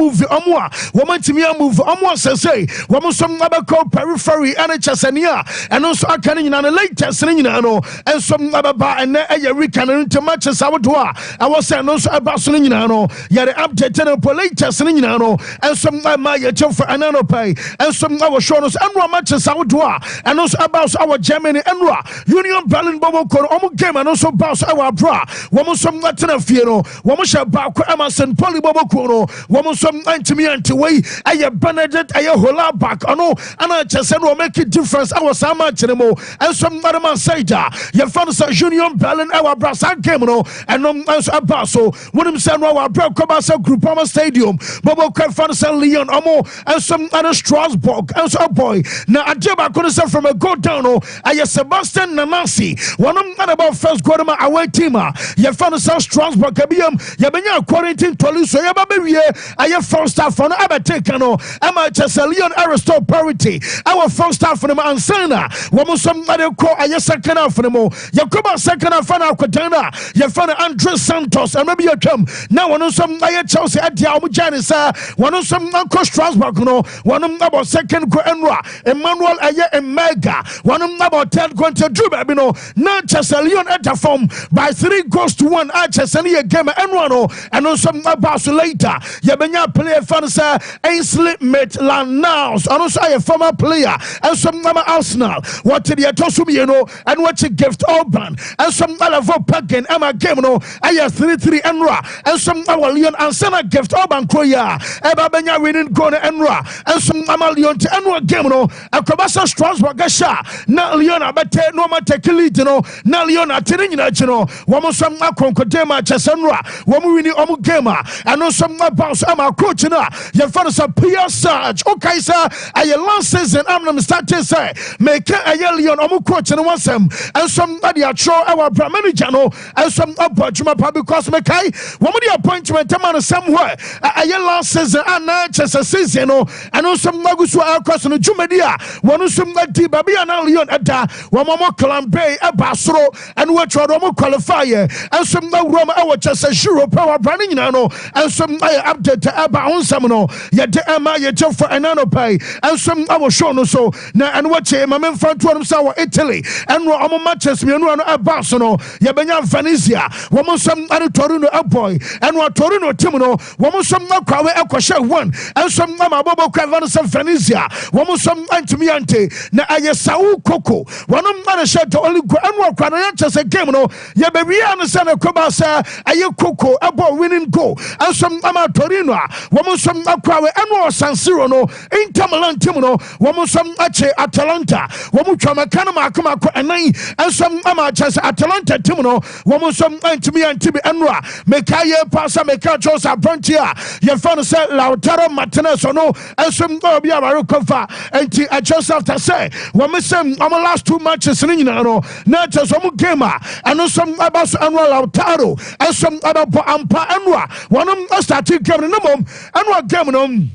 move omwa womantimi move omwa sese womonsom abako periphery ane chasania eno so akane nyina no latest ne nyina no ensom ababa ene eye weekend nto matches awodo a awo se no so abaso ne nyina no yare update ne latest ne nyina no ensom ma ye chefo anano pai ensom awo show no enro matches awodo a eno so abaso awo Germany enro Union Berlin bobo koro omo game eno so baso awo abra womonsom atena fie no womosha ba ko Emerson Poli bobo koro womonsom antimi antiwei eye Benedict eye hola back ono ana chese no make a difference our sama chenemo and some other man say that you found sa Union Berlin our brasa game no and no abaso when him say no our bro Kobasa Group Ama Stadium bobo can find sa Lyon omo and some other Strasbourg and so boy na ajeba kono say from a go down no aye Sebastian Nanasi one about first go ma away team you found sa Strasbourg kabiam ya benya quarantine tolu so ya ba bewie aye first half no abeteka no ama chese Lyon restore parity our first half no ansana womo some other ko aye second half no yakoba second half na akotana ya fana Andre Santos and maybe you come now one some aye Chelsea adia omo jani sa one some uncle Strasbourg no one about second go enra Emmanuel aye Emega one about third go to Juba no na chese Lyon at the form by 3-1 chese ni game enra no and on some about later ya benya player fan sa Ainsley Maitland-Niles and also a former player and some number Arsenal what did you toss me and what you gift Orban and some other for Pagan Emma game no I 3-3 enra and some our Lyon and Sana gift Orban Koya Eba Benya winning goal enra and some Lyon to enra game no Akobasa Strasbourg gasha na Lyon abete no matekili no na Lyon atini nyina chino womo some akonkodema chesenra womo wini omo game and no some bounce ama coach na ye fana sa Pierre Sarge okay sir aye last season I'm not starting say make a Lyon omo coach no wasem and somebody a throw our manager no and some opportunity because mekai womo the appointment man somewhere aye last season and na chese season no and no some magusu across no jumedia wono some di babi na Lyon ada womo clambe e basoro and we try to qualify and some Roma our chese Euro power branding no and some update about on some no ye de ama ye for anano pay and some our show no so na and watch my men front one so Italy and we am matches me no about no ye benya Venezia womo some Torino boy and we Torino team no womo some na kwawe ekoshe one and some mama bobo kwavan some Venezia womo some antimi ante na aye Saul Koko wono na shed only go and we kwana chese game no ye be we an say na kobasa aye Koko abo winning goal and some mama Torino womo some kwawe and we San Siro no Inter Milan team no womo some ache Atalanta womo twama kana makoma ko enan and some ama chese Atalanta team no womo some antimi antibi enra mekaye pasa meka chosa frontier ye fan say Lautaro Martinez no and some obi abaro kofa enti a just after say womo some last 2 matches ni nyina no na chese womo game and some abas enra Lautaro and some other ampa enra wono start game no mom enra game no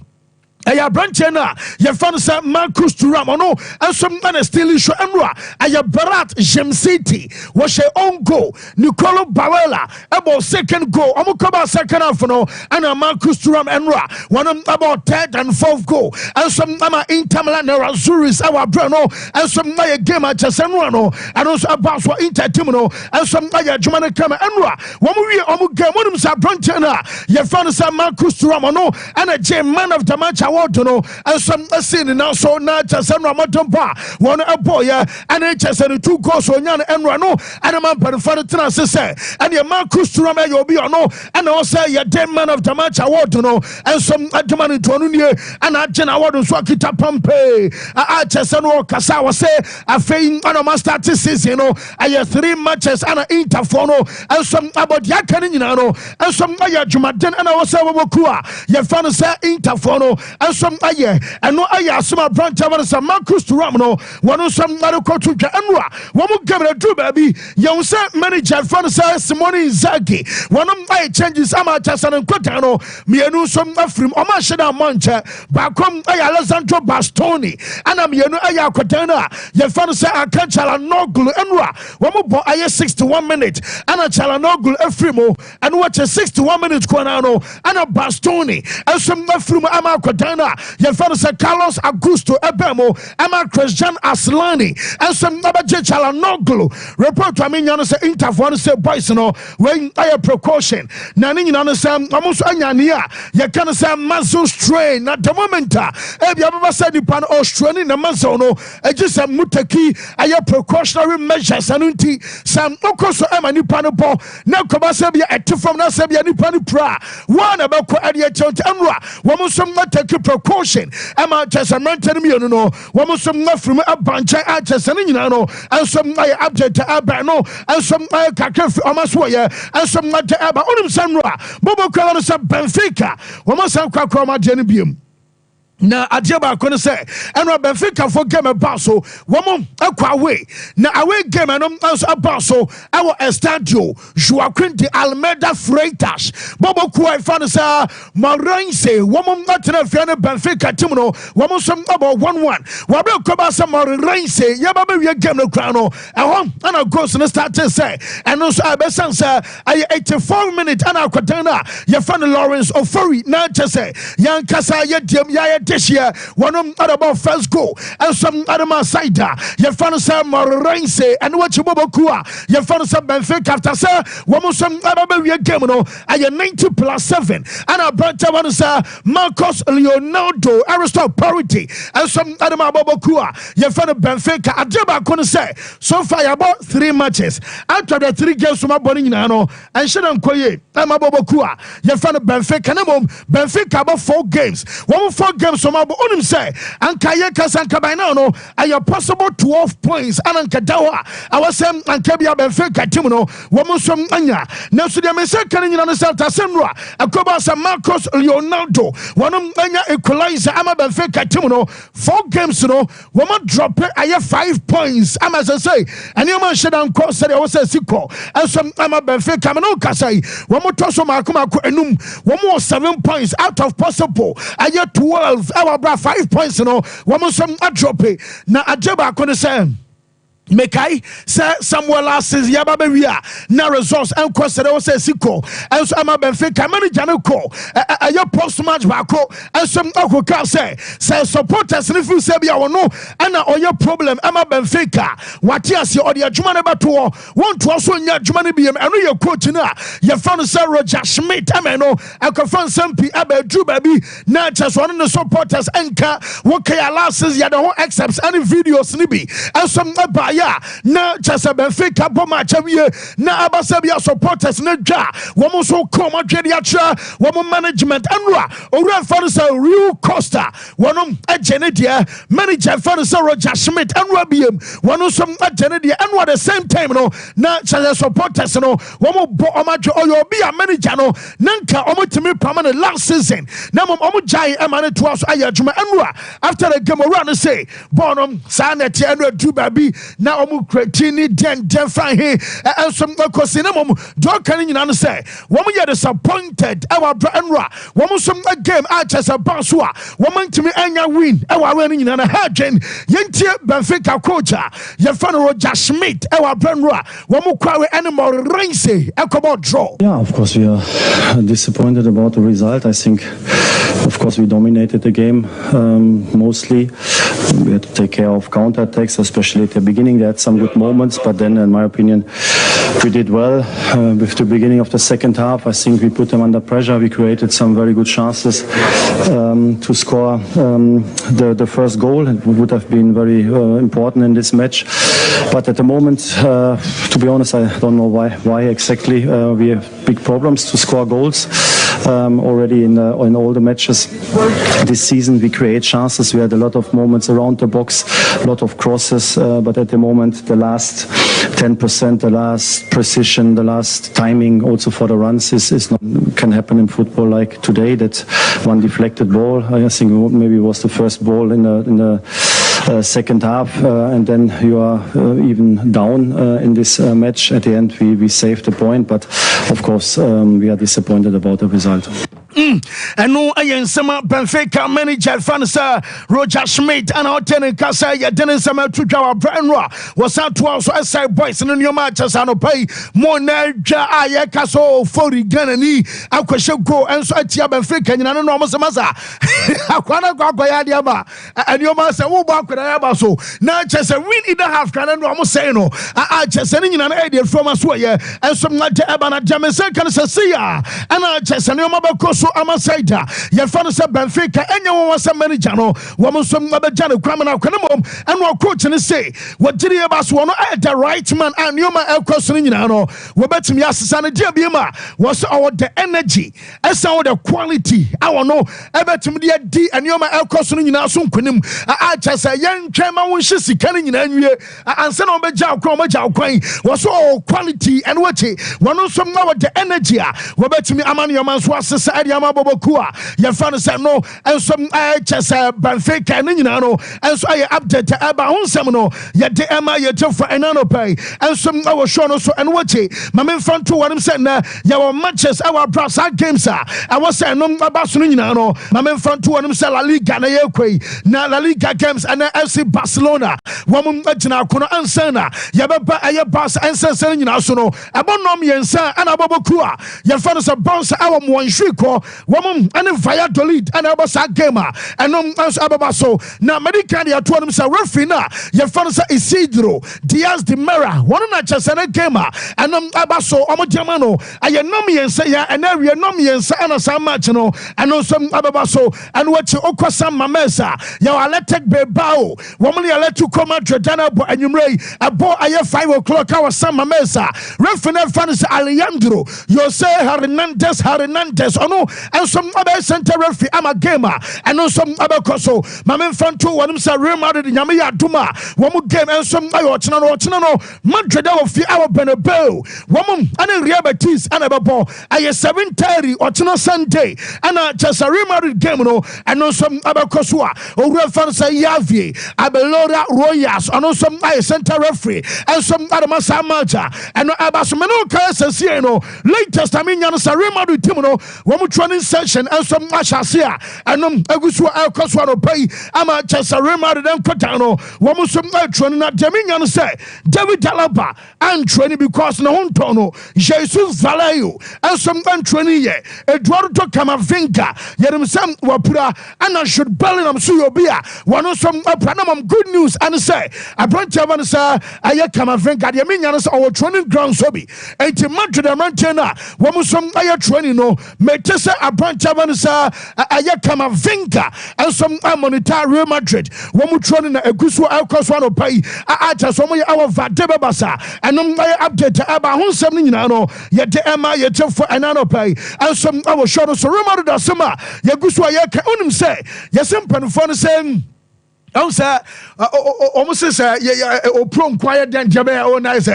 aya branche na ye fan say Marcus Thuram no and some man still show enra aya Berat Jemcity was your own goal Nicolo Barella about second goal omukoba second half no and Marcus Thuram enra one about third and fourth goal and some Inter Milan Razuris our brano and some game at Chesenra no and also about what Inter team no and some Jumana Kama enra one we game one say branche na ye fan say Marcus Thuram no and a J man of the match no and some scene now so na chese no matompa one boy and chese no 2 goals on yan enra no and man perfor tena say and your Marcus Thuram you be no and also your day man of the match award no and some adman to no nie and agena award so akita pampe a chese no kasa was say afein on ma start season no aye 3 matches and Inter for no and some about yakani nyina no and some aye jumaden and I was say we kua your fan say Inter for no some aye, and no aye, some branch of some Marcus to Ramno, one some other coach, and one more camera do baby, young set manager, Fanasa, Simone Zaki, one of my changes, Amatasan and Cotano, me and no some from Omashada Mancha, Bacom, Alessandro Bastoni, and I'm Yano Aya Cotana, Yafanasa, Akanchala Noglu, and one more boy, 61 minutes, and a Chalanoglu, Efrimo, and watch a 61 minutes, Quanano, and a Bastoni, and some from Amakotana, Yafanasa Carlos Augusto Ebemo, Ama Christian Aslani, and some Nabaje Chalanoglu. Report to Aminana Interfone say boys no when I precaution. Nani Nanasam, almost Anyania, Yakanasa muscle strain at the moment. Ebiaba said the pan Australian Amazono, a just a mutaki, a precautionary measures, and some Okoso Emani Panopo, now Kobasabia at from Nasabia Nipani Pra, one about Quadia Chant Amra, one some not take precaution. Emma Testament, no, one some not from a bunch of actors and some object Abano, and some Kakaf Amaswaya, and some not Abba Onum Samra, Bobo Kalas Benfica, one must have Kakoma Genibium. Na Adiaba kono say enro Benfica for game about so woman akwa way na away game and also about so our estadio Joaquim de Almeida Freitas Bobo Kuai fanasa Marense woman not na fiane Benfica team no woman some about 1-1 wabe koba some Marense yaba be game no kra no ehom ana goals no start to say and also abesansa ay 84 minutes ana kwatana ye fan Lawrence Ofori na say yan kasa ye dem ya this year, one about first goal, and some other side. You found some Rense and what you Bobokua. You found some Benfica after sir, one some other game, no, I 90+7, and I brought one sir Marcos Leonardo, Aristotle parity, and some other Bobokua. You found a Benfica. I never couldn't say so far about 3 matches after the 3 games from my body, and shouldn't quiet. I'm a Bobokua. You found a Benfica, and Benfica about 4 games. 4 games. So my own say and Kayaka Sankabaino no a possible 12 points and Kadawa I was saying and Kabia Benfica Timono woman some anya now so they say can you understand Tasemra Akoba Marcos Leonardo one anya equalizer ama Benfica Timono 4 games no woman drop I 5 points am as I say and you man should course say I was a siko and some ama Benfica no kasai woman toso makoma enum one more 7 points out of possible I 12 our 5 points no woman some a drop it na ajeba kono say Mekai say somewhere last is Yababia na results and course there was a siko and so ama Benfica manager no call a post match bako and some okoka say supporters if you say bia no and on your problem ama Benfica what you see or the adwuma na bato want to also nya adwuma na biem eno your coach na your fan say Roger Schmidt ameno akofan sampi abedru baby na just one the supporters enka wokaya last is ya the whole accepts any videos ni bi and some na chasa Benfica boma chawie na abasabia supporters na dwa womo so come atwede atra womo management anwa owura fanisa real Costa wonom agene dia manager fanisa Roger Schmidt anwa biem wono some agene dia anwa the same time no na chasa supporters no womo bo omadwe oyo bi a manager no nanka omotimi pamane last season na mom omjai emane to aso ayadwuma anwa after the game owura no say bonom sa na tie anwa du baby na omu kretini den fan he and some kwasina mom do kan nyina no say womu ye disappointed our brandra womu some game as a bounce wa womu ntimi anya win our win nyina na hadwen yentie Benfica coach ye fan Roger Schmidt our brandra womu kwawe animal Rense ekobo draw. Yeah, of course we are disappointed about the result. I think of course we dominated the game mostly. We had to take care of counter-attacks, especially at the beginning. They had some good moments, but then, in my opinion, we did well. With the beginning of the second half, I think we put them under pressure. We created some very good chances to score the first goal. It would have been very important in this match. But at the moment, to be honest, I don't know why exactly we have big problems to score goals. already in all the matches this season. We create chances. We had a lot of moments around the box, a lot of crosses, but at the moment, the last 10%, the last precision, the last timing also for the runs is not, can happen in football like today. That one deflected ball, I think maybe was the first ball in the second half, and then you are even down in this match. At the end, we saved the point, but of course we are disappointed about the result. And no, I am some Benfica manager, Fansa Roger Schmidt, and our tenant Casa, ya didn't some to our brand raw was out to also SI boys and in your matches and pay more Naja Ayakaso 40 Ganani, Aquashogo, and so at Tia Benfica, and an enormous maza. Aquana Gagayama, and your master will walk with Abaso. Now, just a win in the half can and almost say no. I just sending in an idea from us, and some not Abana Jamaica can say, and I just send your mother. Amasaida, your father said Benfica, and you was a manager, woman some other Jano Cramana Canamum, and what coach and say, what did he about one at the right man and Yuma El Cosinano, Wabetum Yasan Diabima was our the energy, as our the quality, our no, Ebetum dia D and Yuma El Cosinina Sunquinum, I just a young chairman when she's canning in any and send on Bejao Chroma Jau Quain was all quality and what one of some now the energy, Wabetum Amaniaman's was society. Yamabokua, your father said no, and some just Benfica and Ninano, and so I update about Onsemino, yet the Emma, your job for another pay, and some our show also and watch it. My main front to what I'm saying, your matches, our brass games are. I was saying no about Ninano, my main front to what I'm saying, La Liga, na La Liga games, and FC Barcelona, woman, Kuna Ansana, Yababa, Ayabas, and Senino, Abonomi and San, and Ababokua, your father's a bounce, our one shriko. Woman and Valladolid and Abasa Gamer and Ababaso. Now, Medican, you told him, Sir Rafina, your father Isidro, Diaz de Mera, one not just a gamer, and Abaso, Omojamano, I know me and say, and area no me and Sana Samachino, and also Ababaso, and what you Okwasam Mamesa, your electric Bebao, woman, you let you come out Jordana, and you may a boy at 5 o'clock, our Sam Mamesa, Rafina Fanis Alejandro, you say Hernandez, oh no. And some other center referee, I'm a gamer, and no some other coso. My main front two, one of them Real Madrid, Yamia Duma, one more game, and some Chino, Madrid, our Bernabeu, woman, and a Real Betis, and a ball. I 7:30 or Chino Sunday, and just a Real Madrid game, and no some other cosua, or Real Fans Yavi, Abelora Royas, and no some center referee, and some other Massa Maja, and Abasumeno Casasiano, latest, I mean, Real Madrid Timono, one training session and some Mashasia and Agusu Alcoswano Pay. I'm a Chasarema and Cotano. One was some training at Jaminian say David Dalaba and training because no tono Jesus Valeu and some training ye Eduardo Camavinga Yedem Sam Wapura and I should Bellingham Suyobia. One of some Panamam good news and say I brought Javanasa Aya Camavinga Yaminians our training ground sobi and to Madrid Mantena. One was some Aya training no Metesa a branch of Ayakama Vinca and some Amonita Real Madrid. One would run in a Gusu Alcoswano Pay. I just only our Vadeba Basa and I update about 179 yet the Emma yet for another pay and some our shadows. So remember the summer Yagusu Ayaka Unim say, yes, some Panfon saying. Sir, almost say, prom quiet than Jabba or nice.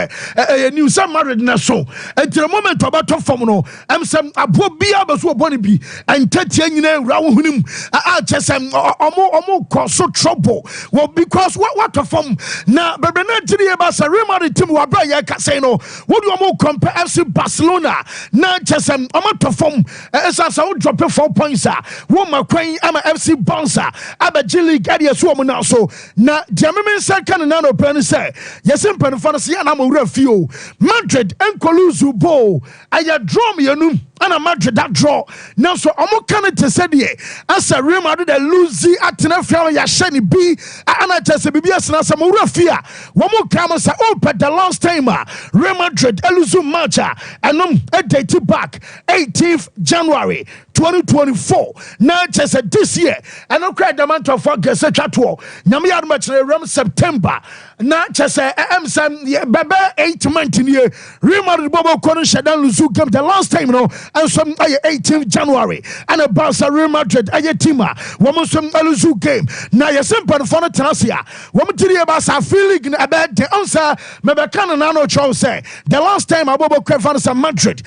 New some married naso. At the moment about Tofono, I'm some Abobia Basu Bonibi and Tetian round him. I just am almost cause so trouble. Well, because what of them now, but not to the Abasa Remari Tim Wabaya Casino. What do you more compare FC Barcelona? Not just a amount of them as I saw drop 4 points. Woman Queen, I'm a FC Bonsa. Abajili Gadia Swamana. So now, German second and nano penny say, yes, in Penfancy and I'm a refuse. Madrid and Colusu Bow. I draw me a new. And a Madrid that draw. Now, so I'm going to say, as a Real Madrid, a Lucy at Tenafia, Yashani B, and I just a BBS and some Rafia. One more camera say, oh, but the last time, Real Madrid, Elusu Macha, and a date back, 18th January 2024. Now, just this year, and I cried the month of August, Chatwo, Namiad Match, September. na chese sam bebe 8 months in here Real Madrid bobo kono shadan luzu game the last time no and some 18th January and a Barca Real Madrid aye team woman some luzu game na yesem pan for tenasia woman tiri Barca feeling about the answer mebe kan na no chow say the last time abobo kwefan some Madrid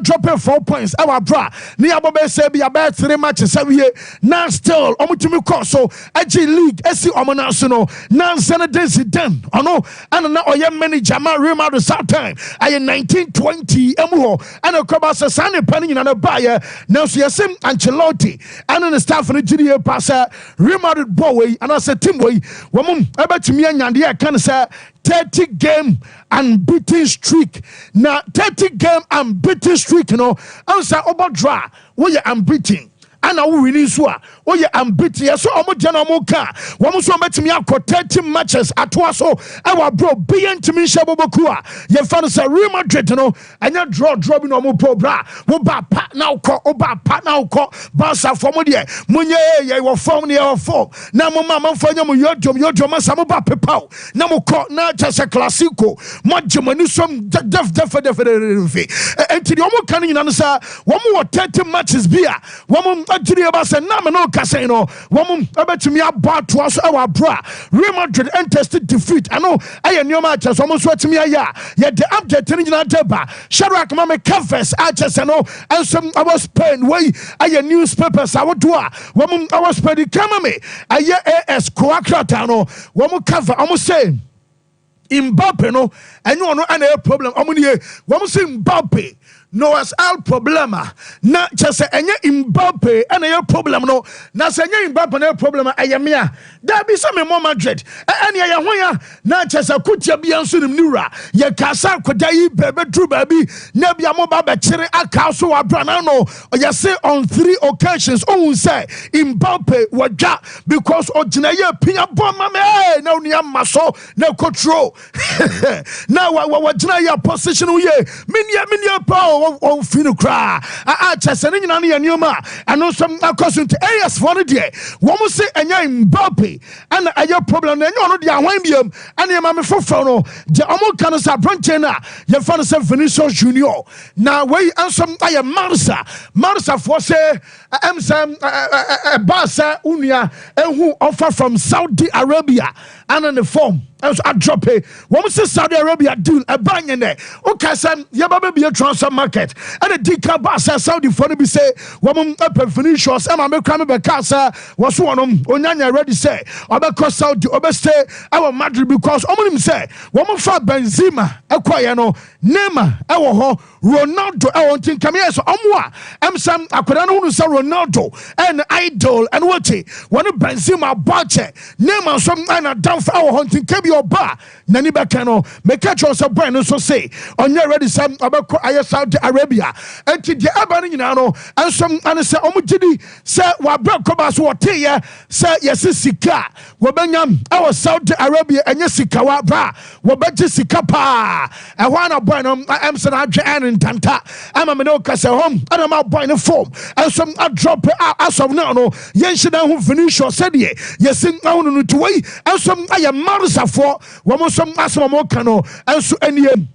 dropping 4 points our bra ni abobo say be about 3 matches we now still omutimi call so ag league esi omonaso no now Zinedine Zidane ono and na oye manager ma Real Madrid that time aye 1920 emuho and a koba se sane pani na buy now so yesem Ancelotti and the staff no gidi pass Real Madrid boy and as a team boy womum ebetimi anyande e kan say 30 game unbeaten streak. Now 30 game unbeaten streak, you know. Answer over draw. We are unbeaten. And I will release one. Oh, yeah, unbeaten. Yes, so I'm a general car. One so met me out 30 matches at Waso. Our bro, being to me, Shabobokua. You found a Real Madrid, you know, and you dropping on Mopo Bra. Oba Pat now call, Oba Pat now call, Barca for Modia. Munye, you were formed your form. Now, Mamma, for your job, Samoba Pepao. Now, call, not just a classico. Majumani, some definitely. And to the Omo Canning answer, one more 30 matches beer. One Actually, about say na me no kase no. Wom abetumi aba to us our bra. Real Madrid entested defeat. I know aye nyoma achas omo so atimi aya. Ye the update ni nyina deba. Shadrack mama covers achas no and some our Spain way aye newspapers I would do. Wom our Spain come me. Aye AS Coacrata no. Wom cover omo say Mbappe no and you no any problem. Omo nie wom say Mbappe no as all problema na just enye Mbappe and your problem no na se enye Mbappe na problem ayamia da bi se me mo Madrid ene ya hoya na just akutia bia nso nim niwra ye kasa koda yi bebe dru ba bi na bia mo ba be kire aka so wa bra na no ye say on 3 occasions on say Mbappe waja because ogina ye pia bom ma me na uni amaso na control na wagina ye position ye minia power on finu kra chese ni nyina ne yanioma ano som akoso nti AS for no de wo mo se enya Mbappe ana aye problem na enyo no de ahwan biam ana ma me fofo no je omo kan sa branche na ye fa no se Vinicius Junior na we ansom aye Marsa for say amsam Barca unia ehu offer from Saudi Arabia and on the form as I drop it. One say Saudi Arabia deal a banyane. Okay, some yababa be a transfer market. And a dika basa Saudi for be say woman up Vinicius and I'm coming back casa was one onyanya ready say obeko Saudi obeste our Madrid because omonim say woman fa Benzema acquire no Neymar ewo ho Ronaldo e won tin come here so omwa amsam akoda no say Ronaldo and idol and what one Benzema bache Neymar some and down for our hunting kebi oba nani beka no make sure say boy no so say onye ready some obeko aye Saudi Arabia enti de aba ni nyina no ansom an say omugidi say wa bra koba so wote ye say yes sika wo banyam our Saudi Arabia enye sika wa bra wo beje sika pa e ho na boy no am say na adwe an ntanta ama me no kase hom ana ma boy no form ansom a drop asom now no yen shida ho Vinicius said ye yesin awunu no to way ansom aye Marsa for wo mo som asom mo kano anso aniem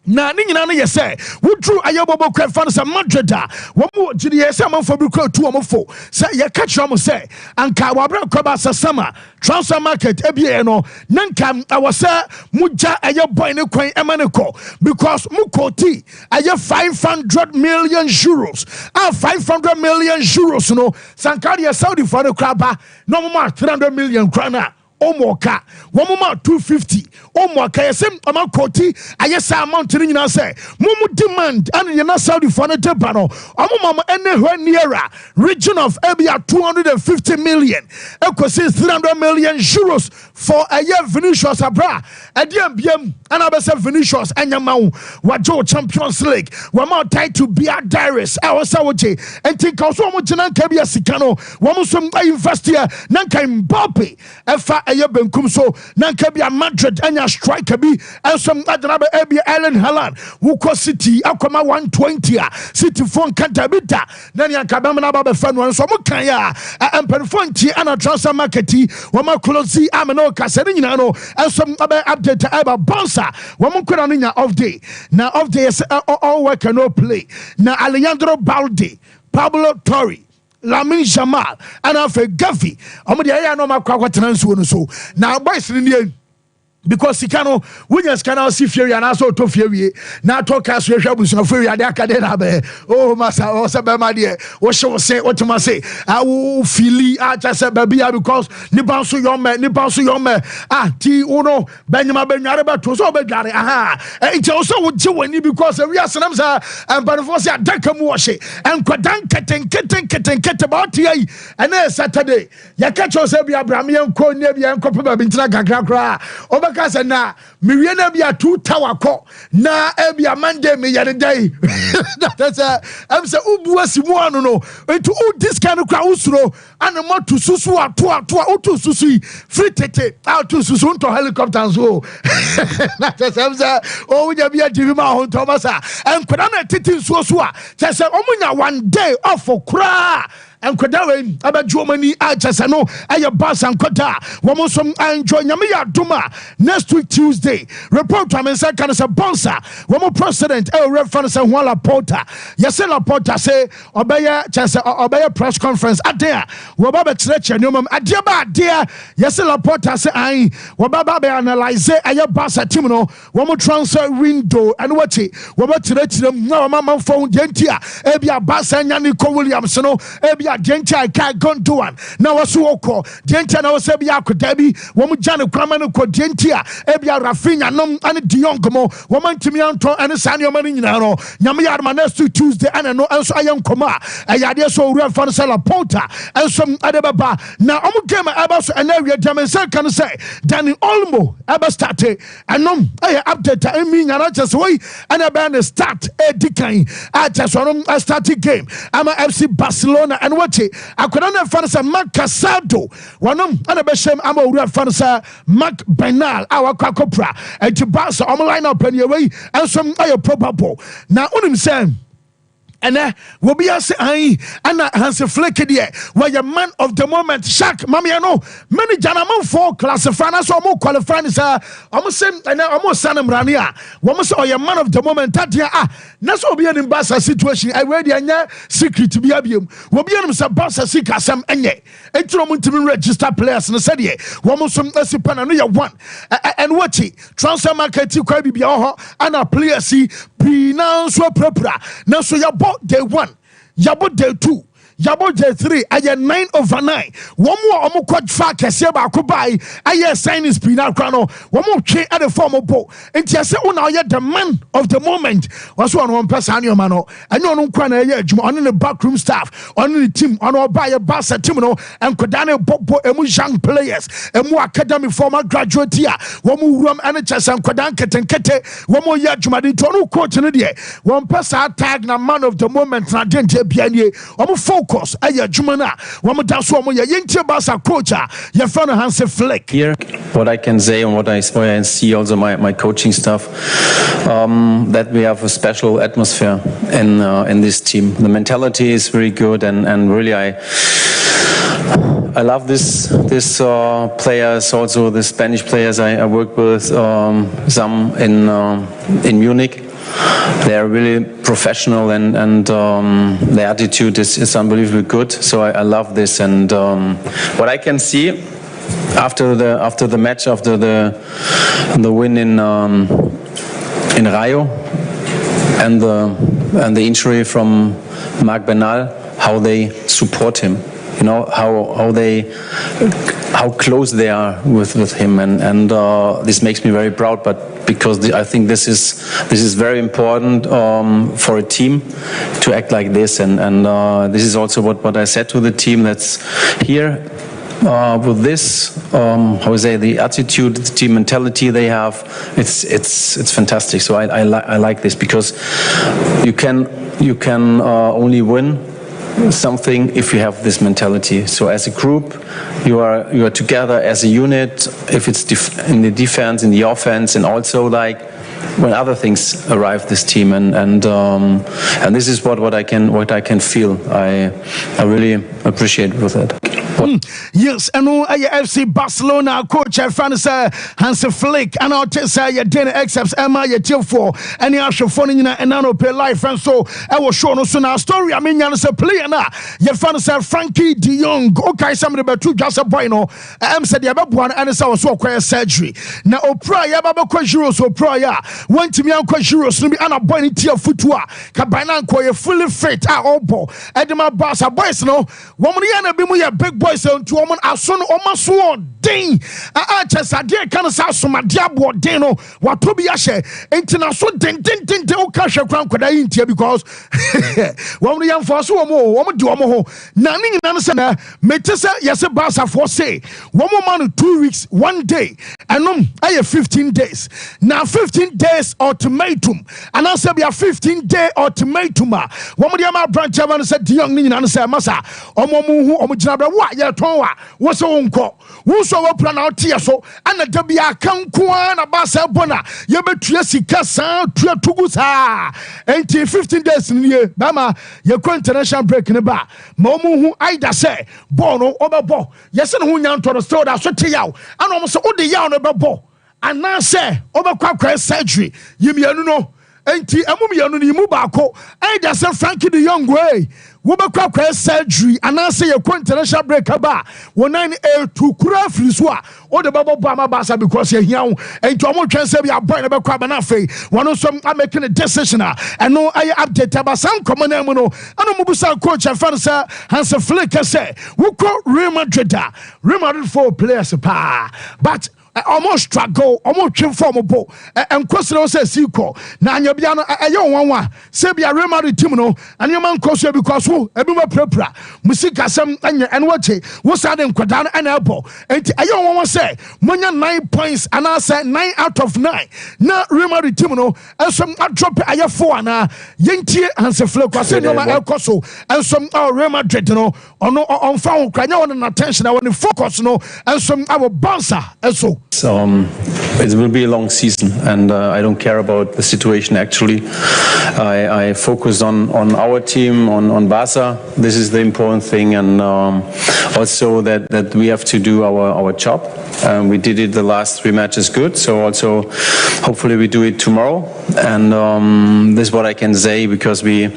na ni nyina no ye say wodru ayobobo kwefan sa Madrid wo mo gidi ye say man for bi kro tu wo fo say ye catch am say anka wa bra ko ba sasama transfer market ebie no nanka awose muja ayo boy ne kwan emaneko because mukoti ayo 500 million euros 500 million euros no sankari Saudi for the kraba no more 300 million krana Omoka, 250. Omoka, yesem amakoti, ayesa amount ni nyina say. Mumu demand and yana Saudi for the tepano. Mama anywhere nearer region of Abia 250 million. Eko says 300 million euros for a year Vinicius abra. Adiam biem and abese Vinicius anyamau wajo Champions League. Wama tied to be a Darius. Awasawoche and think also mo jinan kabia sikano. Wamusum invest here nanka Mbappe. Efa ɛyɛ benkum so na nka bi a Madrid anya striker bi ɛnso adana ba ɛbi Erling Haaland wukɔ City akɔma 120 a City phone kanta bi da na ne anka bɛm na ba bɛfa no nso mo kan ya emperifo nti ana transfer market wɔma close ameno kasa ne nyina no ɛnso aba update aba Barca wɔmo kora no nya off day na off day is all work and no play na Alejandro Balde, Pablo Torre, Lamine Jamal, and after Gavi. I'm the area no makwatena so. Now boys in the because Sikano, Williams cannot see Fury and also to Fury. Now talk as we have Fury at the Academy. Oh, Massa, or Sabama, dear, what shall I say? What to my say? I will feel just a baby because Nibansu Yome, T. Uno, Benjamin Benaraba to so bad. Aha, and also would you when you because we are Sanamsa and Banafosia Dakam Washi and Quadan about tea and then Saturday. Yakacho Sabia Bramian Ko Nebia and Copa Bintra over. Na Miriana be a 2 tower co na ebia Monday me yet day. That's I'm say ubu asimuano no into this kind of crowd and more to susu to susu free tete out to susu to helicopters so that's I'm say oh we be a TV ma hon Thomas and kwadana tete so say omunya one day off for cra and Kwadawe about Germany Achasano aya bus and Kota Wamosom enjoy Yamia Duma next week Tuesday report to Mensa Canasa Bonsa Wamo president reference and Walla Porta Yasela Porta say Obaya Chasa Obaya press conference at there Wababa Church and Yumum Adiaba dear Yasela Porta say I Wababa analyze aya bus at Timino Wamo transfer window and what it Waba them no mama phone gentia Ebia Basa and Yannick Williamson Ebia Gentia can't go to one. Now was so called Gentia now Sebia could debi, woman Jana Cramano could Gentia, Ebia Rafinha, no and Diongomo, woman Timianto and Sanyo Marinaro, Yamia Manestu Tuesday and no else I am Coma, Ayadia so reference Sala Porta, and some other baba. Now I'm game Abbas and area Jamaica can say, Danny Olmo, Abastate, and no I update I mean I just way and a band start a decline. I just want a starting game. I'm a FC Barcelona and what I could not find a Mark Casado. One and a beshem I'm a fansa Mark Bernal, our Kakopra, and to Barca on line up anyway, and some are probable. Now, on him saying. And will be as I and has a flick here where your man of the moment Shaq Mamiano many Janaman for classifying so more qualifying is almost same and almost Sanam Rania. Almost or your man of the moment that that's all be an ambassador situation. I read the secret to be abium. Will be an ambassador seek as some any to register players and said, almost some Sipan one and what transfer market to Kwabi and a player see pre-now so proper. Now so your day 1, Yabo day 2, Yabo day 3, I get 9/9. One more omukot fa kese ba kubai. I sign is Pina Crano. One more chain at the form of boat. And Tiasa una the man of the moment. Was one person your mano. I know no crana on the backroom staff, on the team, on our buyer Barca Timino, and Kodane Bobo emu young players, emu academy former graduate here. One more room and chess and Kodan Kete, one more Yajumadi Tonu coach in the day. One person tag na man of the moment, na dente bianye. One focus. Aya Jumana, Wamata Swamo, Yintia Basa coach, your friend Hansi Flick. Here, what I can say and what I see also my coaching staff, that we have a special atmosphere in this team. The mentality is very good and really I love this players, also the Spanish players I worked with, some in Munich. They are really professional and their attitude is unbelievably good. So I love this. And what I can see after the match, after the win in Rayo and the injury from Marc Bernal, how they support him. You know how close they are with him, and this makes me very proud. But because I think this is very important for a team to act like this, and this is also what I said to the team that's here. With this, how we say, the attitude, the team mentality they have, it's fantastic. So I like this because you can only win something if you have this mentality. So as a group, you are together as a unit. If it's in the defense, in the offense, and also like when other things arrive this team, and this is what I can feel. I really appreciate with it. Yes, and FC Barcelona coach Francis Hans Flick and I'll say your dinner excepts Emma your team for any actual phone and I pay life, and so I was shown also now story. I mean, you're a player now. Your Francis Frankie de Jong, okay, somebody about two just a boy. No, I'm said you have one and it's also quite surgery. Now, Priya Baba Quajuros or Priya went to me on Quajuros to be an abundant tier footwear. Cabana quite fully fit. I opo Edema Bassa boys. No, woman, be a big boy. So to woman as soon almost sword ding. Just a dear kind of sauce from my diabo deno. What to be a share international ding the cash crown could I in here because woman young for so more woman do more nanning in answer metesa yes a bassa for say 1 month 2 weeks 1 day and I have 15 days now 15 days ultimatum and I said we have 15-day ultimatum woman yama branch man said the young nin answer massa omo what ya tonwa what's on call whoso will plan out here so and the debia can kwan abasa bona you betua sika san tua tugusa and 15 days in year bama your international break in the bar momu who either say bono obebo yes and who yan to the store that so yaw and almost all the yaw no bebo and now say over surgery you no enti amumiyanu ni mu baako either say Frankie de Jong way wobekwa surgery and I say your international break aba 1982 kura friswa o de babo ba basa because you here enti omo twen say be aboy na bekwa ba na afei one some are making a decision and no I update about some common name no and mo busa coach Francis Hans Flick say we call Real Madrid for players pa but almost struggle almost trim formable and question say sequel na nyabiano ayo wanwa say be a Real Madrid team no and your man cause because who ebima prepra musika sam anya and what sad nkwadan and elbow and ayo wanwa say monya 9 points and I say 9 out of 9 na Real Madrid team no and some drop ayo 4 na yentie Hans Flick was say no ma elkoso and some Real Madrid no ono on found kwanya on attention I want focus no and some our bouncer and so it will be a long season, and I don't care about the situation. Actually, I focus on our team, on Barca. This is the important thing, and also that we have to do our job. We did it the last 3 matches good, so also hopefully we do it tomorrow. And this is what I can say because we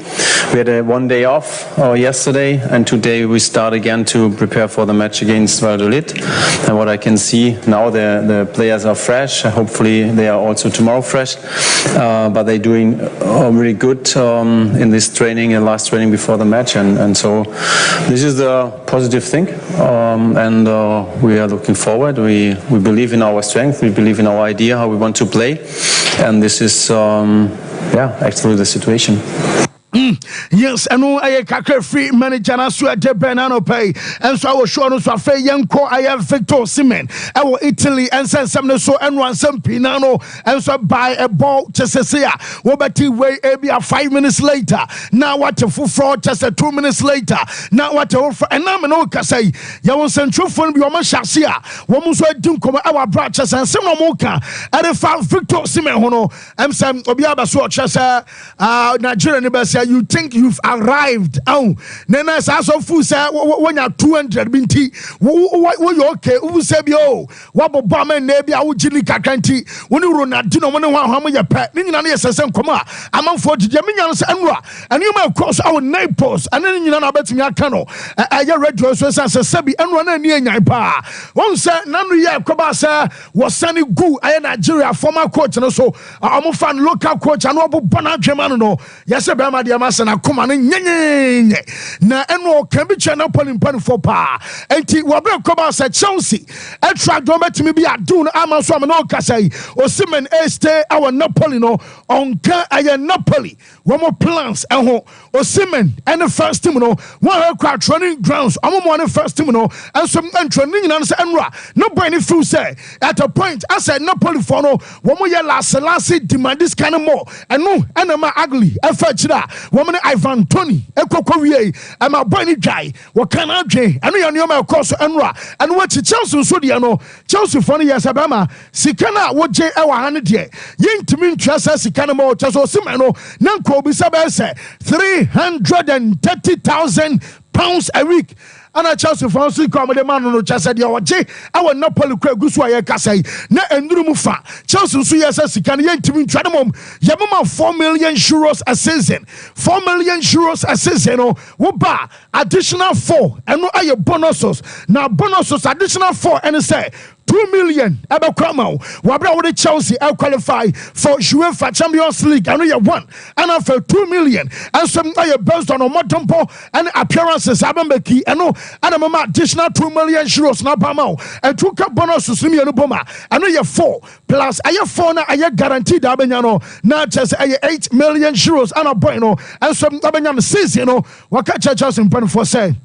had a 1 day off yesterday, and today we start again to prepare for the match against Valladolid. And what I can see now, the players are fresh. Hopefully they are also tomorrow fresh, but they're doing really good in this training and last training before the match, and so this is the positive thing, and we are looking forward. We believe in our strength, we believe in our idea how we want to play, and this is actually the situation. Yes, and no, I can't free manager and I swear to Benano pay. And so I was sure to say, young co, I have Victor Osimhen. I will Italy and send some so and one some Pinano and so buy a ball to Cecilia. Wobati way maybe 5 minutes later. Now what a full fraud just 2 minutes later. Now what a and I'm an old say, you want central phone be on my chassis. Woman so I don't come our branches and some mocha. And if I Victor Osimhen, Hono, I'm some Obiaba Swatch as Nigerian embassy. You think you've arrived? Oh, then I saw so food say when you're 200 binti. What you okay? Who say yo? What bomb and maybe I would jilly kakanti. When you run at dinner, when you want how many pet, meaning I say some come out. I'm on 40 Jaminians and you may cross our neighbors and then you know bet me a canoe. I read your source and Sabi and run near Yapa. One said none ya Kobasa was Sunny Goo, I Nigeria former coach and also I'm a fan local coach and Robo Bona Germano. Yes, Bama. Masana kuma nye na eno kambiche na Napoli for pa enti wabe koba sa Chelsea attract do betimi bi adu na ama so am na okasai Osimhen stay our Napoli no onka aye Napoli one more plans eho Osimhen and the first team no one kwa training grounds amomo the first team no and some training na say enra no boy ni feel say at a point I said Napoli for no one more year last demand this kind of more and no enema ugly afachira woman Ivan Tony Ekokowie ama boy ni dwai wo kana dwen eno ya nneoma ekoso enra eno wa Chelsea so de no Chelsea for no yesabama sika na wo je e wa ha ne de yintimi ntwasa sika na mo Chelsea Osimhen no na nko bi sabe se 330,000 pounds a week. Ana Chelsea for so come the man no Chelsea de oje awo Napoli kwa gusu aye kasai na enduru mu fa Chelsea so yesa sika na yentimi ntwa mom yemama 4 million euros a season 4 million euros a season no wo ba additional 4 eno aye bonuses na bonuses additional 4 and say 2 million Abakrama wabra with Chelsea qualify for UEFA Champions League and you one and for 2 million and some based on Motompo and appearances Abambeki and no and a additional 2 million euros na Bama and 2 bonuses Boma and you 4 plus I have 4 na I guaranteed Abanyano not just 8 million euros and a bueno and some Abanyan season waka Chelsea in for say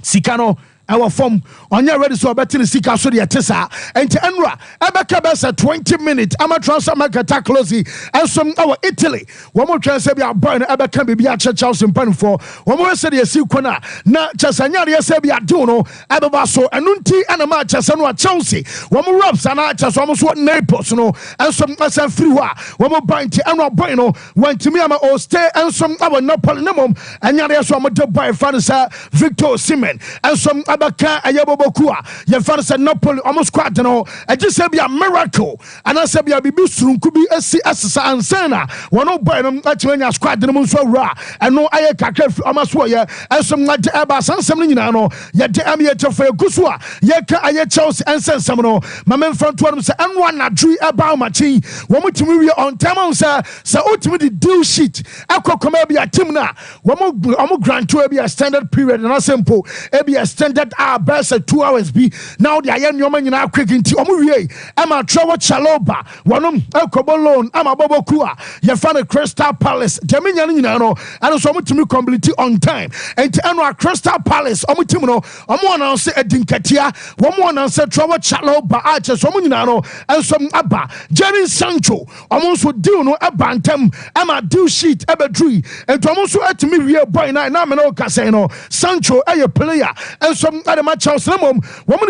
Sikano our form on your ready so better sika so the tesa and enra ebeka besa 20 minutes ama transfer market closely and some our Italy one more transfer be boy na ebeka be a Chelsea pan for one more say the si kona na Chelsea ya say be do no ebeba so enunti and ma Chelsea no Chelsea one more reps and Chelsea one so Naples no and some free wa one more buy and boy no went to me ama o stay and some our Napoli nemom and ya so am to buy Francis Victor Osimhen and some Abaka Ayabobokua, your father said Napoli almost quite no. I just said be a miracle, and I said be a bibu could be SC and Sana. One of them that's when you squad the moon so raw, and no Ayaka almost warrior, and some like the Abbas and some Nino, yet the Amiato for Gusua, Yaka Ayat Chelsea and San Samano, my men front one say, and one not drew about my tea. One more to move on Tamon, sir, so ultimately do shit. Aqua come be a Timna, one more grant to be a standard period, and a simple, be a standard. Best 2 hours be now the iron yoman in our quick into Omuye. Emma Trevor Chaloba, one Elcobolon, Ama Bobokua, you found a Crystal Palace, Dominion, and also to me completely on time. And to enter Crystal Palace, Omutimo, one answer at Dinkatia, one answer Trevor Chaloba, Archer, Somunano, and some Abba, Jenny Sancho, almost would do no Abantem, Emma do sheet, Ebba Tree, and almost had to me real boy, Namino Casino, Sancho, a player, and some other match house woman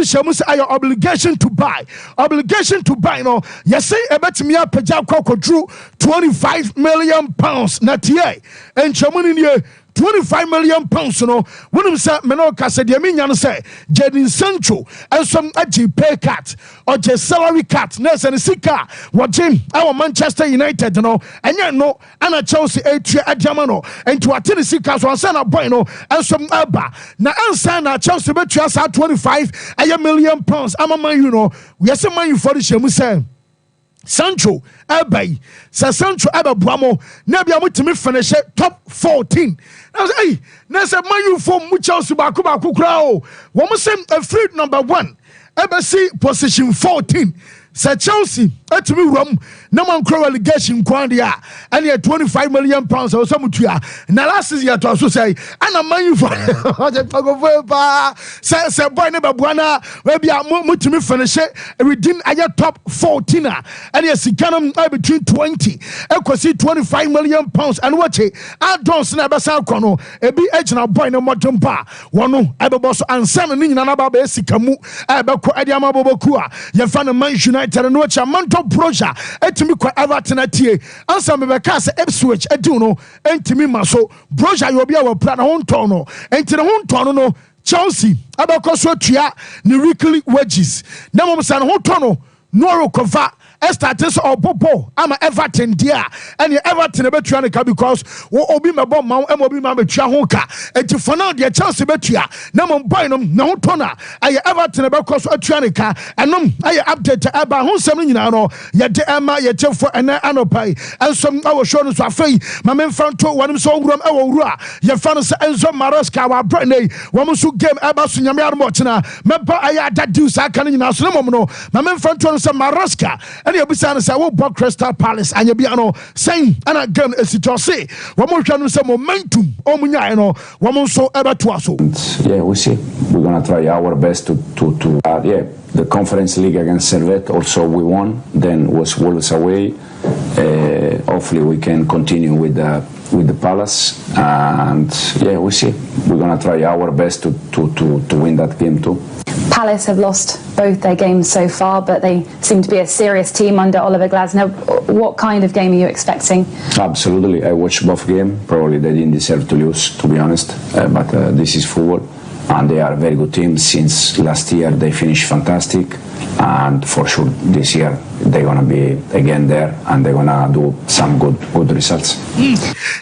show me say your obligation to buy no you say about me up drew 25 million pounds not yet and chamani 25 million pounds no when him say Menoka said the mean say Jadon Sancho and some pay cut or just salary cut nurse and sika what Jim our Manchester United no and you know and a Chelsea Germano and to attend the sika so answer boy no and some Abba na answer na Chelsea bet you 25 million pounds I'm a man you know we are some man you for the shame say Sancho Ebay sa Sancho Eba Bramo Nebia mutimi finish top 14. I was hey na say man you for Chelsea bakuba kukrao wo say a fruit number 1 Eba see position 14 sa Chelsea atimi rom na man crow relegation kwandia and ya 25 million pounds or some tuya na last year to so say ana man you for say boy ne babuana we bia mutimi finish redeem aya top 14 and ya sikanum between 20 ekosi 25 million pounds and what addons na besa kono ebi agina boy ne motompa wono ebebo so ansana ni nyina na ba ba sikamu ebeko adiama boboku ya fa na Man United no cha manto proja etimi kwa Everton atie ansa me beka se Ipswich edu no entimi maso proja yo bia wa plan ho nton no entire ho nton no Chelsea abakoso tua ni weekly wages na mo san ho nton no no recover Estates or Popo, I'm Everton dear, and Everton betua because obi me bomb ma obi ma betua hoka and to for now the Chelsea betua na mo boy no tona I Everton because atuanika and I update aba ho sem nyina no ye de ema ye tefo ene anopai and some our show no so afei ma men fanto wonim so wuram e wo wura ye fa no se Enzo Maresca wa brane wo mo so game eba so nyame armo chena meba aya dadu sa kan nyina so no mo ma men fanto no se Maresca and you be saying say we bought Crystal Palace and you be ano saying and again esitose we mo hwa no say momentum o munya no we mo so eba to aso. Yeah, we see we're going to try our best to the Conference League against Servette also we won, then was Wolves away. Hopefully we can continue with with the Palace, and yeah, we'll see. We're gonna try our best to win that game too. Palace have lost both their games so far, but they seem to be a serious team under Oliver Glasner. What kind of game are you expecting? Absolutely, I watched both games. Probably they didn't deserve to lose, to be honest, but this is football, and they are a very good team. Since last year they finished fantastic, and for sure this year they're gonna be again there, and they're gonna do some good results.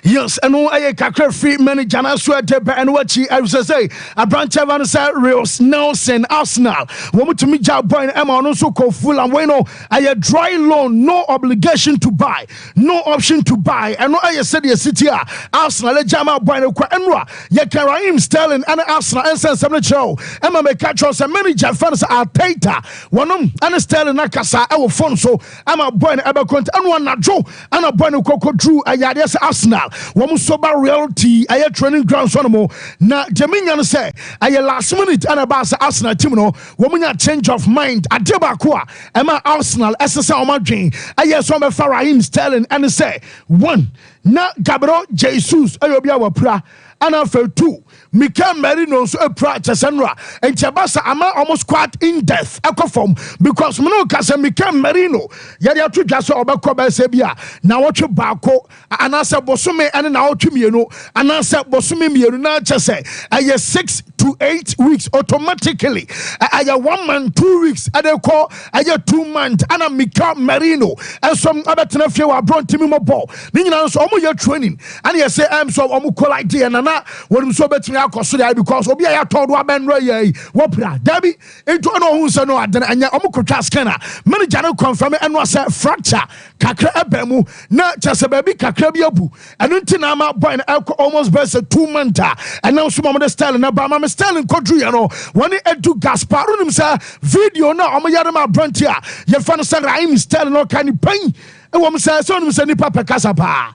Yes, and I can't free manager and sweat and what she I was say a branch of answer Rios Nelson Arsenal. Woman to me job boy and Emma also call full and bueno. I dry loan, no obligation to buy, no option to buy. And I said the city Arsenal let Jama boy and Enra. Ya Raheem Sterling and Arsenal and some show. Emma make catch us a manager fans are Tata. One and Sterling Nakasa our phone so I'm a boy and Ebercont and one not Joe and a boy and Coco Drew. Yes, Arsenal. Woman sober reality. I training grounds on more. Na Jaminian say I last minute and about Arsenal team no. Woman a change of mind. A debakwa. Emma Arsenal. SSL Madrid. I yes some Raheem Sterling and say one. Na Gabriel Jesus. Ayobia wapra. And after two. Mika Merino so a practice and Chabasa ama almost quite in death form because Mano Casa Mika Merino Yadia to Jaso Obakoba Sebia now what you bako and answer Bosume and now to me and answer Bosume Miruna just say I 6 to 8 weeks automatically I 1 month 2 weeks and they call I 2 months and a Mika Merino and some other tenafia were brought to me more ball. Then so your training and you say I'm so cool idea and na what I'm so better because obi ya told wa ben roye wopra dabi eto no hu se no adena anya omukotwa scanner manager no confirm and was fracture kakra ebemu na chese baby kakra bi abu eno ntina ma boy na almost best 2 months and now some of the style na ba ma style kodru ye no woni edu gasparo nim sa video na omyare ma brantia ye fa no say Raheem style no kan pan Wom say so nim say nipa pekasa pa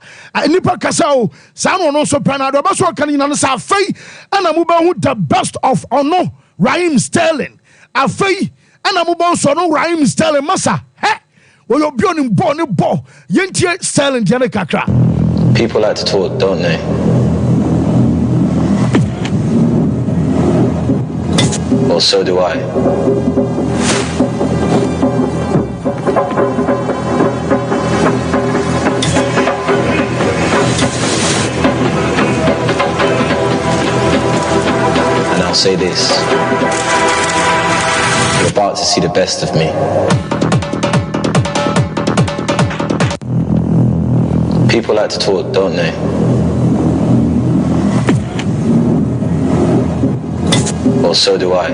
nipa kasa o sa no so panado ba so kan nyina no sa afei ana mo ba hu the best of ono Raheem Sterling afei ana mo ba so no Raheem Sterling masa he wo yo bi onim bo ne bo yentie Sterling de ne kakra. People like to talk, don't they? Well, so do I. I'll say this, you're about to see the best of me. People like to talk, don't they? Well, so do I.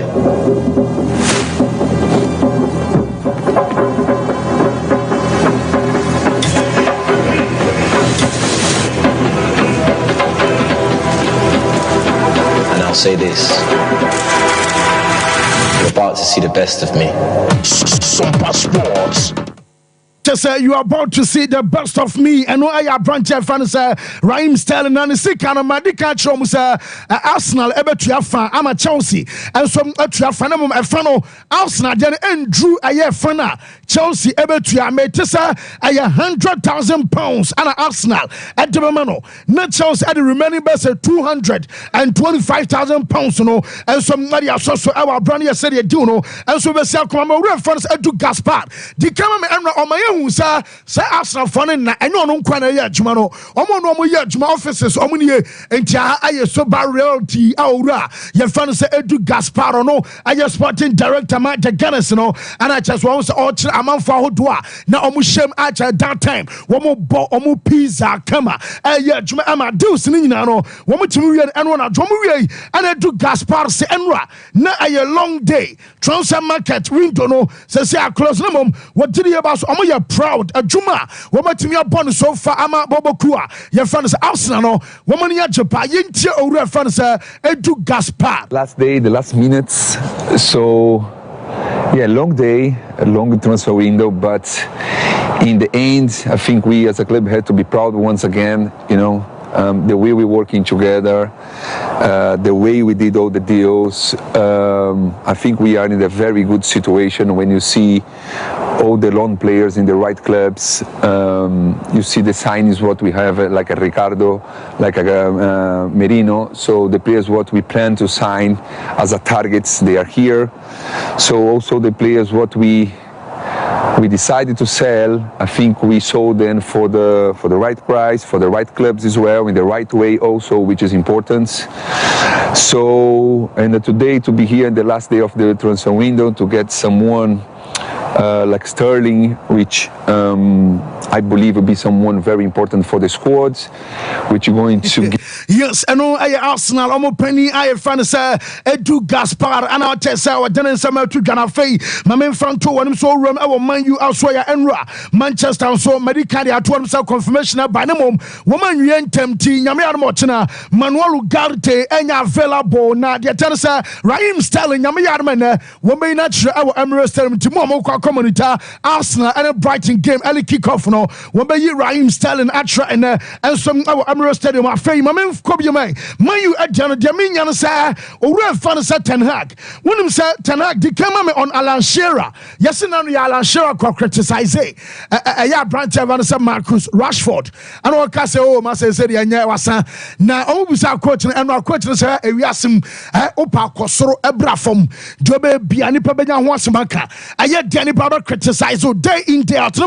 I'll say this, you're about to see the best of me. Sompa Sports. Just say you are about to see the best of me. And I have branch fans Raheem Sterling and Sika and Madika Chomus Arsenal Ebetua fan. I'm a Chelsea and some fan Arsenal then and drew a year fana Chelsea Ebetua Metesa a £100,000 and Arsenal at the moment. Not Chelsea at the remaining best £225,000 no and some Nadia so our brand here said you do no and so we say come on fans to Gaspar. The camera on my say Arsenal fan na enyo no nkwa na ye adwuma no omo no omo ye adwuma offices omo ne entia aye so reality awura ye fan say Edu Gasparo no aye sporting director ma the Gunners no and I just want say all amanfo ahodo a na omo shem at that time womo bo omo pizza kama aye adwuma ama deals ni nyina no womo timi wie eno na adwuma wie and Edu Gaspar say enra na aye long day transfer market window no say close no mom what did you about omo ye proud ajuma womatimi abon so far ama bobokua ye fans Arsenal no womani ya jepa yentie owura fans Edu Gaspar last day the last minutes so yeah long day a long transfer window but in the end I think we as a club had to be proud once again you know the way we're working together the way we did all the deals. I think we are in a very good situation when you see all the loan players in the right clubs. You see the signings what we have, like a Ricardo, like a Merino. So the players what we plan to sign as a targets, they are here. So also the players what we decided to sell, I think we sold them for the right price, for the right clubs as well, in the right way also, which is important. So, and today to be here in the last day of the transfer window to get someone like Sterling, which I believe will be someone very important for the squads, which you're going to get. Yes, I know I Arsenal, I'm penny, I fan say Edu Gaspar, and I'll tell you, then some to Ganafe, my main front two, and so room, I will mind you elsewhere, Enra, Manchester, and so Medicali at one self confirmation by the moment, woman, you ain't tempting, Yamia Mochina, Manuel Ugarte, and available now, the Tennessee, Raheem Sterling, Yamia Man, woman, not sure our Emirates term to Momo community, Arsenal, and a Brighton game, early kickoff no, when by Raheem Sterling, Atra, and some our Emirates Stadium, I fame, my man, Kobe, man, you at Jana, Diaminian, sir, or Rev Fan said Ten Hag. When him said Ten Hag, the camera on Alan Shearer, yes, and Alan Shearer criticize a branch of Marcus Rashford, and all Cassa, oh, Master said, now, all was our question, and our question is, we ask him, Opa Kosoro, Ebrafom, Jobe, Biani Pabena, Wasamaka, I yet Danny Baba criticize, oh, day in, day out,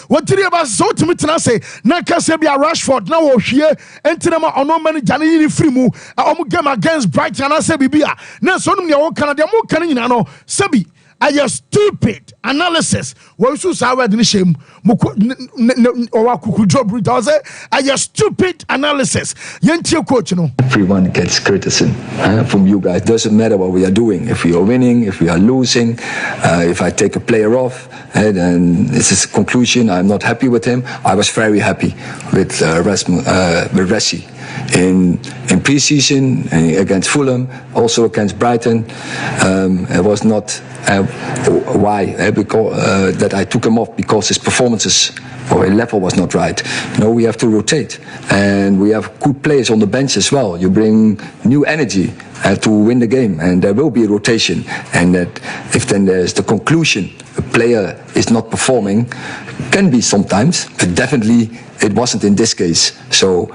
what did you about so to me to say, Nakasabia Rashford, now here, and Tinama, or no many Janini Frimu, game against Brighton, and I say, Bibia, now, so many more Canada, more Canadian, Sabi. Are you stupid analysis? What you say about the shame? Are you stupid analysis? Everyone gets criticism from you guys. Doesn't matter what we are doing. If we are winning, if we are losing, if I take a player off, and this is a conclusion. I'm not happy with him. I was very happy with Ressi. In pre-season against Fulham, also against Brighton, it was not because that I took him off because his performances or his level was not right. No, we have to rotate, and we have good players on the bench as well. You bring new energy to win the game, and there will be a rotation. And that if then there's the conclusion a player is not performing, can be sometimes, but definitely it wasn't in this case. So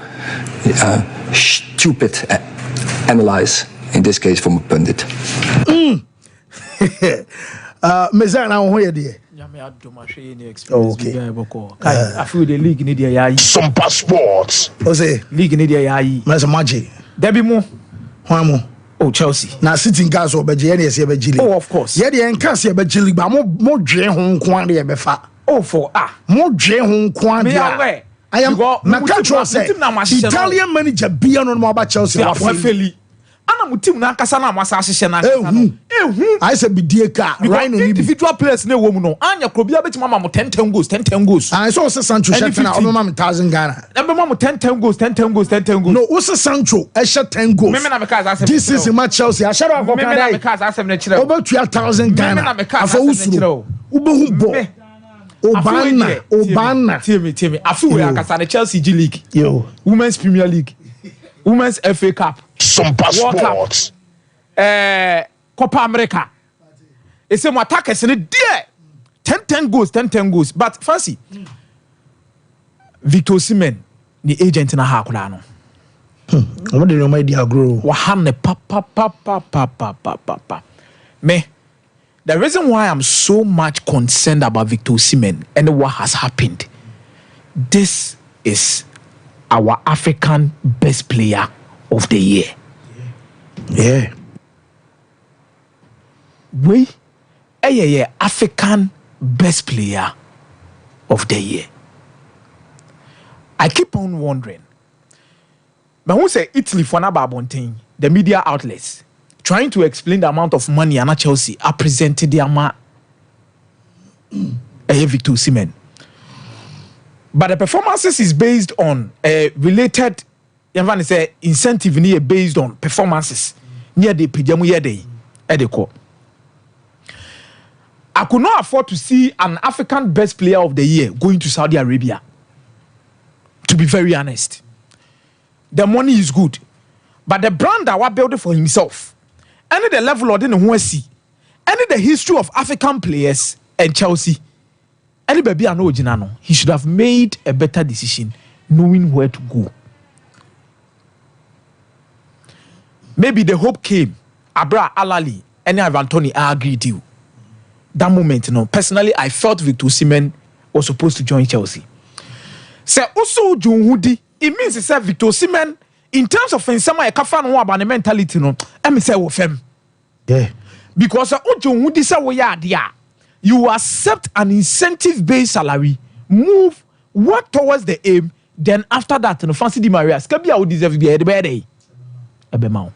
stupid analyze in this case from a pundit. Mezana on here dear. Okay. I feel the league need a Sompa Sports. Jose league need a Maji. Debbie Mo. Wamo. Oh, Chelsea. Now sitting gas or Bajani. Oh, of course. Yeah, the Encasia Bajili, but more Jehon Quandy Befa. Oh, for more Jehon Quandy. I am Nakacho said Italian manager beyond on more about Chelsea. Ana mutim na kasa na amasa ahye na I said be dear car right individual players na wo mu no anya krobia betima ma mo 10 goals I saw Sancho shot na o ma 1000 Ghana na be ma mo 10 goals no o Sancho e shot 10 goals this is my Chelsea I shot go Ghana over 2000 Ghana afa usuro ubehu bo Obana timi afi we akasa na Chelsea G League Women's Premier League Women's FA Cup Sompa Sports Copa America. It's a attackers in it there 10 goals but fancy Victor Osimhen the agent na ha kula no what do you know my dear grow wahane pa me the reason why I'm so much concerned about Victor Osimhen and what has happened, this is our African best player of the year. Yeah. We African best player of the year. I keep on wondering. But who say Italy for Nababonting, the media outlets trying to explain the amount of money Anna Chelsea are presented the amount Victor Osimhen. But the performances is based on related incentive near based on performances near the pijamu yede edeko. I could not afford to see an African best player of the year going to Saudi Arabia. To be very honest, the money is good, But the brand that was built for himself, and the level of the Nwesi, and the history of African players and Chelsea, and baby I know Jinano, he should have made a better decision knowing where to go. Maybe the hope came. Abra Alali and Ivan Toney, I agree with you. That moment, personally, I felt Victor Osimhen was supposed to join Chelsea. Say also John Woody, it means he said Victor Osimhen, in terms of some I can't about the mentality, let me say with him. Yeah. Because John Woody said we are there. You accept an incentive-based salary, move, work towards the aim, then after that, fancy Di Maria, Scabia would deserve to be a day. Ebemao.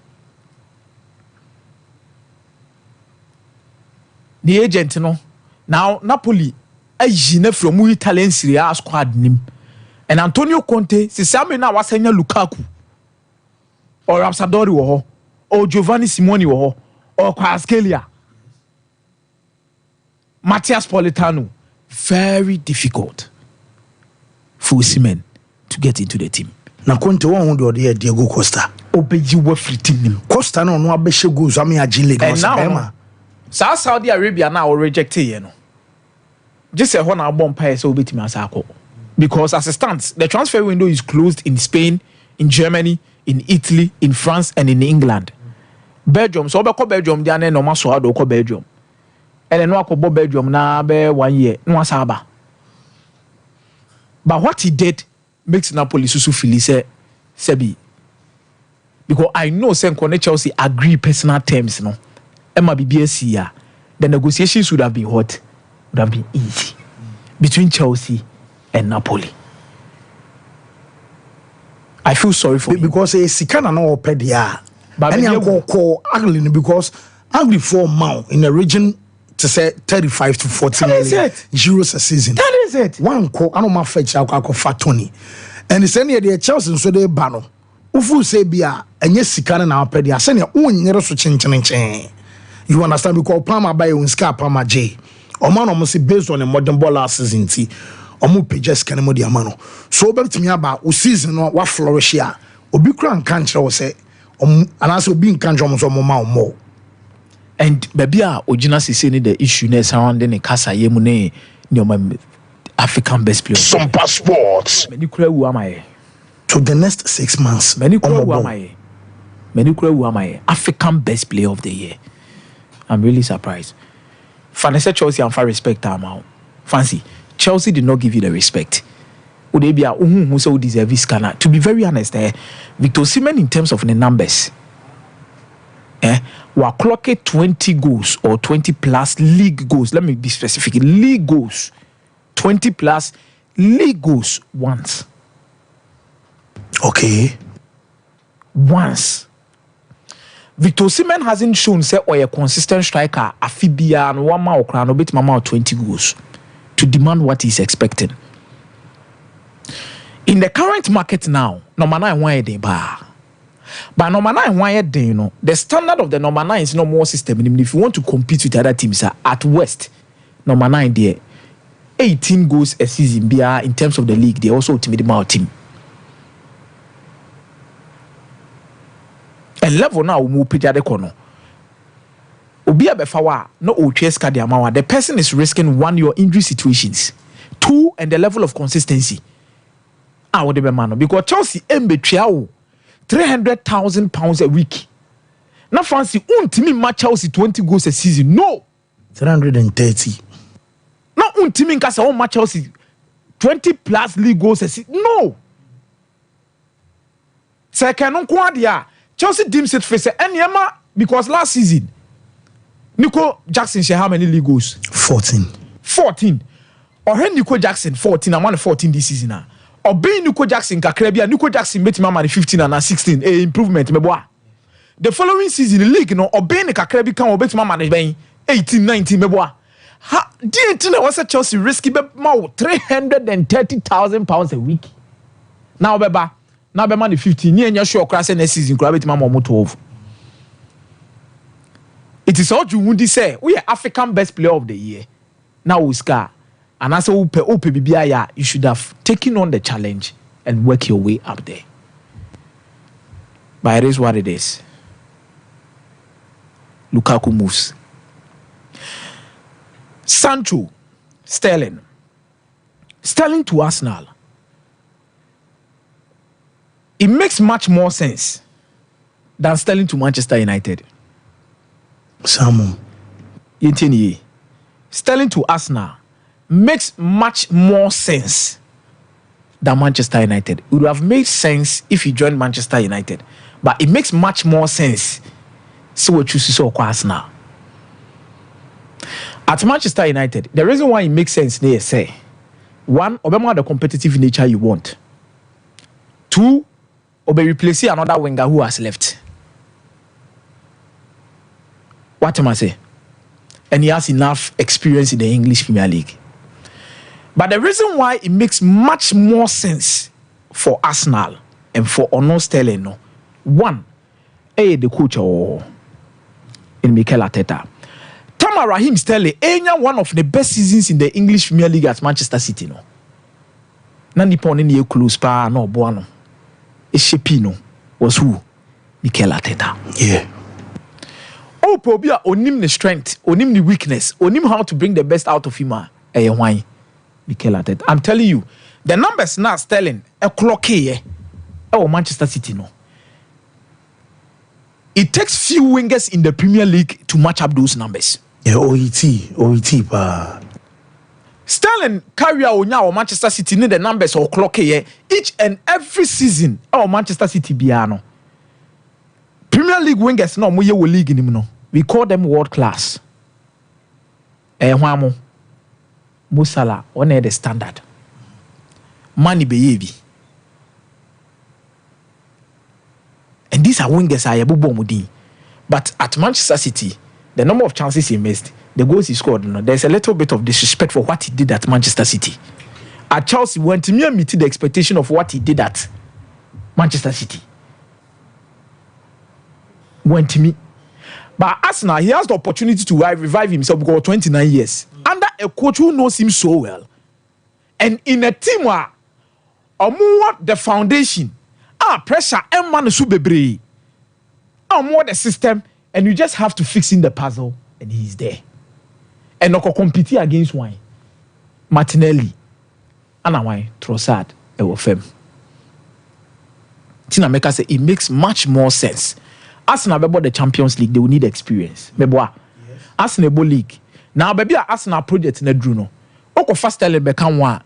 The agent, now Napoli, a gene from Italian Serie A squad name, and Antonio Conte, Sisame now was saying Lukaku, or Rapsadori, or Giovanni Simoni, or Kvaratskhelia, Matthias Politano. Very difficult for Osimhen to get into the team. Na Conte won do the Diego Costa. Obeji wa free team. Costa no abehye goals am ya League no Bema. Saudi Arabia now reject you. Just say when our bomb pay so obetimi asako. Because as it stands, the transfer window is closed in Spain, in Germany, in Italy, in France, and in England. Belgium, so obeko Belgium dia na normal so ado ko Belgium. And no akobo Belgium na be 1 year. No asaba. But what he did makes Napoli susu feel say Sebi. Because I know Sen Chelsea agree personal terms, Emma BBSC, the negotiations would have been hot, would have been easy between Chelsea and Napoli. I feel sorry for because a Sikana no pedia. But any call ugly because ugly for Mount in the region to say 35 to 40 million euros a season. That is it. One call Anoma fetch alcohol fat Tony. And it's any of the Chelsea so they ban. Ufu say bia and yes Sikana na pedia. Send your own yero so chin. You understand because Palma by Unska Palma J. Or man almost based on a modern ball last season. Omu pages can mo diamano. So back to me about o season no what flourish here. Obi kran kanche o say and also being kanche mo so more. And baby ojina sisi ni the issue ne surrounding the kasa yemu ne African best player. Some passports. Many kura wu amaye. To the next 6 months. Many kura wu amaye. Many kura wu amaye. African best player of the year. I'm really surprised. Fancy Chelsea and for respect amount. Fancy Chelsea did not give you the respect. Udebia who so deserve this scanner. To be very honest, Victor Osimhen in terms of the numbers, were clocked 20 goals or 20 plus league goals. Let me be specific. League goals, 20 plus league goals once. Okay, once. Victor Osimhen hasn't shown say or a consistent striker afibia and 1 man or no bit mama 20 goals to demand what he's expecting. In the current market now, number 9 1 day bar. But number 9 1 day, the standard of the number 9 is no more system. If you want to compete with other teams at West, number 9 there, 18 goals a season in terms of the league, they also ultimately my team. A level now move pija de kono. Obi abefawa no ochieska de amawa. The person is risking 1 your injury situations, 2 and the level of consistency. What the man because Chelsea embetriao £300,000 a week. Now fancy untimi match Chelsea 20 goals a season. No, 330. Now untimi nkasa on match Chelsea 20 plus league goals a season. No. Second on Chelsea deems it face Enyema because last season Nico Jackson share how many league goals? 14. Or Nico Jackson 14 and 114 this season now. Or being Nico Jackson Kakrabia, Nico Jackson made mama 15 and 16 improvement meboa. The following season the league or being Kakrabi can obey mama 18 19 meboa. Ha didn't know was a Chelsea risky be £330,000 a week. Now beba now be money 15 near your sure crash next season grab it mama 12. It is all you would say we are African best player of the year. Now we scar. And as you should have taken on the challenge and work your way up there. But it is what it is. Lukaku moves. Sancho, Sterling to Arsenal. It makes much more sense than Sterling to Manchester United. Samu. Sterling to Arsenal makes much more sense than Manchester United. It would have made sense if he joined Manchester United, but it makes much more sense. So what you see Arsenal. At Manchester United, the reason why it makes sense is say, one, obey the competitive nature you want. Two, obey replace another winger who has left. What am I say? And he has enough experience in the English Premier League. But the reason why it makes much more sense for Arsenal and for Ono Sterling, no, one, the coach in Mikel Arteta. Tama Raheem Sterling, one of the best seasons in the English Premier League at Manchester City, no. Nani pon ni close pa no boano. Eshepino was who? Mikel Arteta. Yeah. Oh, probably onim the strength, onim the weakness, onim how to bring the best out of him. Why? Mikel Arteta. I'm telling you, the numbers now Sterling a clock here. Oh, Manchester City no. It takes few wingers in the Premier League to match up those numbers. Yeah, OET pa. Sterling carry out or Manchester City need the numbers or clock here each and every season. Oh, Manchester City biano. Premier League wingers no moye wo league nim no. We call them world class. Hwamo Musala on the standard. Money be. And these are wingers are Yabubo Mudi. But at Manchester City, the number of chances he missed, the goals he scored, there's a little bit of disrespect for what he did at Manchester City. At Chelsea, when to meet the expectation of what he did at Manchester City. Went to me. But Arsenal, he has the opportunity to revive himself because 29 years. Under a coach who knows him so well. And in a team where the foundation, pressure, and man subebre. More the system, and you just have to fix in the puzzle, and he's there. And no compete against wine. Martinelli. And why Trossard, Ewofem. Tina Meka say it makes much more sense. Arsenal about the Champions League, they will need experience. Meboa. Arsenal League. Now, baby, Arsenal project in the Druno. Oko fast tell become one.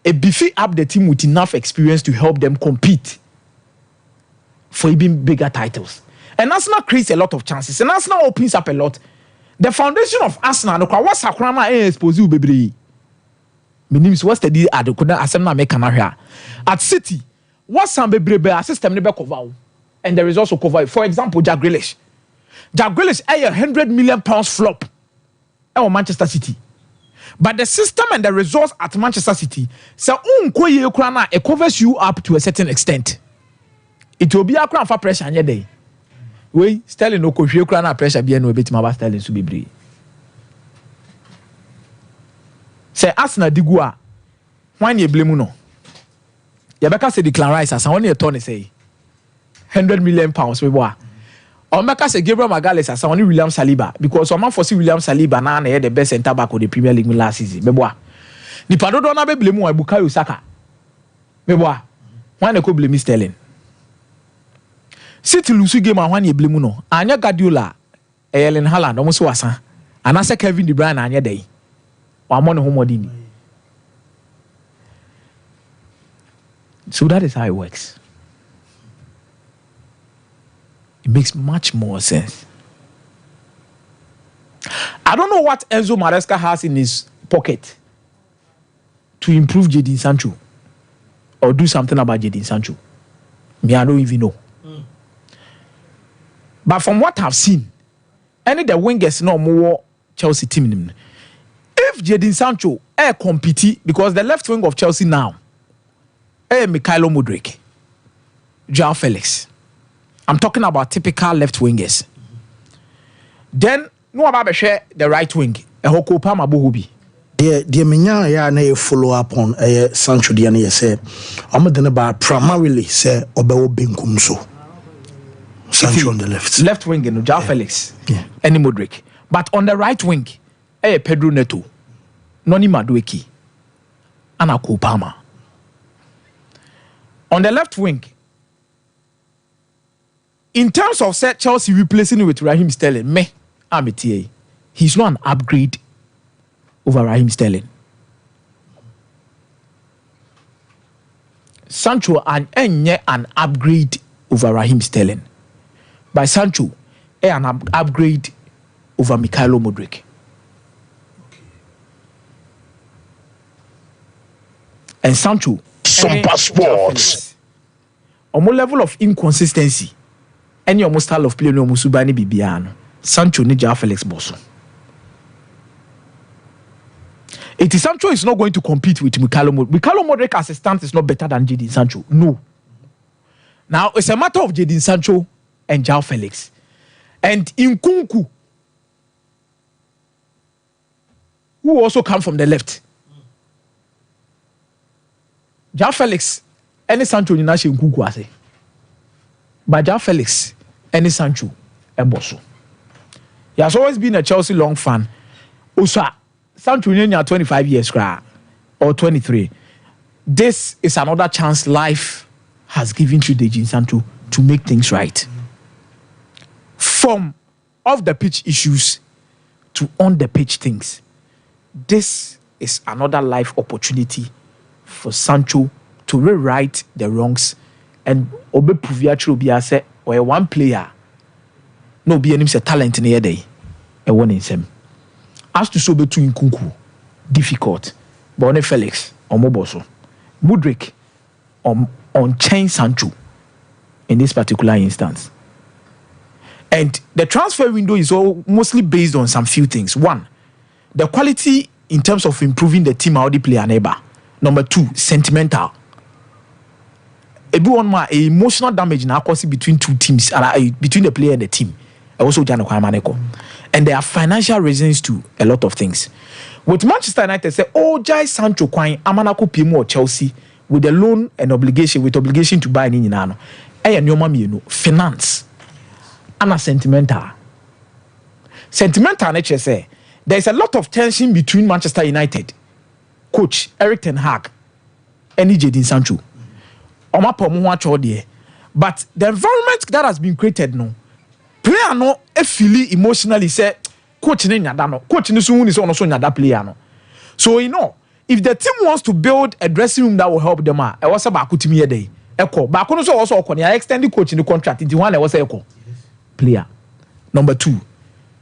A beefy up the team with enough experience to help them compete for even bigger titles. And Arsenal creates a lot of chances. And Arsenal opens up a lot. The foundation of Arsenal, no what's Sakrama expose you, baby. My name is what's the deal at the Kuda Asana Mekanaria. At City, what's some baby system never cover. And there is also cover. For example, Jack Grealish. Jack Grealish a £100 million flop at Manchester City. But the system and the resource at Manchester City, so it covers you up to a certain extent. It will be a crown for pressure on your day. We Sterling no coach you crown pressure be no bit my Sterling to be brave. Say Arsenal digua. When you blame no. Yabeka say declare rice as only a ton say £100 million we boy. Or Maka say Gabriel Magalhaes as only William Saliba because someone foresee William Saliba now na the best centre back of the Premier League last season. Beboa. Ni pado do na be blame mo Bukayo Saka. Beboa. Why na ko blame Sterling? City lose game and when you blame no. Anya Guardiola, Erling Haaland almost wasa. And asa Kevin De Bruyne anya day. Wa mo no homodini. So that is how it works. It makes much more sense. I don't know what Enzo Maresca has in his pocket to improve Jadon Sancho or do something about Jadon Sancho. Me, I don't even know. But from what I've seen, any the wingers no more Chelsea team. If Jadon Sancho compete because the left wing of Chelsea now, Mikhailo Mudryk, Joao Felix. I'm talking about typical left wingers. Then no about share the right wing. Ehoko Pama Bohubi. The menya ya na follow up on Sancho dia na say. I'm about primarily say obewo benkum so. Sancho on the left. Left wing, Joao Felix. Any Modric. But on the right wing, Pedro Neto. Noni Madueke. Anna Kopama. On the left wing, in terms of Chelsea replacing with Raheem Sterling, he's not an upgrade over Raheem Sterling. Sancho an upgrade over Raheem Sterling. By Sancho, an upgrade over Mikhailo Modric. And Sancho, some passports. On level of inconsistency, any almost style of play no musubani bibiano. Sancho ni Joao Felix Bosso. Sancho is not going to compete with Mikhailo Modric. Mikhailo Modric as a stance is not better than Jadon Sancho. No. Now it's a matter of Jadon Sancho and Joao Felix. And Nkunku, who also come from the left. Joao Felix, any Sancho in Nashi Nkunku ase. But Joao Felix, any Sancho, Ebosso. He has always been a Chelsea long fan. Osa, Sancho in 25 years or 23. This is another chance life has given to Jadon Sancho to make things right. From off the pitch issues to on the pitch things. This is another life opportunity for Sancho to rewrite the wrongs and obe prove be as or one player no be any talent in the day a one in him. As to so between Nkunku, difficult. But Felix or Moboso, Modric on chain Sancho in this particular instance. And the transfer window is all mostly based on some few things. One, the quality in terms of improving the team how they play a neighbor. Number two, sentimental. Everyone ma emotional damage now causing between two teams, between the player and the team. Also, and there are financial reasons to a lot of things. With Manchester United, say, oh, Jai Sancho Kwai, Amanako Pimo or Chelsea with the loan and obligation, with obligation to buy any nano. Finance. And a sentimental. Sentimental nature say there is a lot of tension between Manchester United, coach Eric Ten Hag, and Jadon Sancho. But the environment that has been created no. Player no feel emotionally say coach ni nyada no coach ni so so nyada player no. So if the team wants to build a dressing room that will help them e was ba kutimi ye dey eko ba kono so also oko na extend the coach in the contract into one e was eko player. Number two,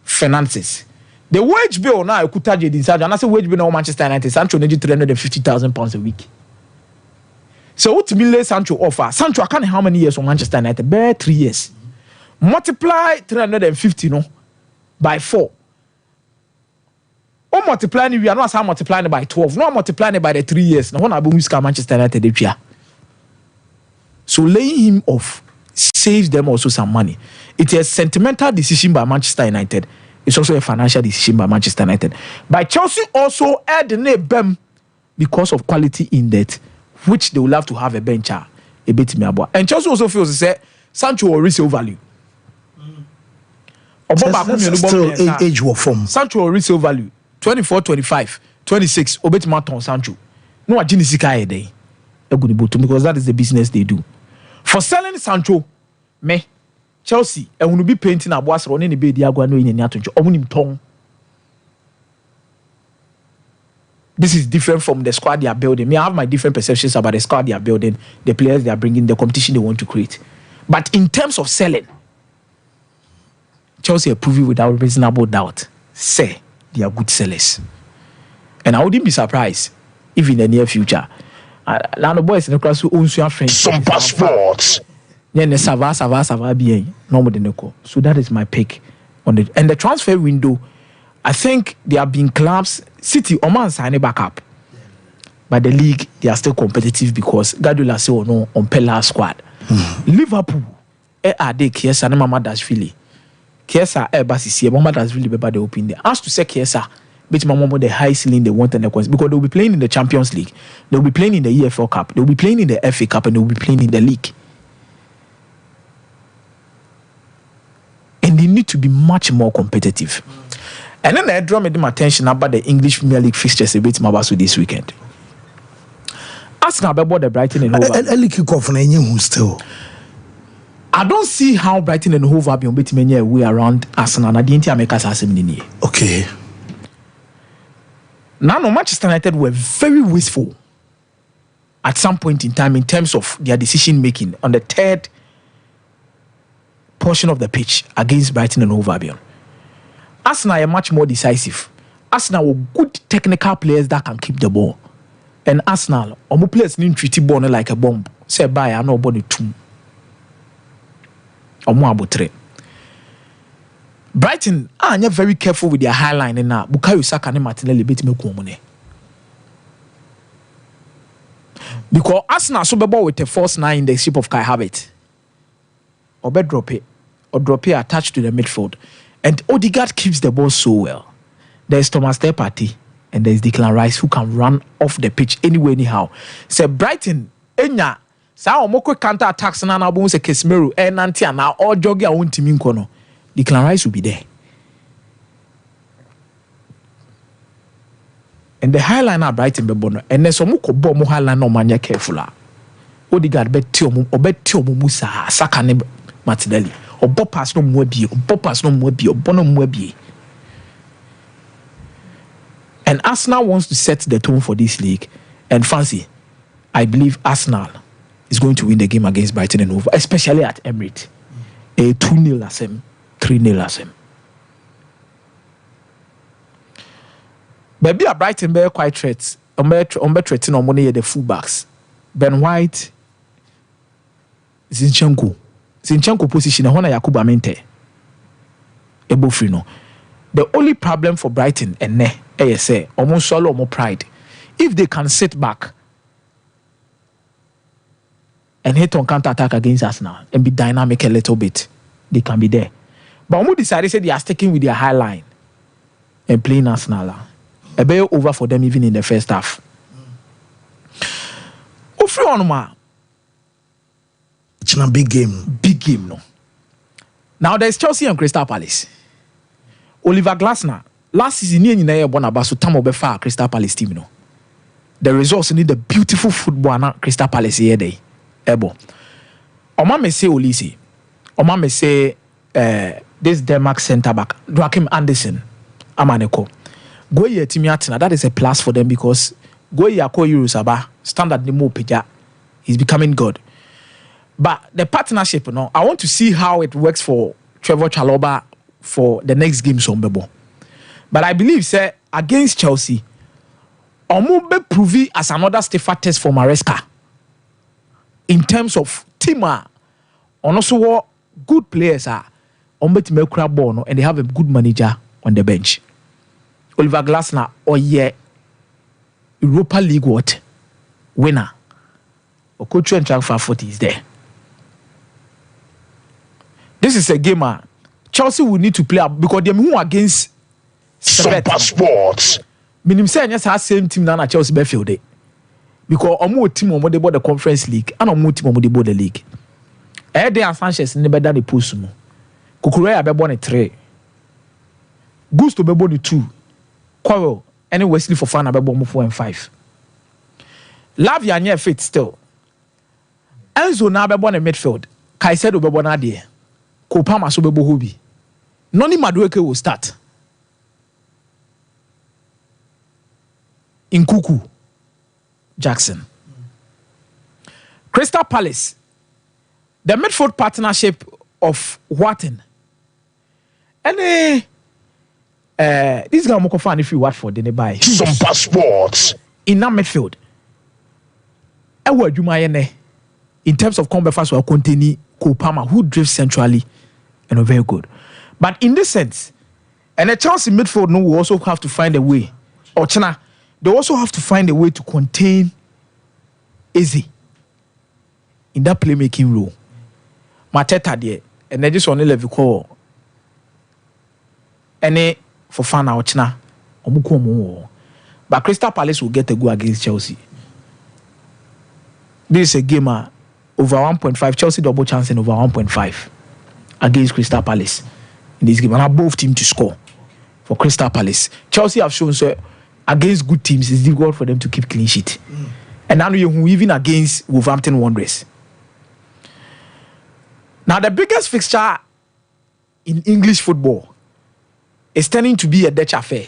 finances. The wage bill now ekuta Jadon Sancho and I say wage bill na Manchester United Sancho need £350,000 a week. So what me Sancho offer? Sancho can how many years on Manchester United? Bare 3 years. Multiply 350 by 4. Or multiplying we are not multiplying it by 12. No multiplying it by the 3 years. Now when I boom Manchester United so laying him off saves them also some money. It is a sentimental decision by Manchester United. It's also a financial decision by Manchester United. By Chelsea also add the name BEM because of quality in that, which they will have to have a bencher a bit more. And Chelsea also feels to say Sancho will resale value. Still age or form. Sancho will resale value 24, 25, 26. Obet Martin Sancho. No ajinisika a day. Because that is the business they do. For selling Sancho, Chelsea and will be painting a boss running the bed. This is different from the squad they are building. I have my different perceptions about the squad they are building, the players they are bringing, the competition they want to create. But in terms of selling, Chelsea are proving without reasonable doubt, say they are good sellers. And I wouldn't be surprised if in the near future, Lando boys in the class who owns your friends. Some passports. Sava bien. So that is my pick on it. And the transfer window, I think there have been clubs, City, Oman signing back up. But the league, they are still competitive because Guardiola say no on Pella squad. Liverpool, are they Kiesa and Mama Dashvili? Kiesa, Basisi, Mama Dashvili, Beba, they open there. As to say Kiesa, but Mama, the high ceiling they want and the because they'll be playing in the Champions League, they'll be playing in the EFL Cup, they'll be playing in the FA Cup, and they'll be playing in the league. need to be much more competitive. And then I draw me my attention about the English Premier League fixtures a bit more this weekend. Arsenal about the Brighton and Hove Albion. Still. I don't see how Brighton and Hove Albion beat many way around Arsenal. And I didn't make us as okay. Now, Manchester United were very wasteful at some point in time in terms of their decision making on the third portion of the pitch against Brighton and Hove Albion. Arsenal are much more decisive. Arsenal were good technical players that can keep the ball. And Arsenal, omo players need treat the ball like a bomb. Say bye, I know about the two. Omo abotre. Brighton are very careful with their high line and now Bukayo Saka and Martinelli beat me kumune. Because Arsenal so be ball with the first 9 in the shape of Kai Havertz. Or be drop it attached to the midfield. And Odegaard keeps the ball so well. There's Thomas Partey and there's Declan Rice who can run off the pitch anywhere, anyhow. Say Brighton, enya, sa omoko counter attacks na bo se Casemiro, Nanti na all jogi a wontimi nko. Declan Rice will be there. And the high line at Brighton be bono. And there's some ko mo high line no manya careful. Odegaard beti omo musa Saka ne Martinelli. Obo pass no mo bi, obo no mo bi. And Arsenal wants to set the tone for this league. And fancy, I believe Arsenal is going to win the game against Brighton and Hove, especially at Emirates. A 2-0 asem, 3-0 asem. Maybe a Brighton be quite threats. Threatening on money the fullbacks. Ben White, Zinchenko position na Yakuba Mente. Ebo Frino. The only problem for Brighton and say almost swallow more pride. If they can sit back and hit on counter attack against Arsenal and be dynamic a little bit, they can be there. But Omo decided say they are sticking with their high line and playing Arsenal. A bit over for them even in the first half. Ofri onuma. It's a big game. Big game, no. Now there's Chelsea and Crystal Palace. Oliver Glasner, last season, you know, Bonabasu Tamobefa Crystal Palace team, no. The results need the beautiful football na Crystal Palace here day. Ebo. Oma me say Olise. Oma me say this Denmark centre back, Joachim Andersen, Amaneko. Go here Timiatina, that is a plus for them because go here ko Eurosaba, standard Nemo Peja, he's becoming good. But the partnership, no, I want to see how it works for Trevor Chalobah for the next game Sombebo. But I believe say against Chelsea, Omo be proved as another stiffer test for Maresca. In terms of teamer, and also what good players are on to make crab ball and they have a good manager on the bench. Oliver Glasner Europa League what winner. Okocho and Transfer 40 is there. This is a game Chelsea will need to play up because they move against Sompa Sports. Minim say yes, our same team na Chelsea be field because omo team omo dey board the Conference League and omo team omo dey board the league. Eden Sanchez ne better the post no. Kukureya be born 3. Gusto be born 2. Quarrel and Wesley Fofana be born 4 and 5. Lavia near fit still. Enzo na be born in midfield. Caicedo be born adie. Kopama so be bo hobi. Noni Madueke will start. Nkuku, Jackson. Crystal Palace, the midfield partnership of Wharton. And this guy moko fan if you Watford then buy some passports in that midfield. Ewa Jumayene in terms of combat fast will continue Kopama who drifts centrally and are very good. But in this sense, and a Chelsea midfield no will also have to find a way. Or China, they also have to find a way to contain Eze in that playmaking role. Mateta there, and they just only level call. Any for fun out China, but Crystal Palace will get a go against Chelsea. This is a game over 1.5. Chelsea double chance in over 1.5 against Crystal Palace in this game, and both teams to score for Crystal Palace. Chelsea have shown so against good teams it's difficult for them to keep clean sheet. And now you even against Wolverhampton Wanderers. Now the biggest fixture in English football is turning to be a Dutch affair.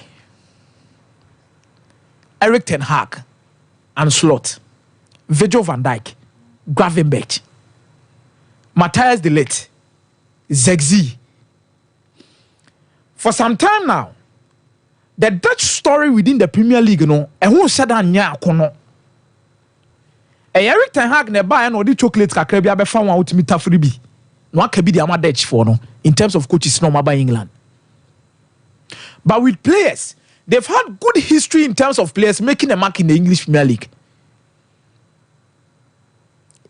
Erik ten Hag, Slot, Virgil van Dijk, Gravenberch, Matthias de Ligt, Zexi. For some time now, the Dutch story within the Premier League, and who said that nya kono. Erik ten Hag ne buy no the chocolate kakra bi abefa wan ultimate freebie. No akabi the ama Dutch for no in terms of coaches no by England. But with players, they've had good history in terms of players making a mark in the English Premier League.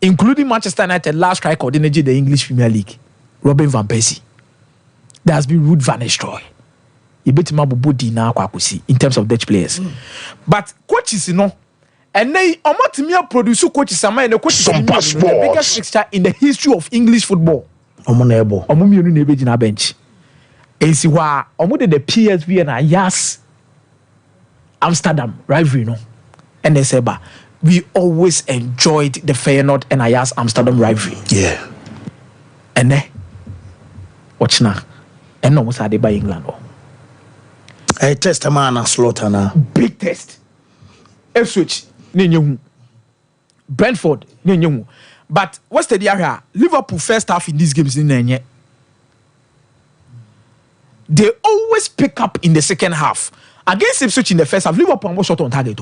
Including Manchester United last strike coordinator the English Premier League, Robin van Persie. There has been Ruud van Nistelrooy. You bet him in terms of Dutch players. But coaches, and they are produce coaches and the coaches are the biggest fixture in the history of English football. Omo bench. And see why the PSV and Ajax Amsterdam rivalry, and they say, but we always enjoyed the Feyenoord and Ajax Amsterdam rivalry. Yeah. And then, watch now. And no one's had it by England. A test a man and slaughter now. Big test. Ipswich, Brentford, but what's the area? Liverpool first half in these games in Nenye. They always pick up in the second half. Against Ipswich in the first half, Liverpool was shot on target.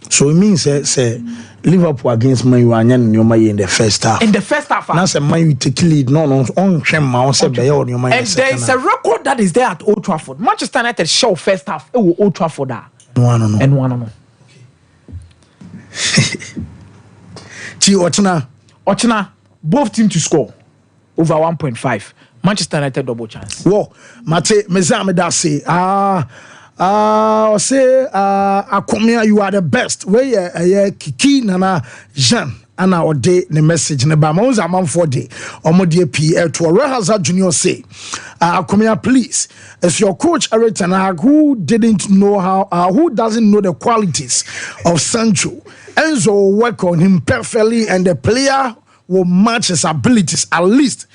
So it means say Liverpool against Man U in the first half. In the first half. Now say Man U take lead. No, on Tremor say be on your and there is a record that is there at Old Trafford. Manchester United show first half. It will Old Trafford. No. Chi Ochina, both teams to score over 1.5. Manchester United double chance. Whoa, Mate Mezame da say say Akomia, you are the best. Where Kiki Nana Jean Anna or day the message ne ba monza man for day omodie PL to Hazard Junior say Akomia, please, if your coach Erik ten Hag who doesn't know the qualities of Sancho, Enzo will work on him perfectly and the player will match his abilities. At least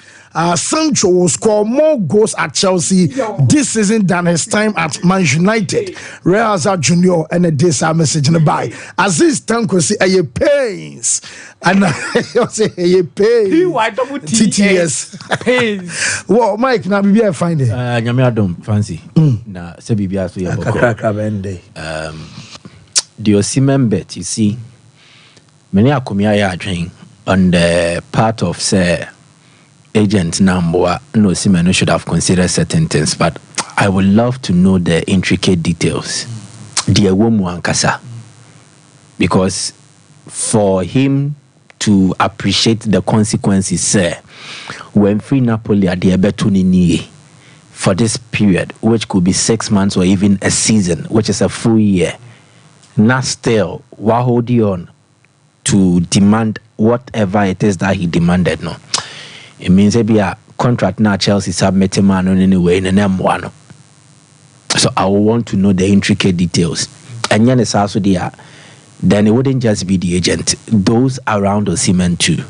Sancho will score more goals at Chelsea this season than his time at Man United. Real Hazard Junior and a this message in the by. Aziz Tanko say a pains and say a pains. TTS pains. Well, Mike, now be I find it. Nyame adom fancy. Na se bibia so yaboko. The Osimhen bet, you see, many akomia ya adwen on the part of say agent number. No, Osimhen should have considered certain things, but I would love to know the intricate details. Dear woman Kasa, because for him to appreciate the consequences, sir, when free Napoli are the Betuni for this period, which could be 6 months or even a season, which is a full year. Now still, while holding on to demand whatever it is that he demanded, no. It means maybe a contract now Chelsea submitted man on anyway in an M1. So I want to know the intricate details. And then it's also there. Then it wouldn't just be the agent, those around Osimhen too.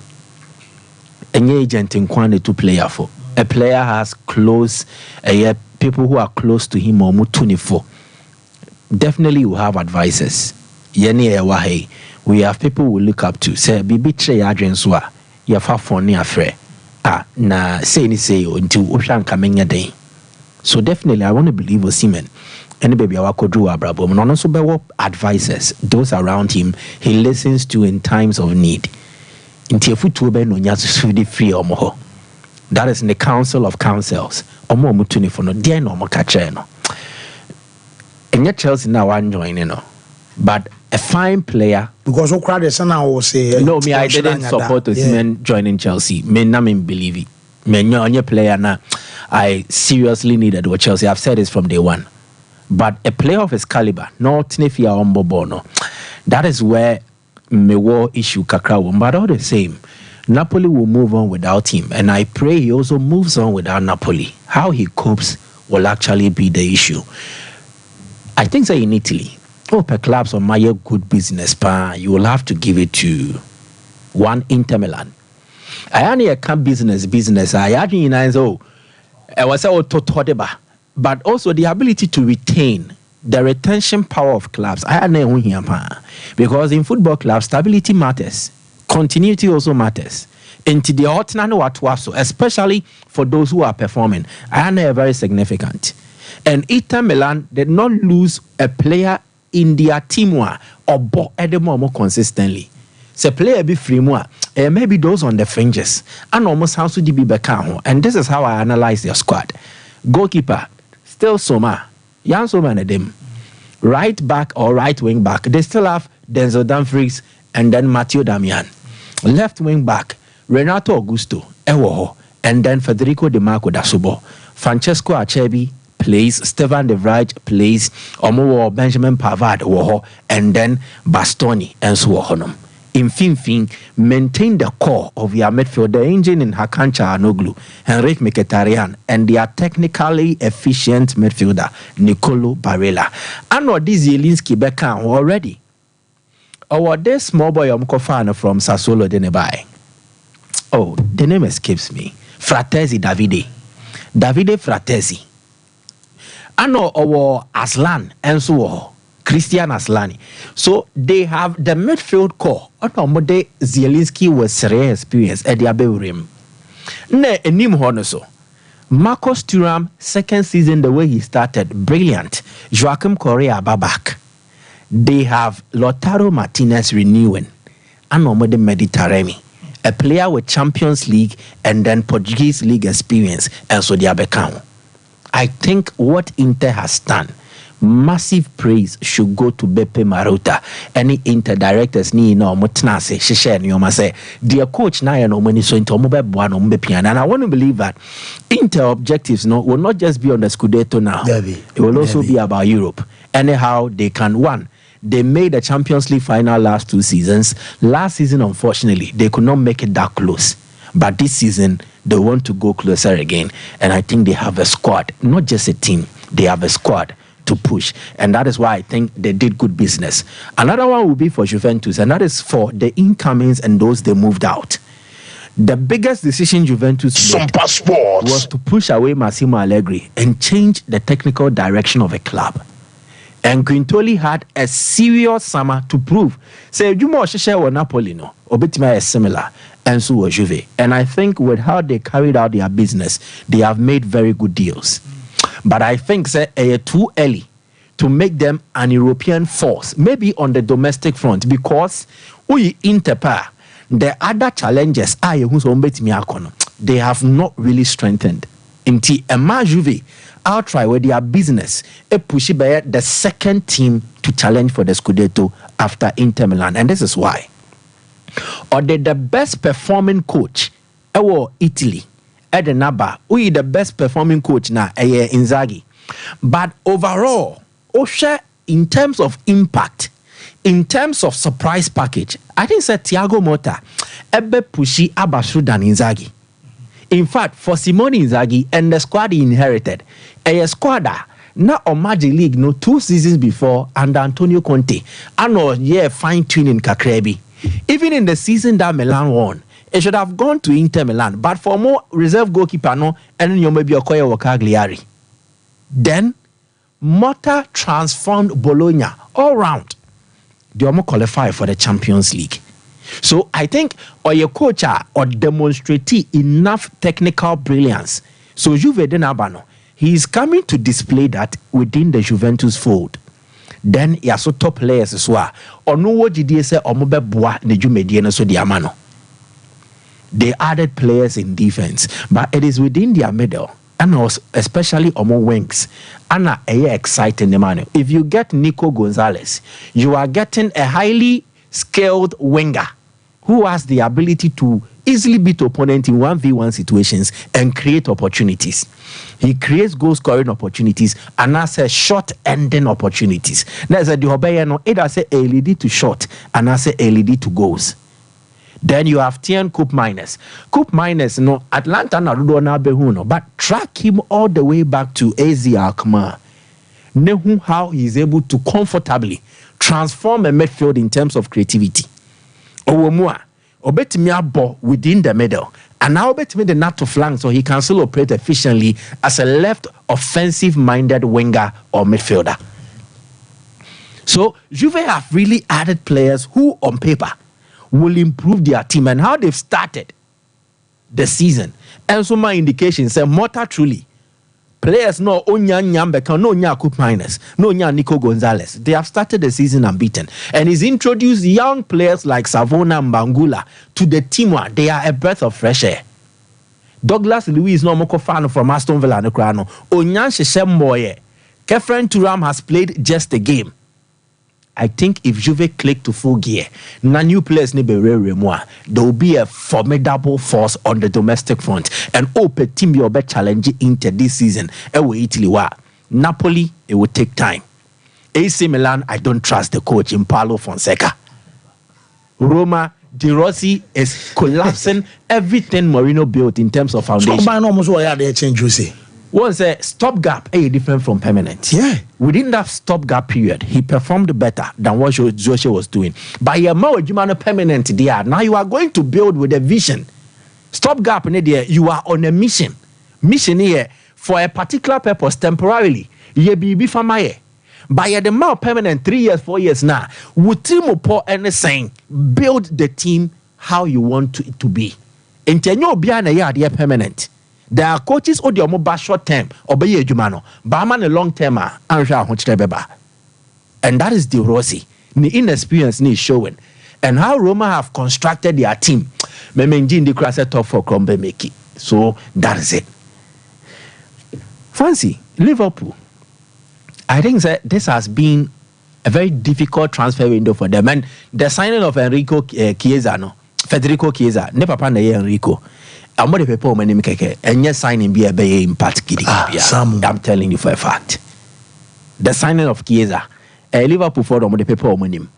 Any agent in quantity to player for. A player has close, people who are close to him or 24. Definitely you have advisors. We have people we look up to. Say, Bibi Tre Adrenswa, you have funny affair. Na say until Oshan coming a day. So definitely I want to believe Osimhen. Any baby I could do Abrabo, and also by advisors, those around him, he listens to in times of need. Until free omoho. That is in the council of councils. Omo mutuni for no dear no mokacheno. And yet Chelsea now I'm joining, but a fine player. Because who cried the son I say no, me I didn't support Osimhen joining Chelsea. Me na me believe it. Me no player na I seriously needed what Chelsea. I've said this from day one. But a player of his caliber, not Nifia Ombobono, that is where me war issue kakra. But all the same, Napoli will move on without him, and I pray he also moves on without Napoli. how he copes will actually be the issue. I think that in Italy, per clubs on my good business, you will have to give it to one Inter Milan. I only a business. I actually I was but also the ability to retain the retention power of clubs. Because in football clubs, stability matters, continuity also matters. Into the especially for those who are performing, I know very significant. And Inter Milan did not lose a player in their team or bought more consistently. So player be free more, maybe those on the fringes, and almost how to be back. And this is how I analyze their squad. Goalkeeper, still Soma, Jan Soma and them. Right back or right wing back, they still have Denzel Dumfries and then Matteo Damian. Left wing back, Renato Augusto, Ewoho, and then Federico Di Marco da Subo. Francesco Acerbi plays, Stefan de Vrij plays, Omo Benjamin Pavard, Woho, and then Bastoni and Suohonom. In Finfin, maintain the core of your midfield, the engine in Hakan Çalhanoğlu, Henrik Mkhitaryan, and their technically efficient midfielder, Nicolo Barella. And what this Zielinski Bekan already. Or this small boy Omkofano from Sassuolo Denebai. Oh, the name escapes me. Fratesi Davide Fratesi. Ano our Aslan and so Christian Aslani. So they have the midfield core. Otomode Zielinski was serious experience at the Aberim. Ne enim honoso. Marcus Thuram, second season the way he started, brilliant. Joachim Correa back. They have Lautaro Martinez renewing. Anomode Mediterranean. A player with Champions League and then Portuguese League experience, and so they are become. I think what Inter has done, massive praise should go to Beppe Marotta. Any Inter directors ni no mutnase shishe ni say dear coach na ya no money so into and I want to believe that Inter objectives will not just be on the Scudetto now. It will also be about Europe. Anyhow, they can one. They made the Champions League final last 2 seasons. Last season, unfortunately, they could not make it that close. But this season, they want to go closer again. And I think they have a squad, not just a team. They have a squad to push. And that is why I think they did good business. Another one will be for Juventus, and that is for the incomings and those they moved out. The biggest decision Juventus made was to push away Massimo Allegri and change the technical direction of a club. And Quintoli had a serious summer to prove. Say, you more share with Napoli, no? Obitima is similar. And so was Juve. And I think with how they carried out their business, they have made very good deals. But I think, say, too early to make them an European force, maybe on the domestic front, because we interpair the other challenges, they have not really strengthened. Inti Emma Juve, I'll try with their business. Push the second team to challenge for the Scudetto after Inter Milan. And this is why. Or the best performing coach, Italy, Edenaba, we the best performing coach now, Inzaghi. But overall, Osha, in terms of impact, in terms of surprise package, I think that Thiago Motta, Ebe Pushi Abashu than Inzaghi. In fact, for Simone Inzaghi and the squad he inherited, a squad now on Magic League 2 seasons before under Antonio Conte, and fine-tuning Kakrebi. Even in the season that Milan won, it should have gone to Inter Milan, but for more reserve goalkeeper, and you may be Okoye Wakagliari. Then, Motta transformed Bologna all round. They almost qualify for the Champions League. So I think your coach or demonstrate enough technical brilliance. So Juve Denabano, he is coming to display that within the Juventus fold. Then he has top players as well. Or no what did say or Mobebua Nejumediana so diamano. They added players in defense, but it is within their middle. And also, especially among wings, and exciting the man. If you get Nico Gonzalez, you are getting a highly skilled winger who has the ability to easily beat opponent in 1v1 situations and create opportunities. He creates goal scoring opportunities and as a short ending opportunities. Now, as a Dihobeyano, it has a lead to shot and as a lead to goals. Then you have Tien Coop Miners. Coop Miners, no, Atlanta na do na behu, but track him all the way back to AZ Alkmaar. Know how he's able to comfortably transform a midfield in terms of creativity. Owomua, obetimi abo within the middle, and now obetimi the not to flank, so he can still operate efficiently as a left offensive-minded winger or midfielder. So Juve have really added players who, on paper, will improve their team, and how they've started the season. And so my indication say, Mota truly. Players no Onya Nyambeka, no Nya Coop Miners, no Nya Nico Gonzalez. They have started the season unbeaten. And he's introduced young players like Savona Mbangula to the team. They are a breath of fresh air. Douglas Luiz no Moko fan from Aston Villa no Krano. Onyan Sheshemboye. Kefren Turam has played just a game. I think if Juve click to full gear, na new players ne be more, there will be a formidable force on the domestic front. And Ope team will be challenging Inter this season. Italy wa Napoli, it will take time. AC Milan, I don't trust the coach in Paulo Fonseca. Roma, De Rossi is collapsing everything Mourinho built in terms of foundation. So, almost what they change, you say. Was a stopgap different from permanent. Yeah. Within that stopgap period, he performed better than what Jose was doing. By a more permanent there, now you are going to build with a vision. Stopgap you are on a mission. Mission here for a particular purpose temporarily. Ye be famaye. By the more permanent 3 years, 4 years now, would team pour anything, build the team how you want it to be. In tenyo biana ya permanent. There are coaches who are more short term, obey Jumano, Barman a long term, and that is De Rossi. The inexperience needs showing. And how Roma have constructed their team. Memenjin the class top for Crombe Meki. So that is it. Fancy, Liverpool. I think that this has been a very difficult transfer window for them. And the signing of Federico Chiesa, never found Enrico. I'm not a people when you make and yes, signing be a bay impact. I'm telling you for a fact. The signing of Chiesa, a Liverpool for the people when him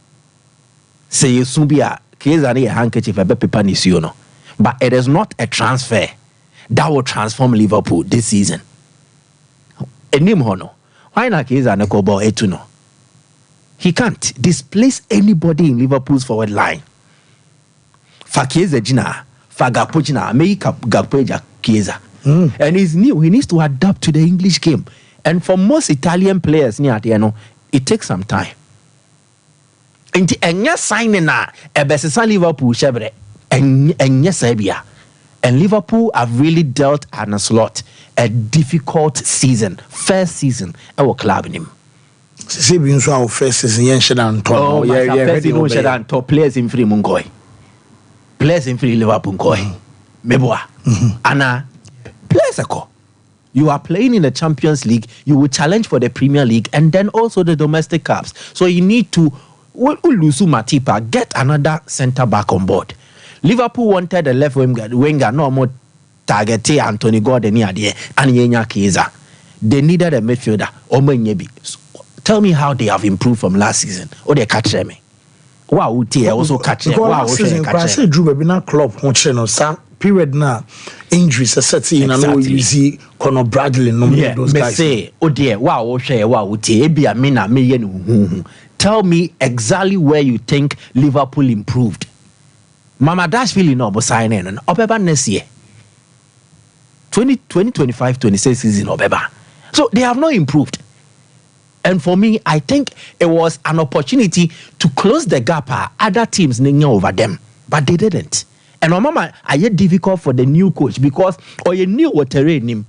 say you soon be a Chiesa a handkerchief a paper nisiono, but it is not a transfer that will transform Liverpool this season. A name hono, why not Chiesa and a Kobo Etuno? He can't displace anybody in Liverpool's forward line. For Chiesa Gina. Fagapojina, make up Gapeja Chiesa. And he's new. He needs to adapt to the English game. And for most Italian players near the it takes some time. And yes, signing na a best Liverpool shebre and yes, Serbia. And Liverpool have really dealt Arne Slot a difficult season, first season. Our club in him. First season, players in free Mungoy. Players in free Liverpool koi. Meboa. Anna. Players ako. You are playing in the Champions League, you will challenge for the Premier League and then also the domestic cups. So you need to Ulusu Matipa get another centre back on board. Liverpool wanted a left winger, no more target Anthony Gordon here and Yenya Chiesa. They needed a midfielder. Omenyebi. Tell me how they have improved from last season. Or they catch them. Wow, also catch them. Wow, I said Drew Babina club period now injuries set in and you see Conor Bradley those guys. Say, oh dear, wow, tell me exactly where you think Liverpool improved. Mama Dashville no but sign in and Obeba next year. 2025-26 season Obeba. So they have not improved. And for me, I think it was an opportunity to close the gap. Other teams over them, but they didn't. And mama, I get difficult for the new coach because you knew what terrain him.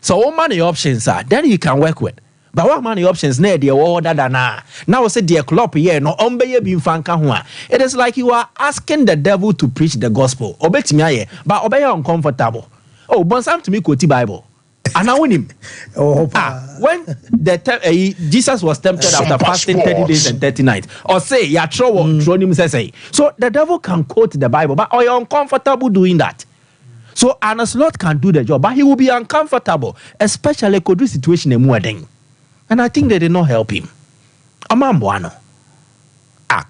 So what many options are then you can work with. But what many options near the order than now say dear club here no being fanka. It is like you are asking the devil to preach the gospel. Obey me, but obey uncomfortable. Oh, but some to me quote Bible. And I win him. When Jesus was tempted after fasting 30 days and 30 nights, or say, him say. So the devil can quote the Bible, but you're uncomfortable doing that. So Arne Slot can do the job, but he will be uncomfortable, especially could do situation in wedding. And I think they did not help him. Amambuano.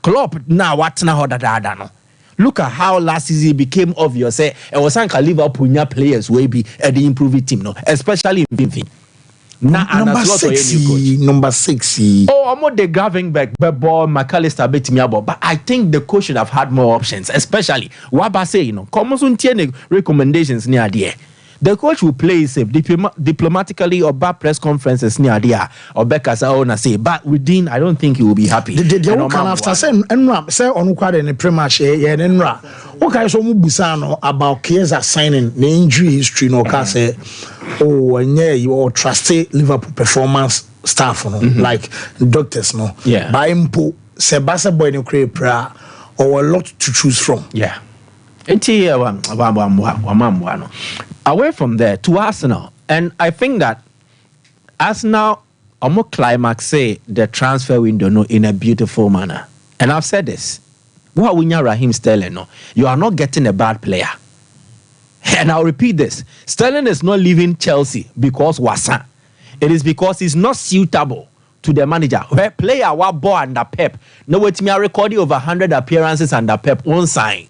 Klopp now what's now that no. Look at how last season it became obvious. It was Anka Liverpool players will be at the improved team, no, especially in Vivi. Number 6. Oh, I'm not the Gravenberg, Bebo, McAllister, Betimiabo. But I think the coach should have had more options, especially Waba say, come on, recommendations near the the coach will play safe diplomatically or back press conferences near there or back as I own say, but within I don't think he will be happy. The can after say on quite in the pre-match okay, so Mubusano about Chiesa signing the injury history no can say and you all trusted Liverpool performance staff like doctors by impo Sebasa boy no create prayer or a lot to choose from. Yeah. Away from there to Arsenal, and I think that Arsenal almost climax say the transfer window in a beautiful manner. And I've said this: what we Raheem Sterling you are not getting a bad player. And I'll repeat this: Sterling is not leaving Chelsea because Wasa. It is because he's not suitable to the manager. Where player was born under Pep, no wait me recording over 100 appearances under Pep on sign.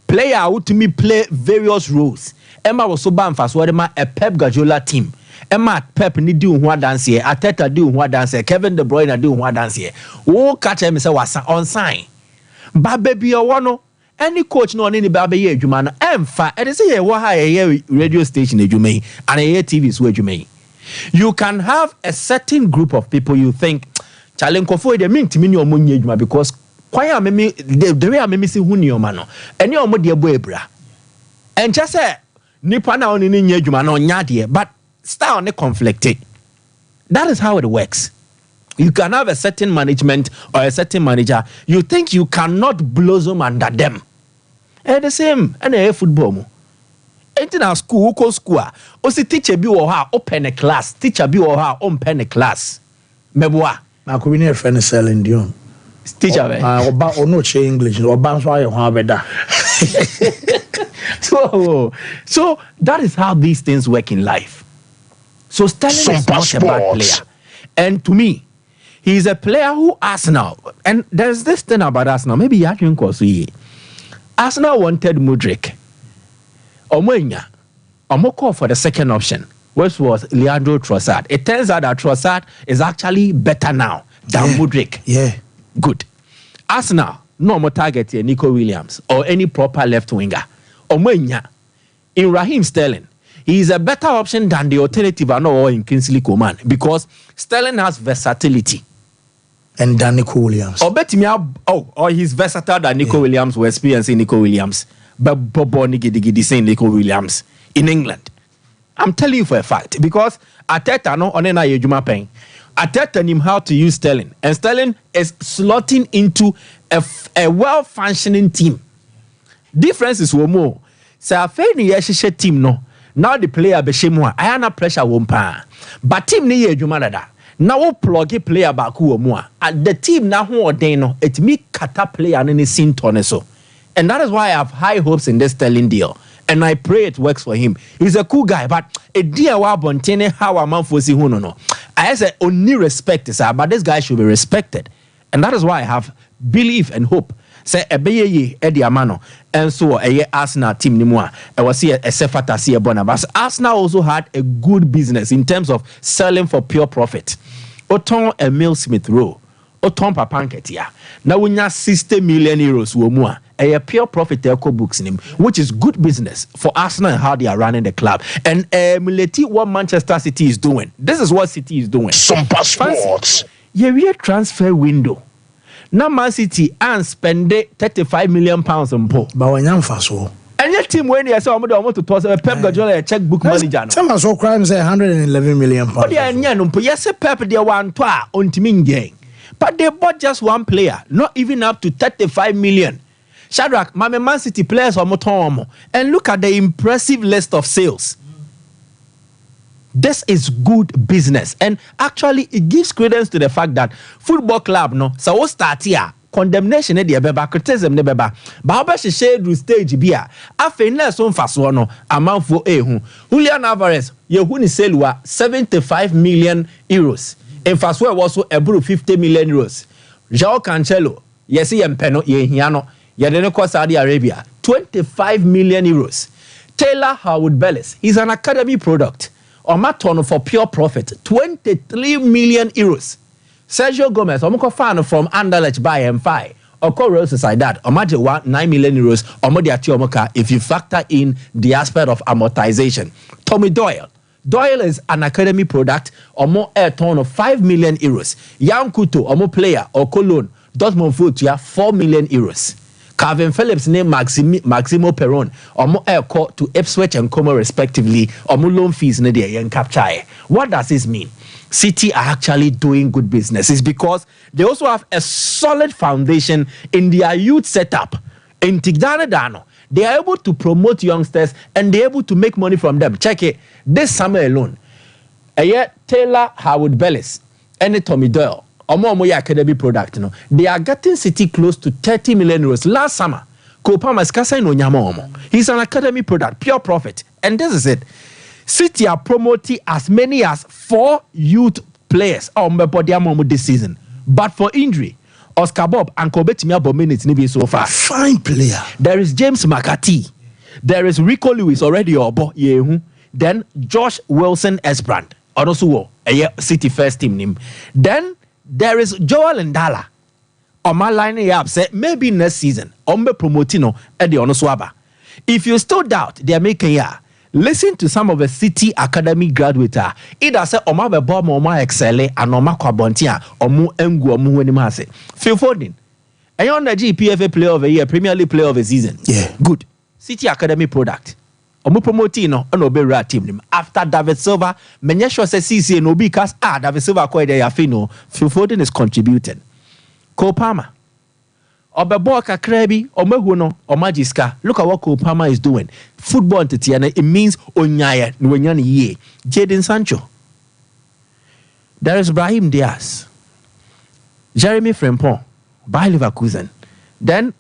Player who to me play various roles. Emma was so bad for a Pep Guardiola team. Emma Pep ni do one dance here. Ateta do one dance here. Kevin De Bruyne do one dance here. Oh, catch him say was on sign. But baby, you want any coach no any baby ye juma no. Emfa. It is here what a radio station e juma and a TV is where juma. You can have a certain group of people you think challenge kofo de mean timi ni omo nye juma because kwaya meme the way meme si hu ni oma no. Eni omo de ebo ebra. And just say nipa na oni nye juma no nya de but style ne conflicted. That is how it works. You can have a certain management or a certain manager. You think you cannot blossom under them. And the same and a football mo. Ain't in our school, ko school. Osi teacher bi wo ha open a class. Teacher bi wo ha open a class. Meboa. Na ko bi ne friend selling Dion. Teacher be. Oba ono che English. Oba so aye ho abeda. So that is how these things work in life. So Sterling is not a bad player. And to me, he is a player who Arsenal, and there's this thing about Arsenal, maybe you can call Arsenal wanted Mudryk. Omo call for the second option, which was Leandro Trossard. It turns out that Trossard is actually better now than Mudryk. Yeah. Good. Arsenal, no more target here, Nico Williams, or any proper left winger. In Raheem Sterling, he is a better option than the alternative I know in Kingsley Coman because Sterling has versatility. And than Nico Williams. Or he's versatile than Nico Williams, we're experiencing Nico Williams. But Bobo Nigidi saying Nico Williams in England. I'm telling you for a fact because Ateta no on a Juma Peng. Ateta him how to use Sterling. And Sterling is slotting into a well-functioning team. Differences were more. So I feel the team no. Now the player be shemwa. I am not pressure wompa. But team ni ye jumanada. Now we plug a player back who more. And the team now who no. It me kata player and any scene so. And that is why I have high hopes in this Sterling deal. And I pray it works for him. He's a cool guy, but a dear wa bontene how a man fosi huno no. I say only respect is but this guy should be respected. And that is why I have belief and hope. Say ebeye edi amano and so a Arsenal team ni moi I was here a sefata see a bona but Arsenal also had a good business in terms of selling for pure profit. Oton Emil Smith Rowe, Oton Papanketia. Now we have 60 million euros wo mu a pure profit echo books in him, which is good business for Arsenal and how they are running the club. And emulate what Manchester City is doing. This is what City is doing. Some passports. Yeah, transfer window. Now Man City and spend 35 million pounds on po. But when you so. And your team when you say I'm going to toss a Pep Guardiola a checkbook manager. Some of so crime say 111 million pounds. But they are nyanum. Yes, Pep they one twa on teaming gang. But they bought just one player, not even up to 35 million. Shadrach, Man City players are motomo. And look at the impressive list of sales. This is good business. And actually, it gives credence to the fact that football club, no, so we start here. Condemnation, criticism, but how she shade stage beer. After less on fast one, amount for Julian Alvarez, Yehuni Selwa, 75 million euros. And Faswell was also a 50 million euros. João Cancelo, yes, he and Peno, Yehiano, Yadeneko Saudi Arabia, 25 million euros. Taylor Howard Bellis, he's an academy product. Omaton for pure profit, 23 million euros. Sergio Gomez, Omoko fan from Anderlecht by M5. Oko Royal Sociedad, Omaje 9 million euros, Omodiati Omoka, if you factor in the aspect of amortization. Tommy Doyle. Doyle is an academy product, Omo air ton of 5 million euros. Jan Kuto, Omo player, Oko loan, Dortmund Futia, 4 million euros. Calvin Phillips name Maximo Perron, Omo air court to Ipswich and Como respectively, Omo loan fees ne de yen capture. What does this mean? City are actually doing good business. It's because they also have a solid foundation in their youth setup. In Tigdane Dano, they are able to promote youngsters and they're able to make money from them. Check it. This summer alone, Taylor Howard Bellis and Tommy Doyle, Omo academy product, they are getting City close to 30 million euros. Last summer, Kopama Skasa no Nyama. He's an academy product, pure profit. And this is it. City are promoting as many as 4 youth players this season. But for injury, Oscar Bob and Kobetimia minutes so far. Fine player. There is James McCarthy. There is Rico Lewis already. Then Josh Wilson Esbrand. Also, City first team name. Then there is Joel Ndala. On my line up say maybe next season. Promotino at the Onoswaba. If you still doubt they are making listen to some of the City Academy graduates. Either say Oma be bomb Oma excel and Oma kwabontia Omu engu Omu wenimase. Phil Foden. And you're on the GPFA player of the year, Premier League player of the season. Yeah. Good. City Academy product. Omu promotino on Obera team. After David Silva, menya sure say CC no because David Silva ko ide ya fino. Phil Foden is contributing. Cole Palmer. Obebo kakrebi, omehuno, omajiska. Look at what Cole Palmer is doing. Football entity, it means onyaya, nwenyani ye. Jadon Sancho. There is Brahim Diaz. Jeremy Frimpong. Bayer Leverkusen. Then,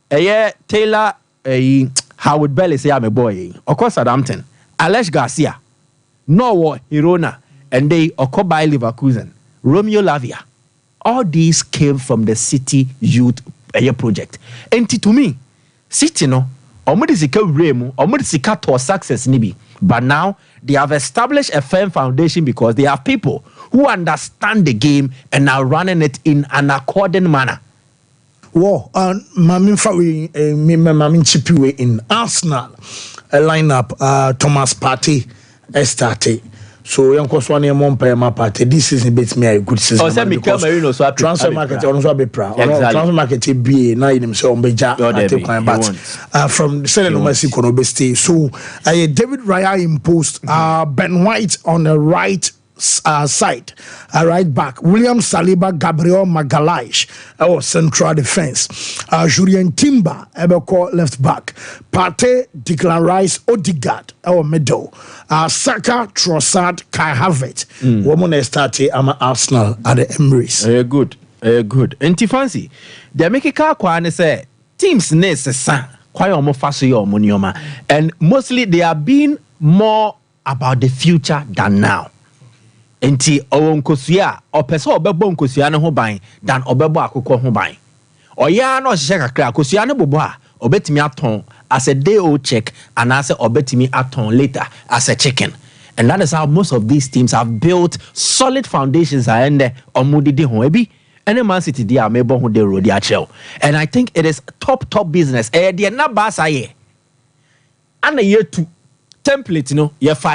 Taylor Howard Bellis, my boy. Of course, Southampton. Alex Garcia. Norway, Hirona. And they occur Bayer Leverkusen. Romeo Lavia. All these came from the City Youth project. And to me, City no, omudisika remu, omudisika to success nibi. But now they have established a firm foundation because they have people who understand the game and are running it in an accordant manner. Wow, Mamin Fawi, Mamin Chipiwe in Arsenal, a lineup, Thomas Partey, Estarte. So young Koswani Mompere my party. This season beats me a good season. Transfer market also be proud. Transfer market be na in himself be ja but from selling Messi kono be stay. So David Raya imposed Ben White on the right side, right back. William Saliba, Gabriel Magalhaes, our central defense. Julien Timber, left back. Partey, Declan Rice, Odegaard, our middle. Saka, Trossard, Kai Havertz. Woman started Arsenal at the Emirates. Good. And fancy. They make a car and say teams necessary. And mostly they are being more about the future than now. Enti owo nkosua opese obebo nkosua ne ho ban dan obebo akokọ ho ban oya na ohye kakra akosua ne bobo a obetimi aton as a day old check and as a obetimi aton later as a chicken. And that is how most of these teams have built solid foundations and omudidi ho ebi any Man City dia mebo ho de road dia chel. And I think it is top business de na ba saye ana yetu template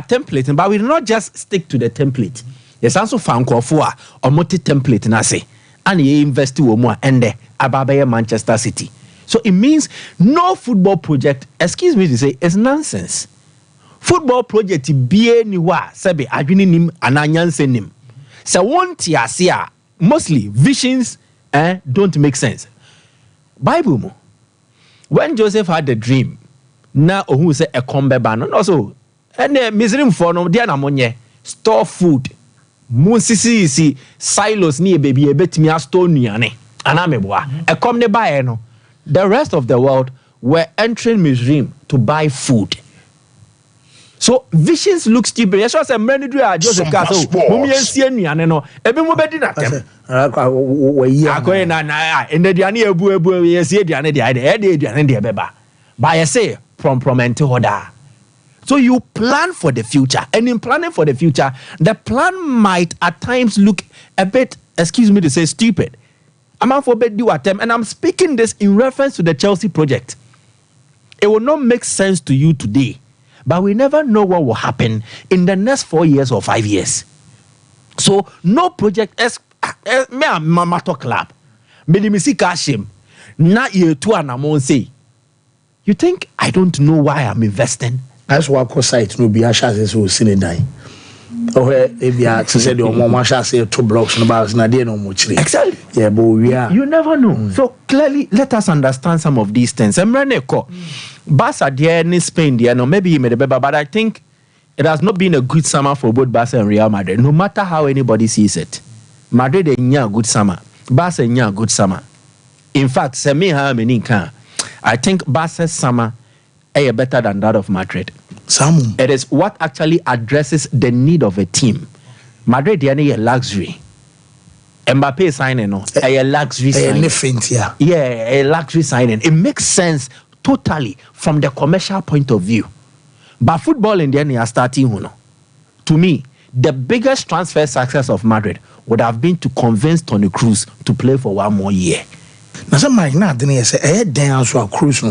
template but we do not just stick to the template. Yes, also found Kofua or multi template nase and ye invest to and Ababa Manchester City. So it means no football project, excuse me to say, is nonsense. Football project be anywhere, Sabe Adrinim and Anyansenim. So one tiasia mostly visions don't make sense. Bible when Joseph had a dream, now who say a combe ban also and misery for no dear namonye store food. Musisi silos ni baby betimi astone nuane anameboa e come ne buy no. The rest of the world were entering museum to buy food. So visions look stupid. Yes, was a many do Joseph Castle. Mummy ensie nuane no. Ebi mo bedi na tem. Akoye na in the diane ebu yes ye diane de beba. But I say from hoda. So you plan for the future, and in planning for the future, the plan might at times look a bit, excuse me to say, stupid. I'm out for bed do attempt, and I'm speaking this in reference to the Chelsea project. It will not make sense to you today, but we never know what will happen in the next 4 years or 5 years. So no project me a mamato club. Me di misi kashim na ye tu anamon say. You think I don't know why I'm investing? That's why I site no be asha so sinedai. Oh, if you said your mama shall say 2 blocks no bars na dey no mo chire. Exactly. Yeah, but we are. You never know. So clearly, let us understand some of these things. Barca there in Spain there, no, maybe he made a better, but I think it has not been a good summer for both Barca and Real Madrid. No matter how anybody sees it, Madrid a good summer, Barca a good summer. In fact, I think Barca's summer is better than that of Madrid. It is what actually addresses the need of a team. Madrid is a luxury. Mbappe signing a luxury signing. Yeah, a luxury signing. It makes sense totally from the commercial point of view. But football in the end is starting. To me, the biggest transfer success of Madrid would have been to convince Toni Kroos to play for 1 more year. Now, some might not say, dance or Kroos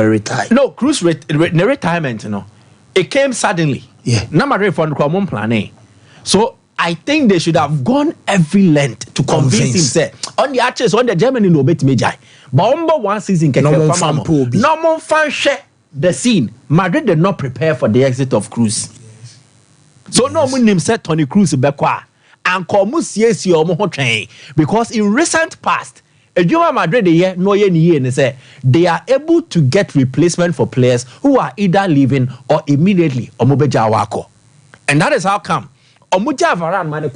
retire. No, Kroos retirement, it came suddenly. Yeah. Now Madrid for the plan. So I think they should have gone every length to convince him. Say, on the arches, on the Germany no bet major. But on 1 season, no more fan share the scene. Madrid did not prepare for the exit of Kroos. So no one name said Toni Kroos bekwa and Komusiesi omo train because in recent past, Madrid they are able to get replacement for players who are either leaving or immediately omobeja wako. And that is how come Omuja Varane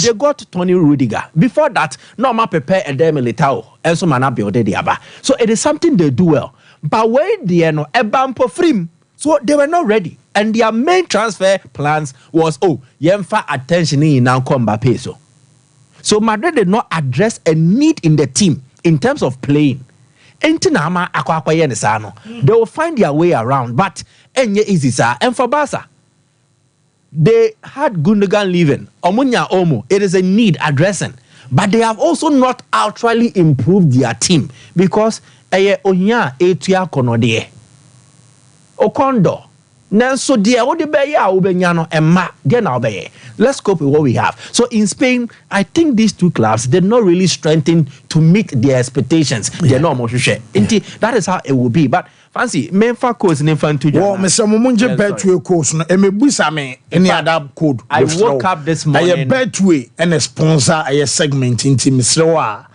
they got Tony Rudiger. Before that, Norma prepare a dem Militao and so mana build the aba. So it is something they do well. But when they no ebampo free, so they were not ready. And their main transfer plans was yemfa attention in now come Mbappe so. So Madrid did not address a need in the team in terms of playing. They will find their way around, but easy sir. And for Barca, they had Gundogan leaving. Omunya Omo. It is a need addressing. But they have also not outrightly improved their team because Onya Etia Konodie Okondo. So let's cope with what we have. So in Spain, I think these 2 clubs did not really strengthen to meet their expectations. They're not more share. That is how it will be. But fancy, Menfa course in Infantu. Well, Mr. Mumunje Betway course, and Mebusame, any other code. I woke up this morning. I Betway and a sponsor, a segment into Mr.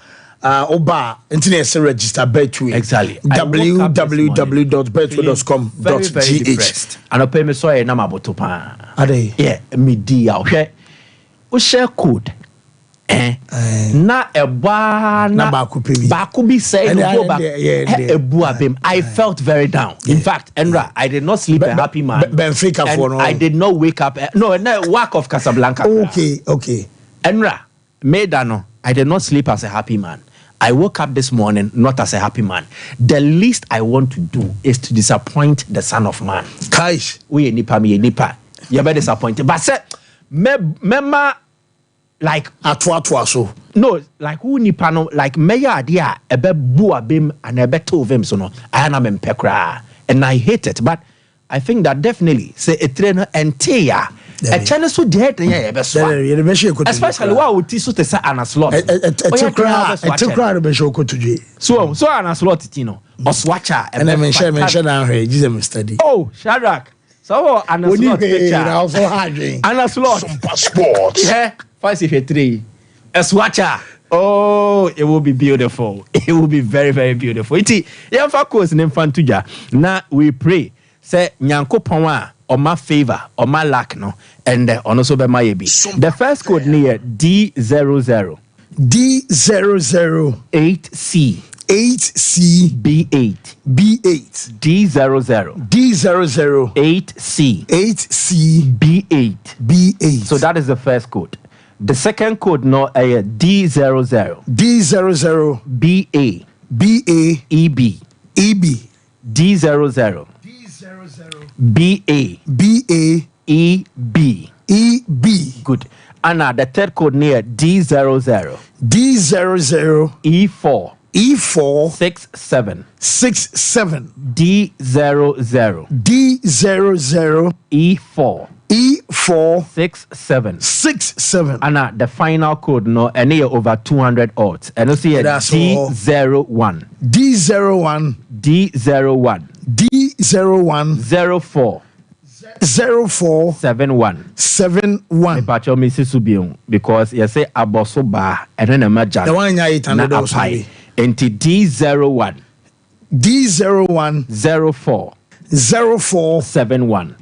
Oba internet register Betway. Exactly. www.betway.com.gh. And I pay me so a number botopa. Are they? Yeah, me dia. Okay. We share code. Na eba na baku bi say no back. I felt very down. In fact, Enra, I did not sleep a happy man. Benfica for no. I did not wake up. No, work of Casablanca. Okay. Enra, Medano, I did not sleep as a happy man. I woke up this morning not as a happy man. The least I want to do is to disappoint the Son of Man. Kaish. We nipa. You're very disappointed. But say, mema like atwa so. No, like who nipa no like meya idea ebe bua bim and ebe to vim so no. I am pekra and I hate it. But I think that definitely say a trainer and teya. A channel so dead, especially what would teach to say an slot. So an slot, Tino, or swatcher, and then mention study. Oh, Shadrach. So an slot, and slot, sports. Yeah, 5-3. A swatcher. Oh, it will be beautiful. It will be very, very beautiful. Iti, yeah, for course, name fan tuja. Now we pray. Say, Nyanko Pawa. Or my favor, or my lack, no, and also by my AB. The first code near D00. D00. 8C. 8C. B8. B8. D00. D00. 8C. 8C. B8. B8. So that is the first code. The second code no D00. D00. BA. BA. EB. EB. D00. D00. BA. BA. EB. EB. Good. Anna, the third code near D00. D00. E4. E4. 67. 67. D00. D00. E4. E4. 67. 67. Anna, the final code no, and here over 200 odds. And also here D01. D01. D01. D01. 04. 04 71. 71. Pacho Mrs. Subion because you say Aboso Bar and then a major. The one I apply. Into D01. D01. 04. 04 71.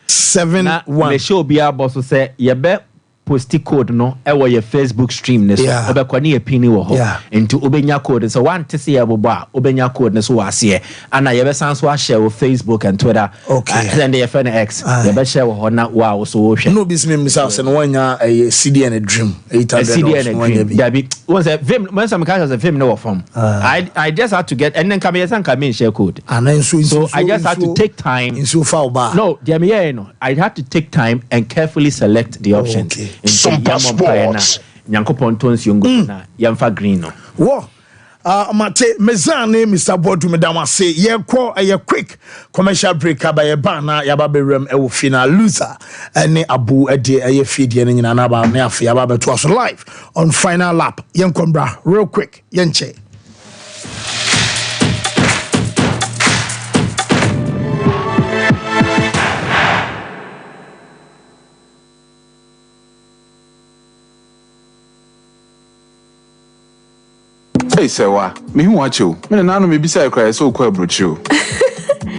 71. The show be able to say you bet posti code no ewo your Facebook stream ne so obekwa ne pini wo ho into obenya code so one to see aboba obenya code ne so wase ana ye be san so a share wo Facebook and Twitter and your friend X ye be share wo ho na wow so wo hwe no be me myself say no wanya a CD and a dream 800 CD and a dream that be was a film when some kind of a film no from I just had to get and then come here san come in share code and so I just had to take time in so far bar no there me no I had to take time and carefully somselect the options Sompa Sports. Nyankopon tons yongo na yamfa green no. Wo mate mezane Mr. Bodu medama say ye kwa a quick commercial break by a bana yaba berem e wo final loser ene abu ede e fidie ne nyina na ba ne afi yaba beto us live on final lap yenkombra real quick yenche. Hey, Sewa, me who watch you. Me na no me bisa cry so kwa brochu.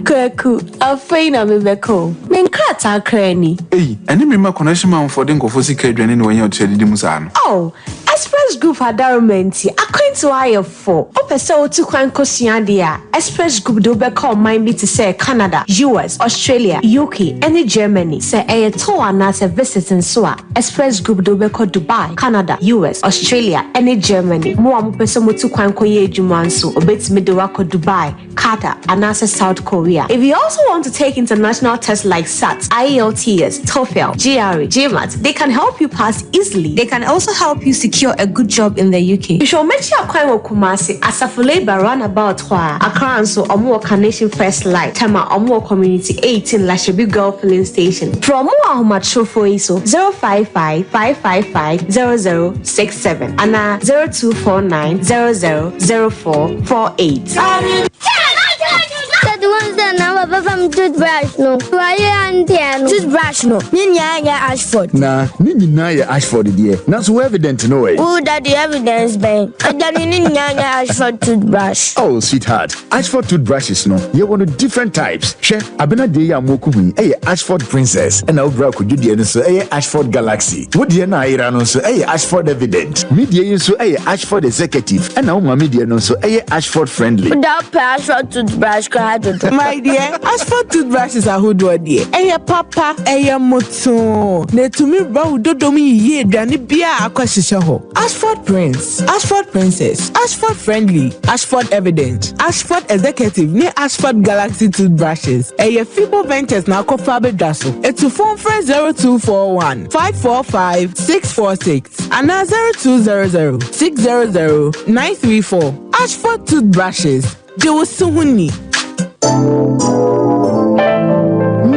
Kwaku, afei na me beko. Me nkrata kra ni. Hey, eni me ma connection man for den kofo sika adwane ne wanya otedi di musa no. Oh, Express Group adarumenti akwantu ayefo. Opese otu kwan kosua dia. Express Group do beko mind me to say Canada, US, Australia, UK, and Germany. Say e to ana se visiting so a Express Group do beko Dubai, Canada, US, Australia, and Germany. Mo am pese motu kwan koye adwuma nso obetimi de wako Dubai, Qatar, and South Korea. If you also want to take international tests like SAT, IELTS, TOEFL, GRE, GMAT, they can help you pass easily. They can also help you secure a good job in the UK. You should make sure you Kumasi Asafule Roundabout Accra and so Omo Carnation First Light, Tema Omo Community 18 Lashabi Girl Filling Station. From Omo for ISO 055 555 0067 and 0249 000448. The ones that now from toothbrush no. Why and toothbrush no. Ninya Ashford. Nah, Ninya Ashford dear. Not so evident no way. Who that the evidence bang? And then Ninya Ashford toothbrush. Oh sweetheart, Ashford toothbrushes no. You want different types. She abena de ya moku Ashford Princess and now bra could you so Ashford Galaxy. What dear na ira no so Ashford Evident. Media so Ashford Executive and now media no so Ashford Friendly. Without Ashford toothbrush my dear, Ashford toothbrushes are good one dear. Eya papa, eya moto. Ne to me bro dodomi ye dani bia akwashisha ho. Ashford Prince, Ashford Princess, Ashford Friendly, Ashford Evident, Ashford Executive, ne Ashford Galaxy toothbrushes. Eya Fibo Ventures na kofabe daso. Etu phone friend 0241 545 646 and 0200 600 934. Ashford toothbrushes. They will soon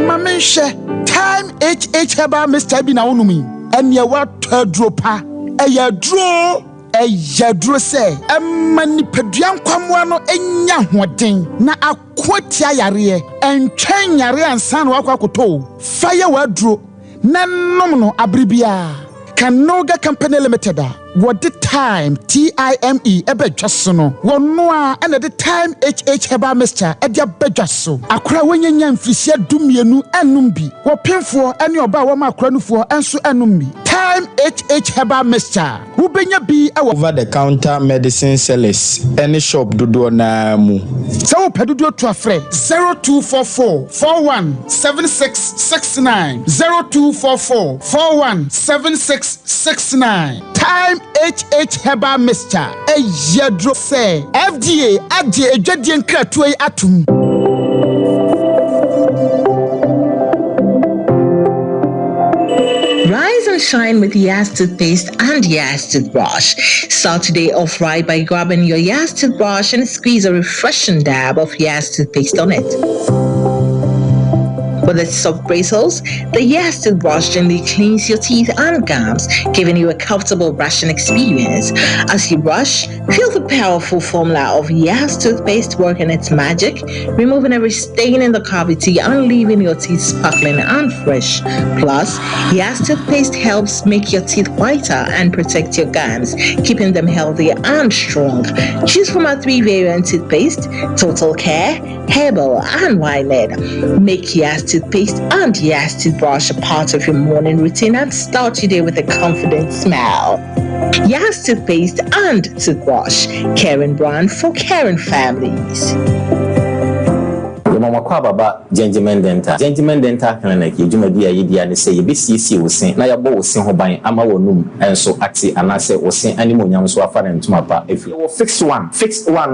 Mamisha, time HH Heba Mr. Bina Unumi, and ya what dropa, a ya draw, a ya draw say, a manipedian quamwano, and ya wadding, na a quotia yarie, and train yare and san wakakoto, fire word draw, nan abribia, Canoga Company Limited. What the time TIME ebe jasono wonno and at the time HH Heba Mr. Edia bejaso akra wonyanya mfisia dumienu enum bi wo pemfo ene oba wo makra nufo enso enum bi Time HH Herbal Mixture. Ubenya bi over the counter medicine sellers. Any shop dodo na mu. So pedudo to a friend 0244 417669 0244 417669. Time HH Herbal Mixture. A yedro say FDA adje ejwadien kratue atum. Rise and shine with Yas toothpaste and Yas toothbrush. Start today off right by grabbing your Yas toothbrush and squeeze a refreshing dab of Yas toothpaste on it. With its soft bristles, the Yas toothbrush gently cleans your teeth and gums, giving you a comfortable brushing experience. As you brush, feel the powerful formula of Yas toothpaste working its magic, removing every stain in the cavity and leaving your teeth sparkling and fresh. Plus, Yas toothpaste helps make your teeth whiter and protect your gums, keeping them healthy and strong. Choose from our 3 variant toothpaste: Total Care, Herbal, and Winehead. Make Yas toothpaste and Yas toothbrush a part of your morning routine and start your day with a confident smile. Yas toothpaste and toothbrush, caring brand for caring families. Mama kwa baba gentleman dental clinic yedwumadi ya yedi ane say yebesiesie wosen na yabo wosen ho ban ama wonum enso ati anase wosen animonyam so afare ntuma pa efi wo fixed one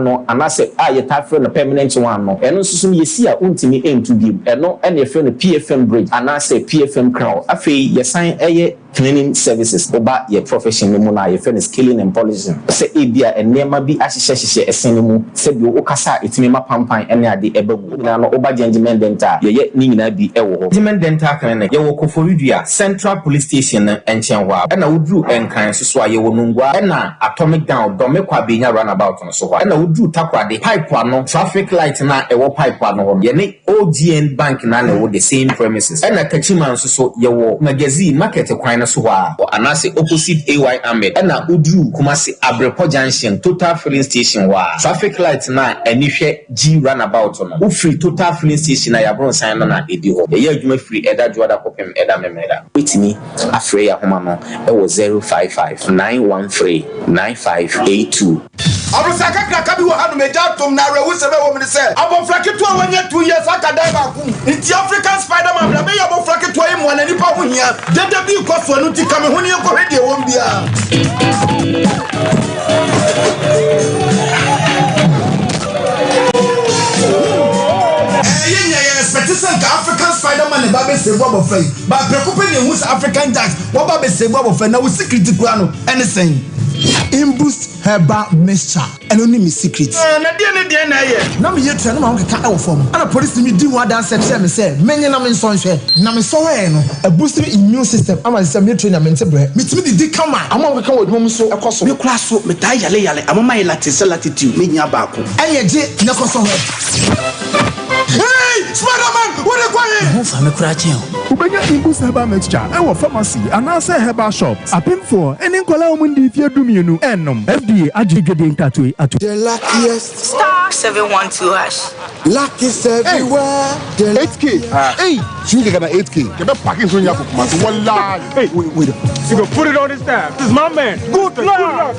no anase ye tafre no permanent one no eno susum yesi a untimi entu bi eno ene efe no PFM bridge anase PFM crown afi yesan eye cleaning services oba ye profession no mu na ye fene scaling and polishing se ebia enema bi ahyehyehye esen mu se bi okasa etimi mapampan ene ade ebabu na no oba gentleman dental ye ni nyina bi ewo ho gentleman dental clinic ye wo Koforidua Central Police Station enchen ho na wodru enkan so a ye wo nungwa na atomic down domekwa benya runabout no so ho na wodru takwade pipe ano traffic light na ewo pipe ano ye ne OGN bank na wo the same premises na kachiman so ye wo magazine market kwan so wa anase opposite AY Ahmed na udru Kumasi Abrepo Junction Total Filling Station wa traffic light na anihwe G runabout no free Total Filling Station na yabron sign na edi ho ye adwuma free eda juada kopem eda memeda wetimi afre ya homa no e wo 055 913 9582 Abusaka kraka bi wo hanu meja tom na rewu sebe wo mi se abofra ketu awanya 2 years akadai ba ku nti African Spider-Man bla me ya abofra ketu ayi mo na nipa ho hia dede bi ko so no ti kame ho ne ko hwede wo mbia Expectation ka African Spider-Man ba be sebo abofra yi ba preocupe ne hu African Jack wo ba be sebo abofra na wo secret kura no anything Imboost Herbal Mixture. And only me secret. Na dia na ye. Na me yetu na ma keka e wo fom. Ana police me di one dance say me say menye na me nso hwe. Na me so we no. A boost immune system. Ama say me yetu na me nte bre. Me timi di kama. Ama wo keka wo dum so ekoso. Me kura so me tai yale. Ama my latitude me nya ba ko. Eye je na koso hwe. Hey, Spider-Man, what are you doing? Who for me kura chen? Ubenya Imboost Herbal Mixture. E wo pharmacy anase herbal shops. Apim for any kola omundi fie dumienu enom. FDA ajigede ntatwe atu. The luckiest star 712 hash. Lucky everywhere. 8K. Hey, you get an 8K. You better pack it on your phone. One lie. Hey, wait. You go put it on his tab. This is my man. Good luck.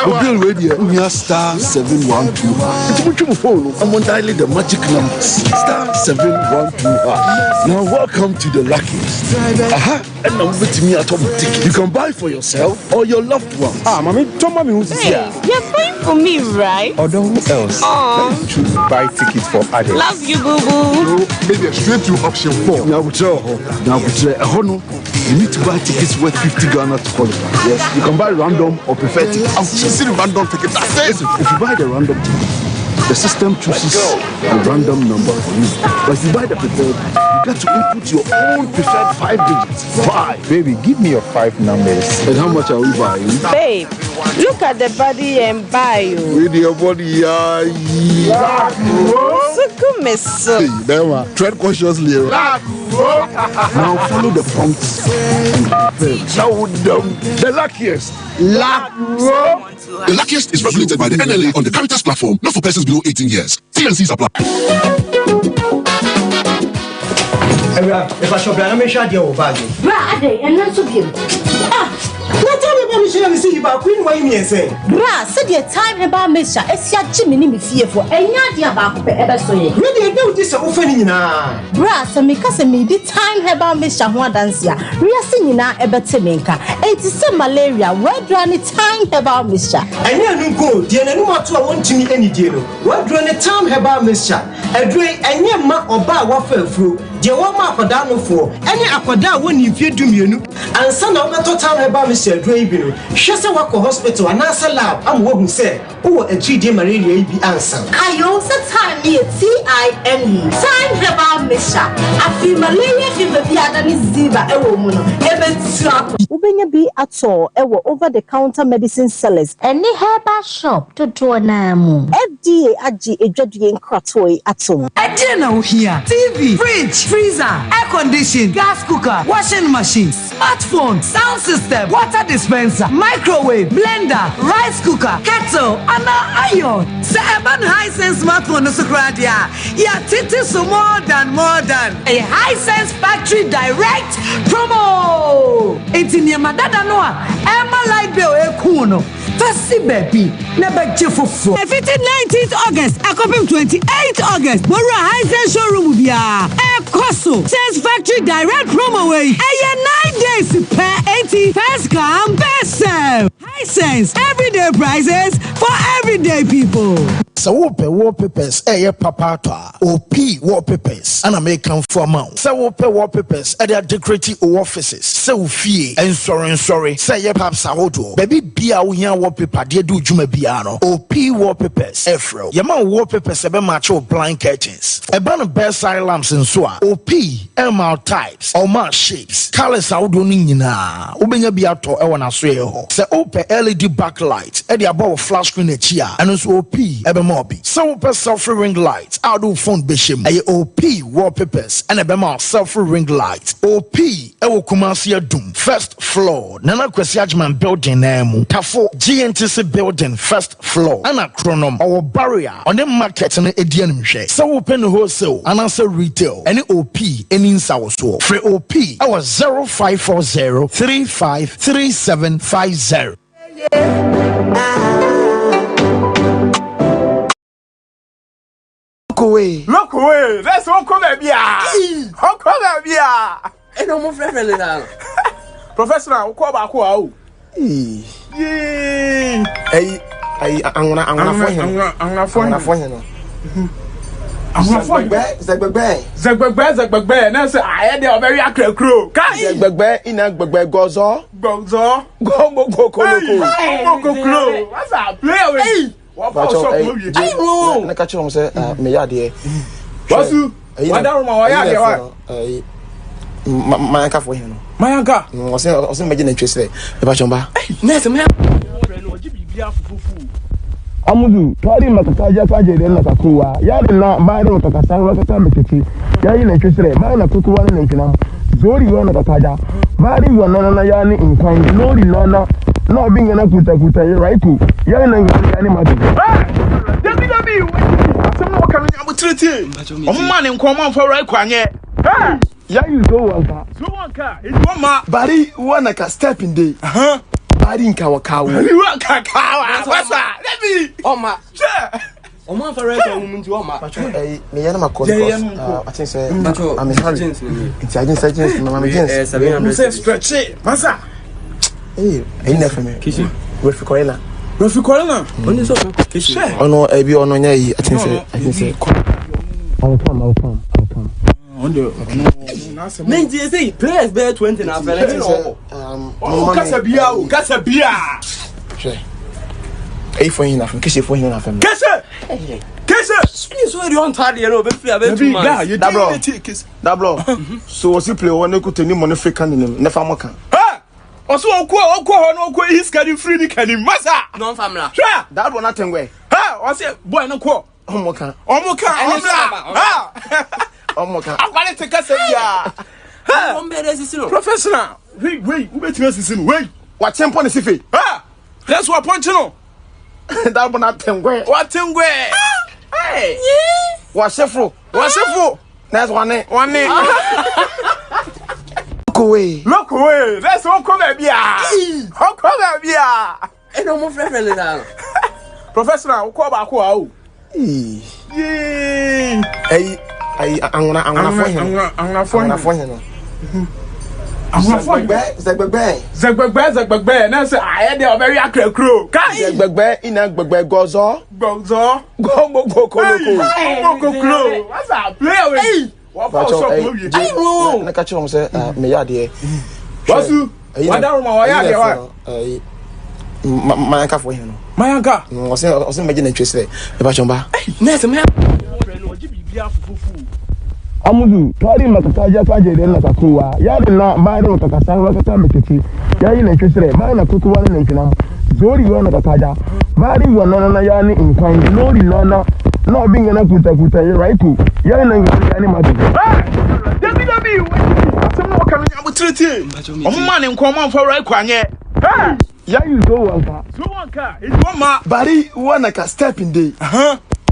We'll be ready. We are star 712. It's your phone. I'm on dialing the magic numbers. Star 712. Now welcome to the luckiest. And now with me at ticket. You can buy for yourself or your loved one. Mommy, tell mommy who's here. You're buying for me, right? Or who else? Let me choose buy tickets for others. Love you, boo boo. Maybe straight to option 4. Now you need to buy tickets worth 50 Ghana to qualify. Yes, you can buy random or preferred tickets. I'm choosing random tickets. Listen, if you buy the random ticket, the system chooses a random number for you. But if you buy the preferred, you get to input your own preferred 5 digits. 5. Baby, give me your 5 numbers. And how much are we buying? Babe, look at the body and buy you. With your body, Hey, tread cautiously. Now follow the prompts and prepare. Now the luckiest. The luckiest is regulated by the NLA on the Caritas platform, not for persons below 18 years. T&Cs apply. If I shop, I'm sure you'll bag it. Brother, and not to him. Not tell me about Michelle, see about Queen Wayne and say, Bra, said your time about Mister, it's your Jimmy fearful, and not your back ever so. Really, I know this offending now. Bra, so me cousin me the time about Mr. Juan Dancia, we are singing now about Temenka, it is some malaria, where do any time about Mister? And you go, dear, and you want to want to meet any deal. What do any time about Mister? A drink and your ma or bar waffle through. The one mark for down for any aquada when you fear do you and son of the time about Mr. Draven. She's a walk hospital and answer lab. I'm what who said, oh, a 3D malaria be answer. I also time me TIME. Time about Mister. I feel malaria fever be than is Ziba, a woman. Ubenya be at all, over the counter medicine sellers. Any herbal shop to draw namu. FDA aji a judging cratoy at home. I didn't know here. TV, fridge, freezer, air condition, gas cooker, washing machine, smartphone, sound system, water dispenser, microwave, blender, rice cooker, kettle, and iron. Seven Hisense smartphone is yeah, titi so more than a Hisense factory direct promo. It's in your madada noa. Emma light bill kuno. Fasi baby, never jiffo. 19th August, I come 28th August. Bora Hisense showroom bia. Koso says factory direct promo way. 9 days per 80 first come best serve. Hisense everyday prices for everyday people. So wallpapers, papa OP wallpapers, and American for amount. So wallpapers, they decorative offices. So fee and sorry. Say ye paps auto. Baby bia we wallpaper, they do jume biano. OP wallpapers, Efro. Yama wallpapers, ebe macho blind curtains. Ebana bedside lamps and so OP, MR types, or mar shapes. Colors auto nina. Ubenya biato ewana sueho. Se OP LED backlight, edi above flash screen a chia, and also OP, ebe Mobi. So selfie ring lights, I do phone bishim. A OP wallpapers and a bema selfie ring lights. OP ewo Kumasi Doom first floor. Nana Kwesiajman building name. Tafo GNTC building first floor. Ana chronom our barrier on the market and edian share. So open wholesale and answer retail. Any OP any in so free OP our 0540 353750. Look away. That's all come at me. How come at me? And no more friendly now. Professional, call back. Wow. Hey, I'm not for him. Zagbagbe. Now say I had a very accurate crew. Zagbagbe in a Gbagbe gozo. Go. What's that? Play away. What about movie? I know. I catch him say me ya there. What's you? What that room wa ya there wa? Mayanka for him. Mayanka. I say imagine interest there. E ba chomba. Nese me. Amudu, twari makakaja kaje de na kakuwa. Yari na baada makakasa makaka metete. Yari na chesere, baada na kukuwa na ntina. Zori wana kakaja. Baada wana na yani inkwan. Lori na binga na kuta raiku. Yari na yani matu. Dabi. Asema wakani abutreti. Omman nkoma for raiku anye. Yari zo wanka. It's one ma. Bari wana ka step in day. Bari nka wakawo. What's that? Let me. Oma. Sure. Oma for right on muntu oma. Me yana makon because I think say I'm in hurry. It's agents mama agents. 700. Say stretch it. Masa. Hey, ina for me. Kishi. Refi corner. Only so. Kishi. Oh no, ebi ono nya yi. I think say. I'll come. Men say players bear 20 na fele. Kasabia. Sure. Hey for him na from Kishi for him na from. Kese. Spin so you on target no be free about 2 months. That bro. So was you play one ko teni money free can him. Never more can. Oso okwo no okwo his can free ni can masa. No family. Sure. That one not ngwe. O say boy no ko. Omoka. Omoka. I take us ya. Professional. Wait, who bet you listen? Wait. What tempo is ife? That's what point no. That one not ngwe. What ngwe? Hey. Wa chefro. That's one. Look away. That's all come at me. How come at me? I don't want friend. Professional, call back. Wow. Hey, I'm gonna phone him. Zagbagbe. Now say I had a very accurate crew. Zagbagbe in a gbagbe gozo. Go. What's that? Play away. What about movie? I catch him say me ya there. What's you? What that room why ya Mayanka for him. Mayanka. I was imagine interest there. E ba chomba. Next man. Amudu, twari makakaja kwaje de na kakuwa. Ya de na baare makakasa wakata mekiti. Ya yi na twesere, baare na kukuwa na ntwinam. Zori wo na kakaja. Baare wo na ya ni nkwan. Lori na obinga na kuta ye raiku. Ya na ngani ya ni madu. Dabi. Asem no kan nya butreti. Omma ne nkoma mfa raiku anye. Ya you go wanka. It's one ma. Bari one ka step in day.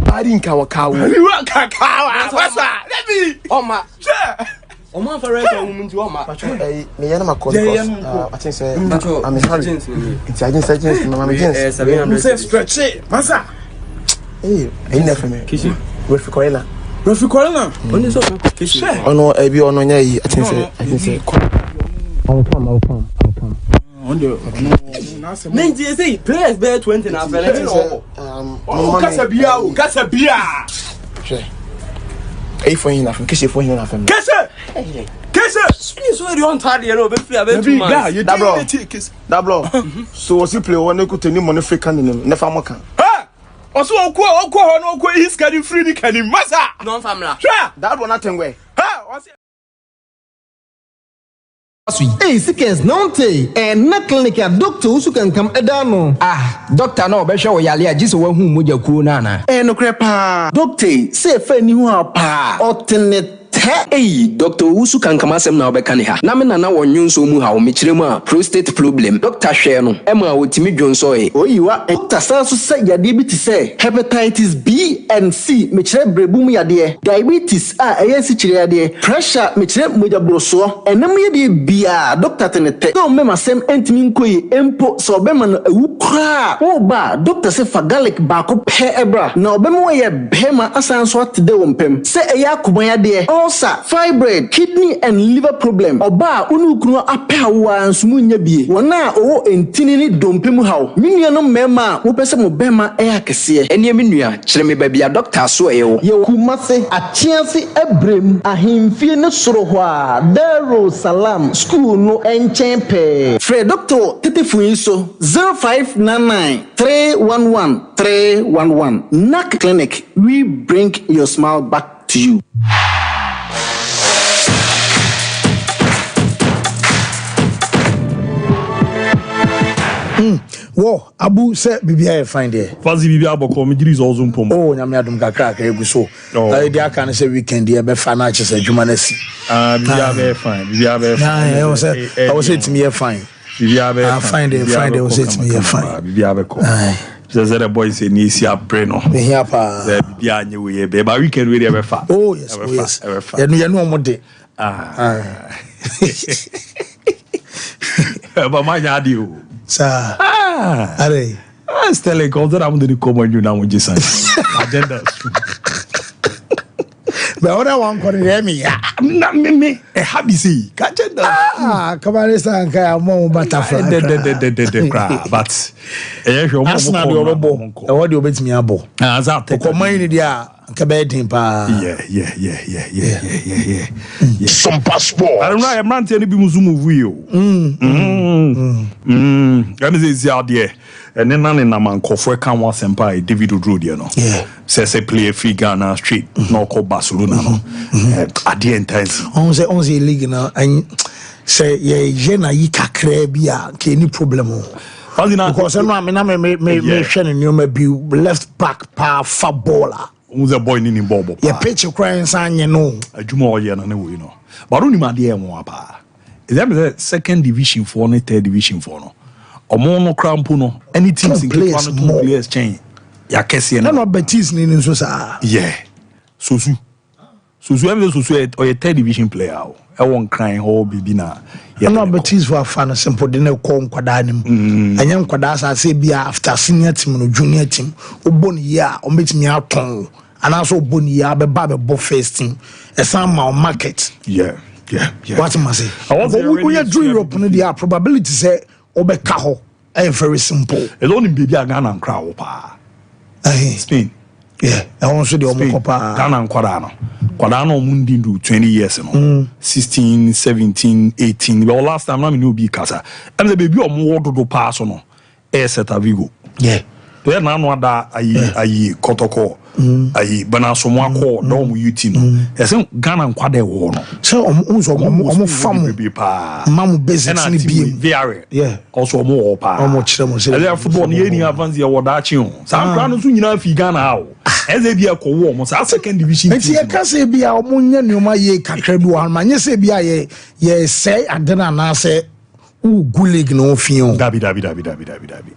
Bari nka wakawo. What's that? Dabi. Oma. Sure. Oma for right on muntu oma. Me yana ma call because I think say I'm in hurry. It's agent mama me agent. 700. Say stretch it. Masa. Hey, ain't for me. Kishi. Refi Corella. Only so kishi. Oh no, ebi ono nya yi. I think say I'll come. On the men say players bear 20 na fele. Kasabia. Sure. Hey for him na from Kishi for him na from. Kese. Spin so you on tardy no be free about 2 months. That bro. So was you play one ko teni money fake kan nim na fa moka. Ha! Oso okwo ho no okwo his can free ni kan masa. Non famla. Sure. That one nothing way. Ha! Hey, sickens, nonte, and not clinic a doctor who can come down. Ah, doctor, no, be sure yali just one who would you nana. Eh, no crepa. Doctor, say if any pa, alternate. Hey, Doctor Usu can come as now becaniha. Namina na one news so muha, Michilema, prostate problem. Doctor Shano, Emma with Timmy Johnson. Oh, you are Doctor Sansu said your diabetes say hepatitis B and C, Michel Brebumia dear, diabetes, dear, pressure, Michel Mujabroso, and Namia Bia, Doctor Tenete. Don't remember same entiminque, empo, so beman a wukra. Oh, ba, Doctor say for garlic backup ebra. Now, Bemoya Bema Asanswat de Wompem. Say a yakubaya dear. Ulcer, fibroid, kidney and liver problem. Oba unukunu apawa ansumunya bie. Wana o entini dompemu haw. Minyano mema wo pese mo bema e akese. Eni minua kyerɛ me baabi a doctor so ewo. Ye kumase atiase ebrem ahemfie ne soro ho a Daro Salam school no enchen pe. Fred doctor tetefuin so 0599 311 311. NAC Clinic, we bring your smile back to you. Wo abu se bibia fine there. Fazi bibia boko me jiri zo mpom. Oh nyame adum kakra ka egu so. Dey aka na se weekend dey be fa na chese adwuma na si. Bibia be fine. Bibia be fine. I was say to me fine. Bibia be fine. Fine was say to me fine. Bibia be ko. Just the boys say ni si apre no. Me here pa. Bibia anye we be ba weekend we dey be fa. Oh yes. Ya no omo de. Ba ma nya di o. Sa are stele ko that am de ko mo nyu na mo jisan agenda be ora wan ko re mi ya na me e habi say agenda come on stand ka mo butterfly de cra but e hwe mo Arsenal de obo e wo de obetimi abo za te ko man ni dia ka be din pa yeah some passport I don't know I'm not any bi muzu move you let me say there and then none na man kofo kan wa sempa David Odro there no say play free Ghana street no call Barcelona no at the intense on the league na say ye na yi kakra bia ke ni problem because no me hwe ne ma bi left back power baller who's a boy in Bobo. Yeah, pitch crying sign, you know. A Juma or Yan, you know. But only my dear Moapa. Is that the second division for no third division for no? Or mono crampuno, anything in one or 2 players change. Ya Cassie and no Betis in Sosa. Yeah. So So or a third division player. I won't cry or be na. No, but it's for fun simple dinner corn quadanim. And young quadas I say be after senior team or junior team, or bonny ya, or meet me out tongue, and also bonny ya, but Babby Bo first team, a sound market. Yeah. What am I say? We are doing Europe, the probability say, Obe Caho, very simple. It's only baby a Ghana and crowd. Spain. Yeah, I want to do Ghana and Quadano Mundi do 20 years, 16, 17, 18. Well, last time I knew be Casa. And the baby or more to pass on air set a Vigo. Yeah. Where now that I Kotoko, I Banasomwa call, no Utino. I say Ghana and Quade war. So almost family be pa. Mamma business be very. Yeah. Also more pa. How much them say? They are football near advance your Wadachion. Some Ghana soon enough Ghana. As they be a co-warm, second division. And see, I can't say be our moon, you my ye cacrebu, and my say be a ye say, and then I say, ooh, gulig no fion. Dabi.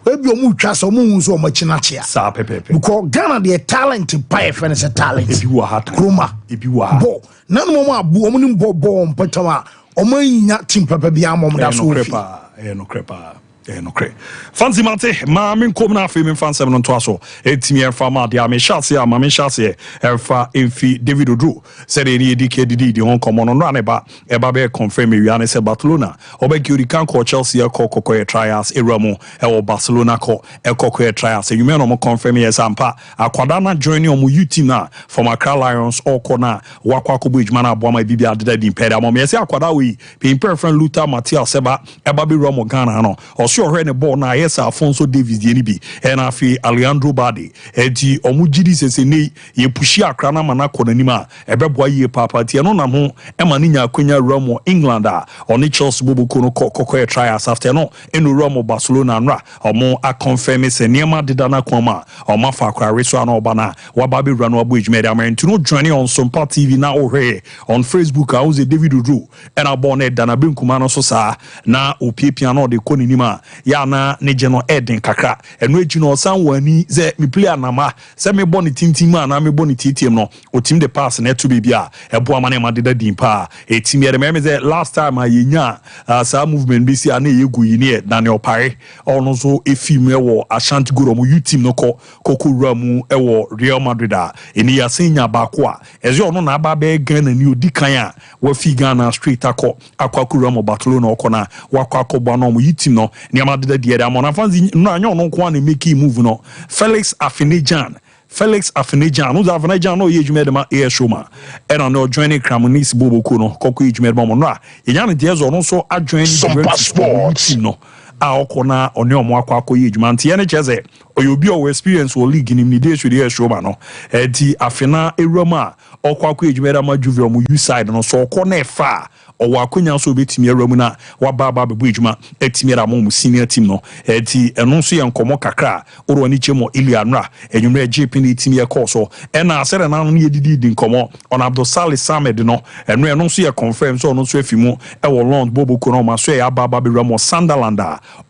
Maybe you move trust or moons or much in a chair. Sa pepe. Because Ghana, the talent to pay for a talent. If you are hot, Kroma, if you are bo, none more woman born, Patama, or my not team pepper be a moment. That's no crepa. No cre. Fancy mate, mammy come na film fan 7 on Twaso. Etimier Fama, the Ame Shasia, Mammy Shasia, Elfa Infi David Odru, said any DKD, the home common on Raneba, Ebabe confirm Rihanna said Barcelona, Obeki can call Chelsea a Cocoa trials, Eramo, or Barcelona call a Cocoa trials. You may not confirm yes, Ampa, a Quadana joining on Mutina from Accra Lions or Corner, Wakako Bridge Mana Boma Bibia did in Pedamo, Messia Quadawi, being perfect Luther Matias Seba, Ebabi Romo Ghana, or sure any ball na yes Alfonso Davis the NB and afi Alejandro Badi eti omujidi seseni ye pushi akra na mana konanima ebeboa ye papa ti no na ho ema ni nya akonya Ramo England a oni Chelsea bobo kono kokko trials after no enu Ramo Barcelona nra omo a confirm se niema deda na kwama omo fa akra reso na obana wababe rano aboji media man to no joining on Sompa TV na ohwe on Facebook a uze David Odru and abone dana benkuma no so sa na opiepia no de koninima ya na ne je no eden kakra eno eji no san wani ze me play anama se me boni tintim na me boni titiem no o team the pass na to bibia ebo amane ma deda din pa e team ye me ze last time ayenya sa movement bi si ana yegu yini na ne opare ono so efim ewo Ashanti Goro mu U team no kokura mu ewo Real Madrid a eni ya senya ba ko a eze ono na aba be Ghana ni odi kan a wa fi Ghana straight akwa mu Barcelona okona wakwa akobwa no mu U team no ni amade the dia amona fanzi no anyo no kwa na make move no Felix Afenejan no Afenejan no ye dwuma de ma air show ma and no joining Cramonis Boboko no kokko ye dwuma de ma no a ye nya ne de zo no so adjoin sports no a okona oni omo akwa ye dwuma nte ye ne cheze oyobi o experience o league ni ni de show show ma no eti afena ewrama okwa ye dwuma de ma juve omo U side no so okona efa owa akonya so betimi awramu na wababa bebu ejuma etimi ra mo senior team no eti eno so ye nkomo kakra oro ni chemo Ilianra enwumre JP ni etimi e course ena asere na no ye didi nkomo on Abdul Salih Samed no eno so ye confirm so no so afimu e wo long bobo ko no ma so ye ababa be ramo Sunderland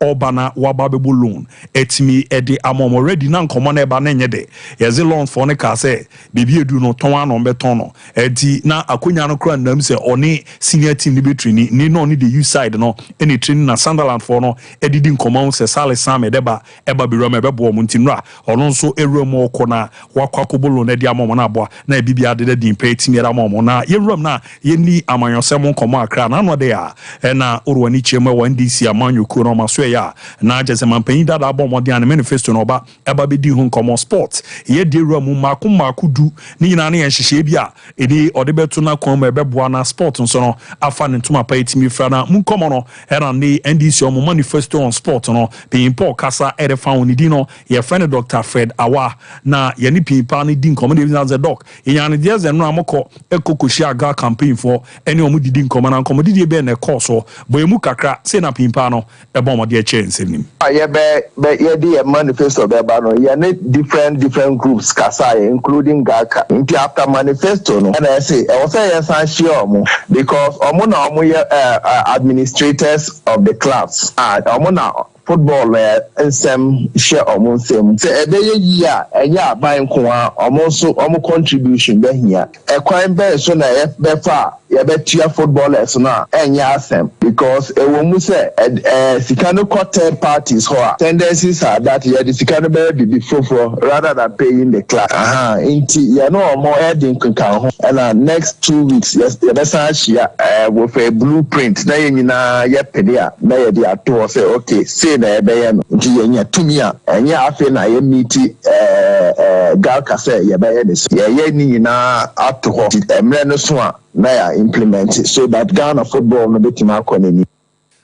obana wababa be loan etimi e de amom ready na nkomo na eba na nyede ye ze loan for ne ka se bibi edu no ton ano beton no eti na akonya no kra nam se oni senior team ni betri ni no ni the U side no any training na Sunderland for no edidi nkomo se Salih Samed eba be ramo ebe bo muntinra ono nso ewramo okona wakwakobolo na dia amom na aboa na bibia de din pe etimi ra amom na yewram na yeni amanyosem nkomo akra na no de a na orwani chema wa NDC amanyoko no maso ya na jese mampanyi dada abomode an manifesto no ba eba be di hu nkomo sport ye de ramu makudu ni nyina na yenhyehe bia edi ode beto na kon ebe boa na sport nso no afa ne ntuma pa etimi fra na mu nkomo no era ni NDC omo manifesto on sport no be Paul Kasa erefa oni di no ye friend Dr. Fred Awa na ye ni pimpa ni di nkomo de bi na ze doc enyane de ze no amoko ekokoshi aga campaign for eni omo didi nkomo na nkomo didi be na course bo emu kakra se na pimpa no ebo mo de chance nim ye di manifesto be ba no ye ne different groups kasa including Gaka nti after manifesto no and I say e was say yes and share omo because omo na omo administrators of the clubs omo na football nsɛm hyɛ ɔmo nsɛm sɛ ɛbɛyɛ yi a ɛnyɛ aban nko a ɔmo nso ɔmo contribution bɛhia ɛkwan bɛyɛ so na yɛbɛfa a yɛbɛtua footballers no a ɛnyɛ asɛm because ɛwɔ mu sɛ sika no kɔ third parties hɔ a tendencies are that yɛde sika no bɛyɛ bibi foforɔ rather than paying the class nti yɛne ɔmo ɛde nkenkan ho ɛna next 2 weeks yɛbɛsan ahyia with a blueprint na yɛn nyinaa yɛpede a na yɛde ato hɔ sɛ okay sei na yɛbɛyɛ no nti yɛnya tumi a ɛnyɛ afei na yɛmiti galka sɛ yɛbɛyɛ ne so yɛyɛ ne nyinaa ato hɔ mmerɛ no so a na yɛ implement so that Ghana football no bɛtumi akɔ n'anim.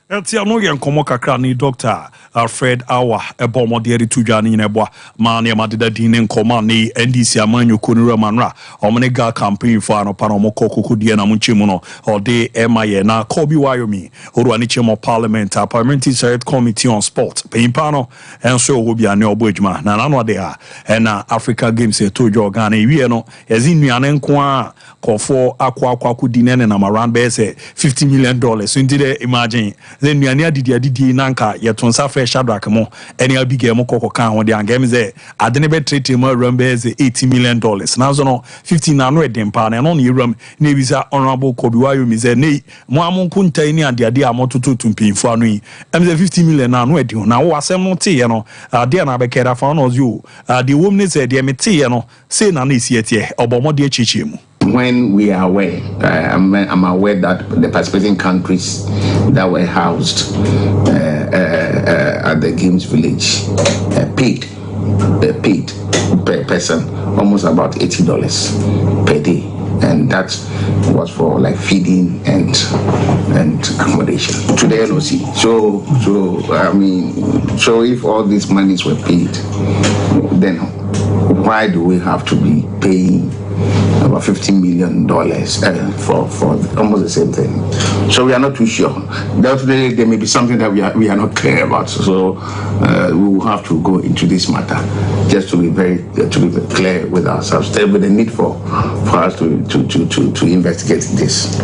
Ɛtia no yɛ nkɔmmɔ kakra ne Dr. Alfred Awa ɛbɔ ɔmɔde ɛde to dwa ne nyina ɛboa ma ne ɛma deda din ne nkɔmmɔ ne NDC amanyɔkuo no ramanra ɔmo ne ga campaign fo anɔpa na ɔmo kɔ kokodie na mo nkyɛn mu no ɔde ɛma yɛ na kɔbi wayomi ɔrua ne kyɛn mu parliamentary select committee on sport panyimpa no ɛnso ɛwɔ bi ane ɔbɔ adwuma na nano ade a ɛna Africa Games ɛto dwa Ghana ewie no yɛzi nnuane nko a kɔfo akɔ di ne nam around bɛyɛ sɛ $50 million so nti dɛ imagine then nnuane adidi nanka yɛto nsa fɛ Shadrack mo ɛne abigɛ mo kɔkɔ kan ho de angam sɛ ade ne bɛtrete mu awuram bɛyɛ sɛ $80 million nanso no 15 na no ɛden pa na ɛno ne yɛwuram na ebisa honorable Kobi Wayomi sɛ nei mo amonko ntai ne ade a mototo tumpinfo ano yi ɛm sɛ 50 million na no ɛdi ho na wo asɛm no teɛ no ade na bɛkɛda fa no ɔzo de wom ne sɛ deɛ meteɛ no sei na esi ɛteɛ ɔbɔmɔde akyekye mu. When we are aware, I'm aware that the participating countries that were housed at the Games Village paid per person almost about $80 per day, and that was for like feeding and accommodation to the LOC. So if all these monies were paid, then why do we have to be paying about $15 million for almost the same thing? So we are not too sure. Definitely there may be something that we are not clear about. So we will have to go into this matter just to be very clear with ourselves. There will be the need for us to investigate this.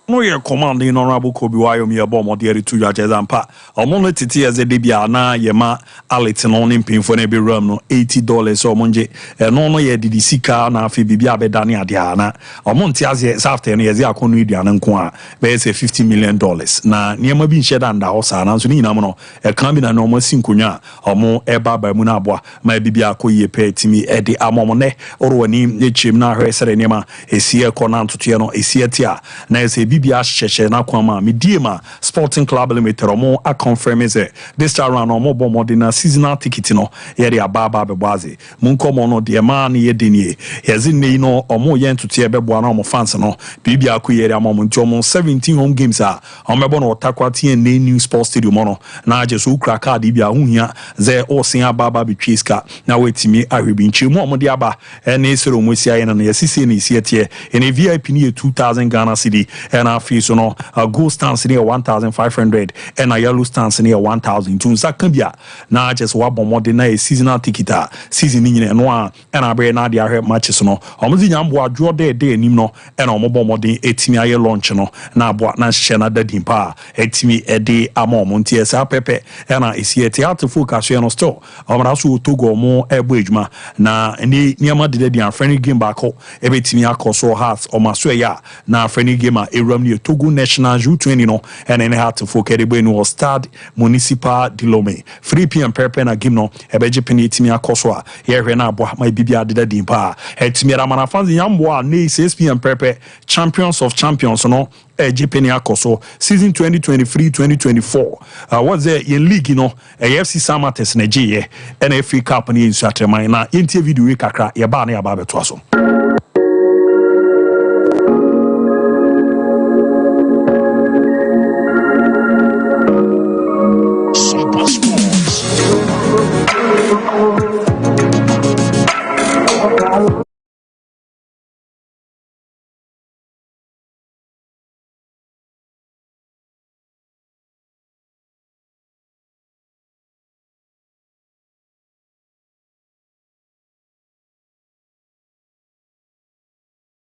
No yɛ command in honorable Kobi Wayomi abo mo de to ya jezampa omo no tete ye de bia na ye ma alet no ne mpinfo na be ram no $80 omo nje no no ye didi sika na afi bibia abeda ne ade ana omo nte aze after no ye ze akonu iduane nko a be say $50 million na niema bi nhye da nda ho sa na so ni nyina mo no e kan bi na no mo sinkonwa omo eba ba mu na aboa ma bibia akoyie pe timi e de amomo ne orowani echim na hwe sere niema esie kɔ na ntoto ye no esie tia na ese bia hyehye na kwama mediema Sporting Club Limited omo a confirm is this time around omo bomode na seasonal ticket no ye de ababa beboaze munkomo no de ma na ye denie yezi nei no omo ye ntoto ye beboa na omo fans no bibia akoyere amomo nti omo 17 home games a omo bebo no takwati en new sports stadium no na aje so kra card bibia huhia ze osin ababa betwiska na wetimi ahwebi nchi mu omo de aba ene sero mo sia ye no yesise na isietie ene VIP ni 2000 Ghana cedi and fee so no a gold stance near 1,500 and a yellow stance near 1,000 to Zakambia. Now just what bomode na seasonal ticket season in no and I bring na dia matches no. Omuzi nyambo draw day nim no and omo bomode etimi aye launch no na boa na hye na dadim pa etimi ede amomonti esa pepe and I see a theater focus no store. Omra so togo mo ebo adwuma na ni niama de dia friendly game back ho ebetimi akoso hearts o maso ya na friendly game a Ramni Togo National U20 no and then had to focus the no Stade Municipal de Lomé 3 p.m. perpe na game no ebeje penitimi akoswa ye hwe na abo my bibia de dimpa etimi ramana fans nyambo a ne 6 p.m. perpe champions of champions no Jipeni akoso season 2023-2024 what's the league no AFC Samates na GE and FA Cup ni nsuatrema na yenti video we kakra ye ba na ya ba beto aso.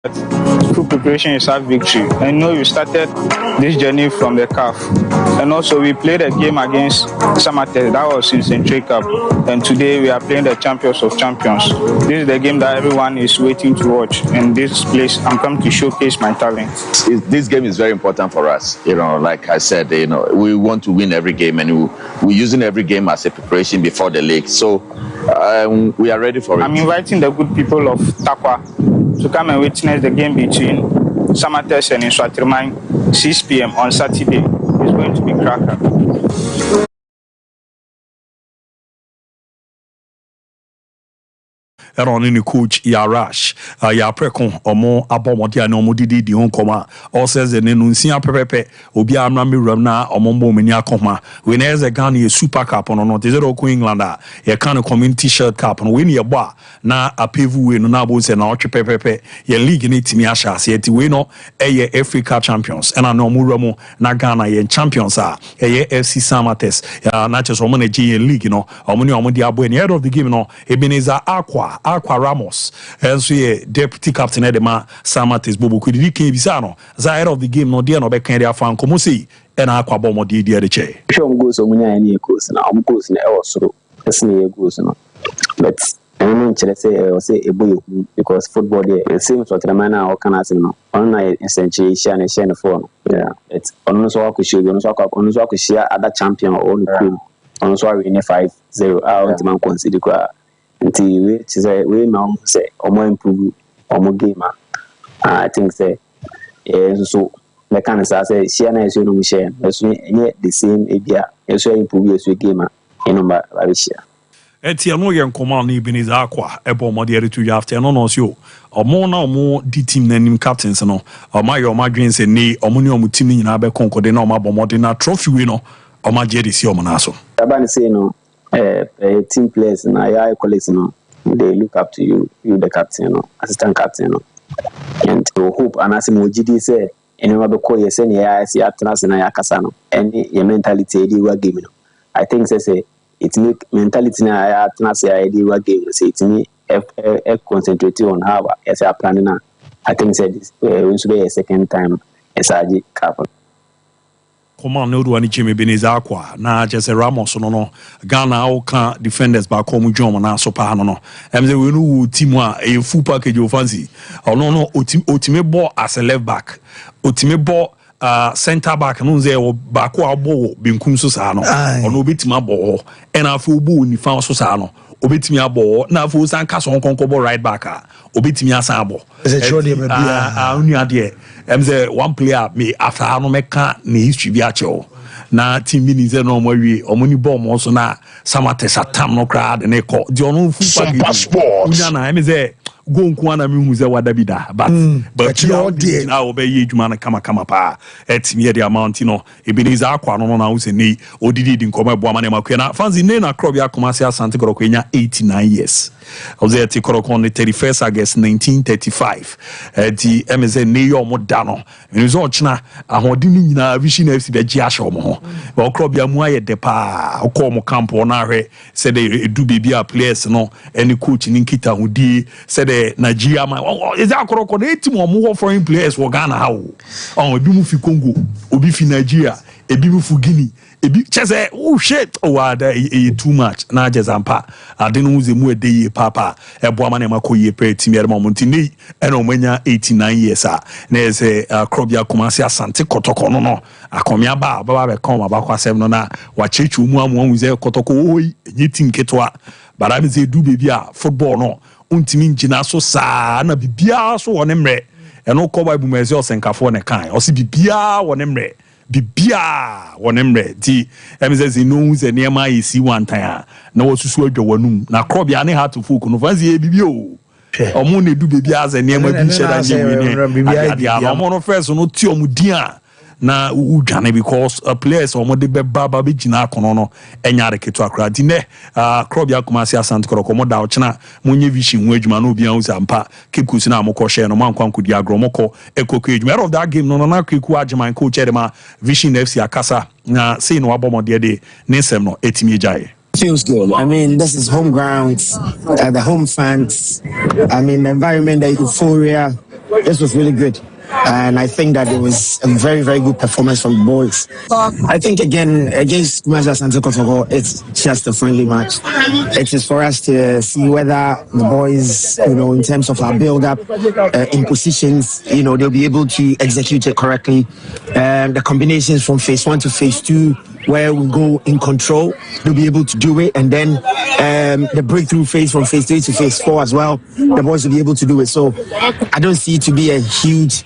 Full preparation is half victory. I know you started this journey from the CAF, and also we played a game against Samates that was in Century Cup, and today we are playing the Champions of Champions. This is the game that everyone is waiting to watch, and this place I'm come to showcase my talent. This game is very important for us. You know, like I said, you know, we want to win every game, and we're using every game as a preparation before the league. So we are ready for it. I'm inviting the good people of Takwa to come and witness the game between Samates and Inswatriman, 6 p.m. on Saturday. It's going to be cracker. ɛna ɔne ne coach Yarash Yapreko ɔmo abɔmɔde a na ɔmo didi ho nkɔmɔ ɔsɛ ne no nsia pɛpɛpɛ obi amra mewuram na ɔmo mbɔ mani akɔma we na ɛsɛ Ghana yɛ super cup no no te sɛ ɔkɔ England a yɛka no community shield cup no we ne yɛbɔ a na apevu we no na abo sɛ na ɔtwe pɛpɛpɛ yɛ league ne timi ahyɛ ase ɛti we no ɛyɛ Africa champions ɛna na ɔmo wura mu na Ghana yɛ champions a ɛyɛ FC Samates na kyerɛ sɛ ɔmo na gye yɛ league no ɔmo ne ɔmo de abo ɛni head of the game no Ebenezer Aqua Ramos so yeah deputy captain Edema Samates Bobo Kudidi can be sano head of the game no dear no be can dia fan como see and Aqua Bomo di the che show goes on any goes now goes na also person goes no but I don't say a boy because football there seems what the man or can ask no on essentially share and phone yeah it's on so I show on so I share other champion or on so we 5-0 out man consider until we say we now say or improve or game. I think say so the kind of say share na so no share so the same area so improve so game in number I share. Eti ano yɛ nkɔmɔ ne Ebenezer Aqua ɛbɔ ɔmɔde ɛde to you after ɛno no ɔsɛ o ɔmo na ɔmo di team n'anim captains no ɔmo ayɛ ɔmo adwene sɛ ne ɔmo ne ɔmo team ne nyinaa bɛkɔ nkɔde na ɔmo abɔ ɔmɔde na trophy wei no ɔmo agye de si ɔmo na so. Abani say no team players na your colleagues no they look up to you the captain no assistant captain no and to hope and as mo gidi say anyone be call you say ya see atnas na ya kasa no any your mentality dey wa game no I think say it make mentality na ya atnas ya dey wa game say it me concentrate on how as a planning na I think say this we should be a second time as a cap. Command no do any Jimmy Ebenezer Aqua na just a Ramos no Ghana all can defenders back home John na so pa no em say we no team a full package of fancy no ultimate ball as a left back ultimate ball center back no say back wa ball benkum so sa no ono obetima ball and afu ball ni fa so sa no obetimi abo na afu san ka so konkobo right back obetimi asan abo unu ade em say one player me after no meka na history bi acho na team bi ni say no mawie omuni ball mo so na Samates atam no crowd na ko di ono fu pa unya na em say go nko na me hu say wada bi da but you dey na obey edwuma na kama pa etimi ye the amount no Ebenezer Aqua no na use ni odidi di nkoma ebo amane makwe na fanzi ne na club ya Kumasi Asante Kotoko nya 89 years Ose ti Kotoko on the 31st August 1935 di MZ ne yo mo da no nzo ochina ahodi ni nyina Vision FC be gi ahye omo ho ba club ya mu aye de pa okọ mo camp on ahwe said they do baby players no any coach ni nkita hodi said Nigeria man is that Kotoko na team omo foreign players wo Ghana ha o ebi mu fi Congo obi fi Nigeria ebi mu fu Guinea ebi chese oh shit ada too much na jezampa ade no ze mu ede papa ebo amane makoye pre team ya monti ni ena omanya 89 years na ese Krobia Kumasi Asante Kotoko no akomia ba be kom abakwa sem no na wa chechu mu amu ze Kotoko oyi enyi team ketwa bara me ze du baby a football no untimi ngina so saa na bibia so wone mre eno ko Bible mezi osenkafo ne kan osi bibia wone mre bibia wonemre ti emeze no ze niema yesi one time na wosusu adwawanum na Krobia ne hat folk no fancy bibio omo ne du bibia ze niema bi sheda nyewini bibia omo no first no ti omudia na udwane because players omo de beba be gina akono no enyare keto akra di ne Krobia Kumasi Asante Kotoko mo da ochina monye Vision hu adwuma no obi an usampa kekusi na amokọ share no mankwanko di agromoko ekoko adwuma of that game no na kweku ageman coach Edema Vision FC akasa na say no abomode de nsem no etimi ejaye. Feels good. I mean, this is home grounds, the home fans. I mean, the environment, the euphoria. this was really good. And I think that it was a very, very good performance from the boys. I think, again, against Kumasi Asante Kotoko, it's just a friendly match. It is for us to see whether the boys, in terms of our build-up, in positions, they'll be able to execute it correctly. The combinations from phase 1 to phase 2, where we go in control, they'll be able to do it. And then the breakthrough phase from phase 3 to phase 4 as well, the boys will be able to do it. So I don't see it to be a huge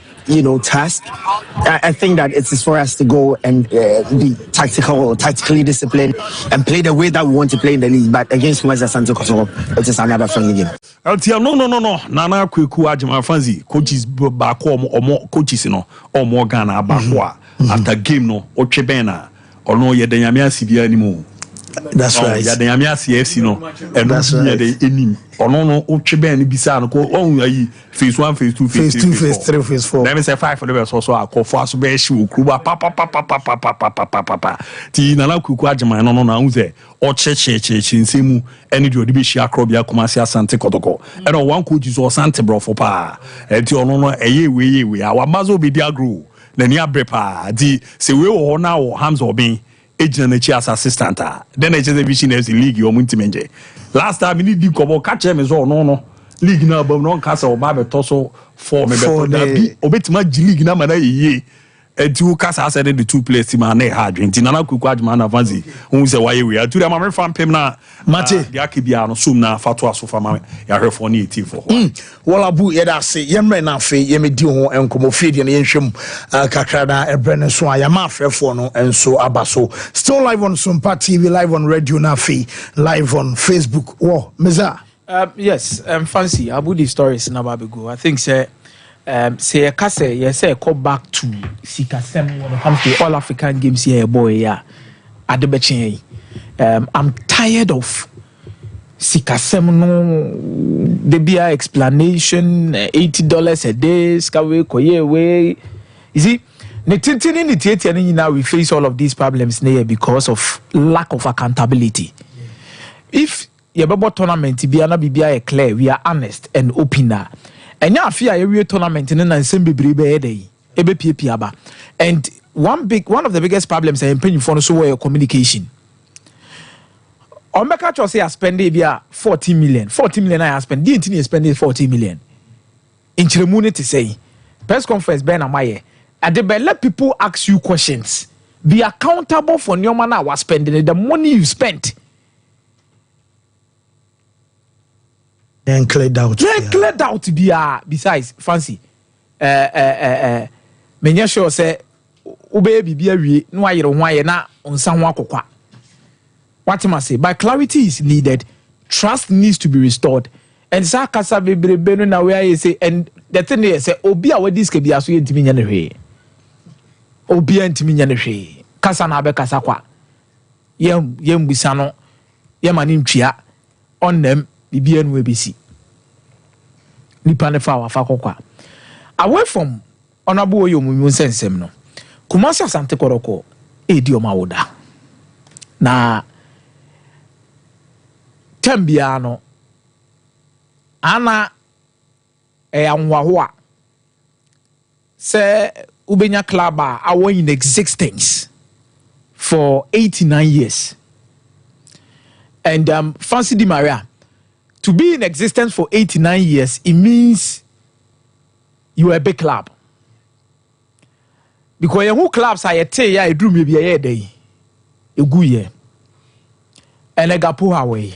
task. I think that it is for us to go and be tactically disciplined and play the way that we want to play in the league. But against Kumasi Asante Kotoko, it is another friendly game. No. Nana Kweku Ajima Fanzi, coaches Bako, coaches, or Ghana Bakwa, after game, Ochebena, or no, Yadayamia Sibia anymore. That's right. Yadayamia CFC, and that's right. No, Ocheben Bissan, phase 1, phase 2, phase 2, phase 3, phase 4. Let me say 5 for the best also. I call for us to be Kuba, papa. Tina Kukwajama, no, Uze, or Church, in Simu, any do be Shakrobia, Kumasi Asante Kotoko. And one coach is or Sante Bro for Pa. And you know, a year we our Mazo be their group. Then ya brepa, say we all now, Hams or being. Agent as assistant. Then I just vision as the league or Muntimenje. Last time we need to go catch him is all no. League now, but no castle or Bible Tosso for me. Obet my league number ye. And two cast said the 2 players in my hard drink. Tinana Kukwajman Avanzi, who say why we are to the Mamma fan Pemna, Mate, Yakibiano, Sumna, Fatwa Sofama, Yarefoni for. Well, Abu Yeda say, Yemre Nafe, Yemidio, and Comofidi and Yenshim, Kakrada, and Brennan Swaya, Mafia Fono, and so Abaso. Still live on Sompa TV, live on Radio Nafe, live on Facebook. Oh, Meza. Yes, fancy. Abu the stories in Ababigo. I think, say a case, yes, go back to Sikasem when it comes to all African games here, boy, yeah. At the betting, I'm tired of Sikasem, no, the beer explanation, $80 a day, Skawe, Koye, way. You see, now we face all of these problems here because of lack of accountability. If your tournament, be clear, we are honest and open now. And now fear area tournament in and same day. And one of the biggest problems I am paying for so communication. Omeka say I spend 40 million. 40 million I spend. Didn't spend 40 million. In Chiremuni to say press conference Ben Amaye. And they let people ask you questions. Be accountable for your money was spending the money you spent. Then cleared out. Cleared out. Besides, fancy. Menya sure say, Ube be no why na on someone kokwa. What I must say, but clarity is needed. Trust needs to be restored. And Sakasa be benu na where you say, and the thing is, say, Obi awe this can be as we intimi nyane Obi intimi nyane Kasa na be kasa kwa. Yem bisano. Yem anim tria on them. Bibi enu ebisi nipa ne fa wa fa kokwa away from honorable oyomumu sensem no Kumasi Asante Kotoko edi o mawoda na tambia no ana anwaho a se ubenya club a awon in existence for 89 years and Fancy Di Maria to be in existence for 89 years, it means you are a big club. Because your clubs are a day, I drew maybe a day. A good year. And a Gapuha way.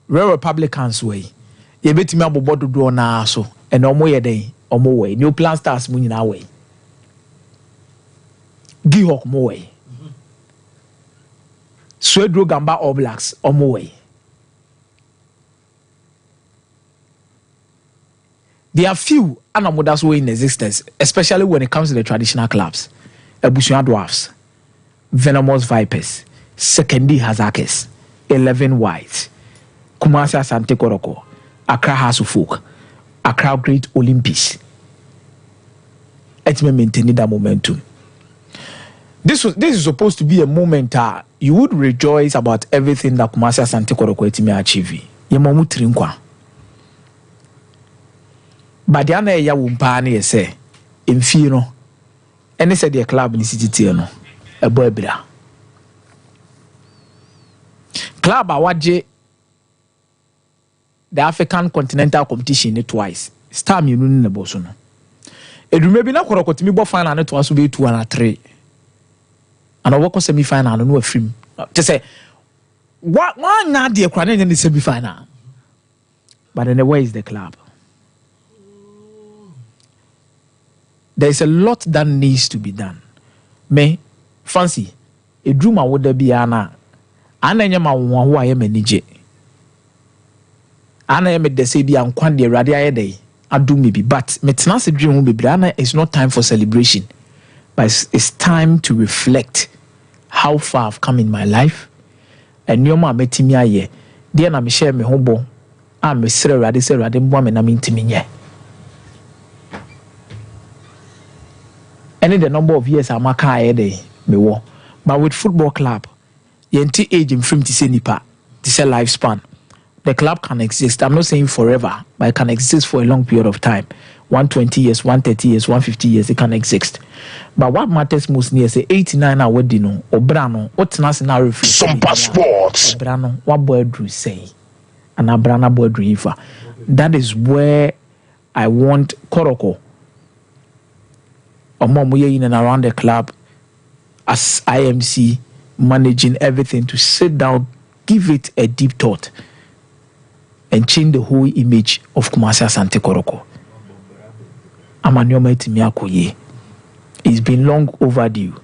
Real Republicans way. You bet me about what to do now, so and no more day, or more way. New plan starts moving our way. Gihok more way. Swedro Gamba All Blacks, or more way. There are few Anamodas who are in existence, especially when it comes to the traditional clubs. Ebusian Dwarfs, Venomous Vipers, Sekendi Hazakes, 11 Whites, Kumasi Asante Kotoko, Accra House of Folk, Accra Great Olympics. Let me maintain that momentum. This is supposed to be a moment you would rejoice about everything that Kumasi Asante Kotoko may achieve. Yemomu Trinkwa. but the ana ya wo mpa na yese emfie no ene se the club ni city no ebo abira club awaje the African Continental Competition twice star me no na boso no edume bi na korokotimi bo final na to aso be 2 and 3 and we semi final no afrim just say what one na de kra na in the semi final but then where is the club? There is a lot that needs to be done. Me fancy a dream I would be ana nyama wo aye manage ana ye me de say bi ankwan de rade aye dey adu me bi but me tena se dream wo be ana it's not time for celebration but it's time to reflect how far I've come in my life and nyoma metimi aye de na me share me ho bo a me sere rade se rade mbo me na me ntimi nye. Any the number of years I'm a car day me wo but with football club yenti age in film to say nipa to say lifespan the club can exist. I'm not saying forever but it can exist for a long period of time. 120 years, 130 years, 150 years it can exist. But what matters most near say 89 hour dino obrano what's na scenario Sompa Sports obrano what boy drew say and abrana boy drew ifa. That is where I want Koroko in and around the club as IMC managing everything to sit down, give it a deep thought and change the whole image of Kumasi Asante Koroko. It's been long overdue.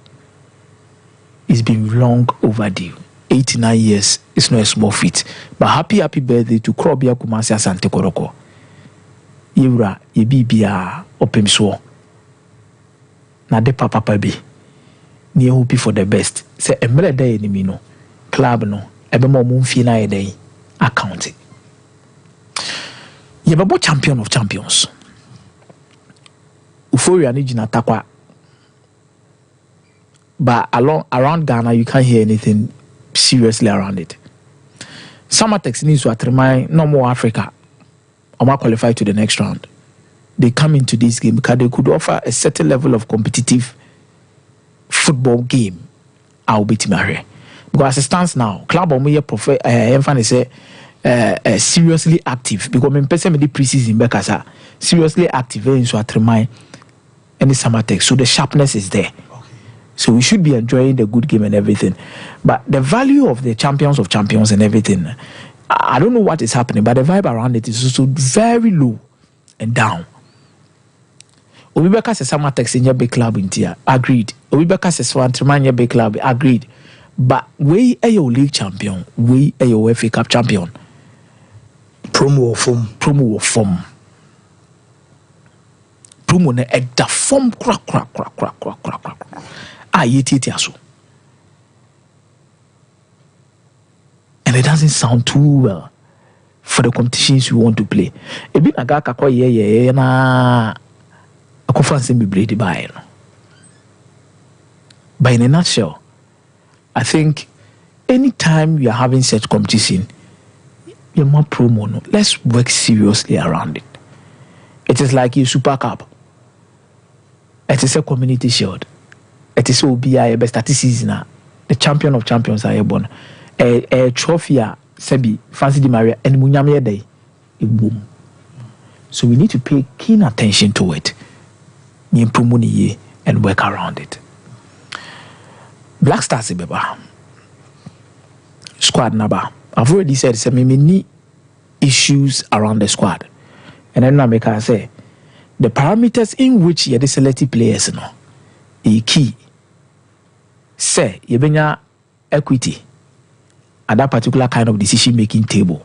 It's been long overdue. 89 years is not a small feat. But happy birthday to Krobia Kumasi Asante Koroko. Yura, Yebibia, Opemso. Na de papa bi ni hope for the best say emre day enemy no club no ebe mo mfie na day account ye babo champion of champions Euphoria ni jina takwa but around Ghana you can't hear anything seriously around it. Samatex needs to atremai no more Africa or qualify to the next round. They come into this game because they could offer a certain level of competitive football game. I'll beat Mary. Because as it stands now, club say seriously active. Because when person the preseason because seriously active in so atremai any summer text. So the sharpness is there. Okay. So we should be enjoying the good game and everything. But the value of the champions of champions and everything, I don't know what is happening, but the vibe around it is also very low and down. Obibeka says some text in your big club in Tia. Agreed. Obibeka says one in your big club. Agreed. But we are your league champion. We are your FA Cup champion. Promo or form. Promo ne edda form crack. Yeti aso. And it doesn't sound too well for the competitions you want to play. Ebi na ga kakwa ye na but in a nutshell, I think anytime we are having such competition, you're more promo. No? Let's work seriously around it. It is like a Super Cup. It is a community shield. It is OBI best at this season. The champion of champions are born. A trophy, Sebi, Fancy Di Maria, and Munyamia Day. Boom. So we need to pay keen attention to it. And work around it. Black Stars beba squad naba. I've already said so many issues around the squad. And then I make her say the parameters in which you select players no a key. Say you benya equity at that particular kind of decision making table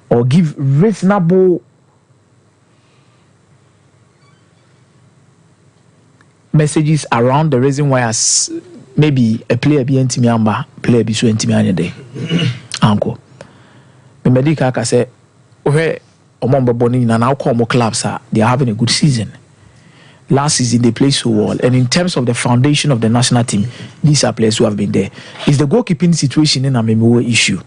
or give reasonable messages around the reason why as maybe a player be ntimi player be so ntimi anya day anko me medical ka say ohe omombo boni na now call more clubs they are having a good season. Last season they played so well, and in terms of the foundation of the national team, these are players who have been there. Is the goalkeeping situation in a issue?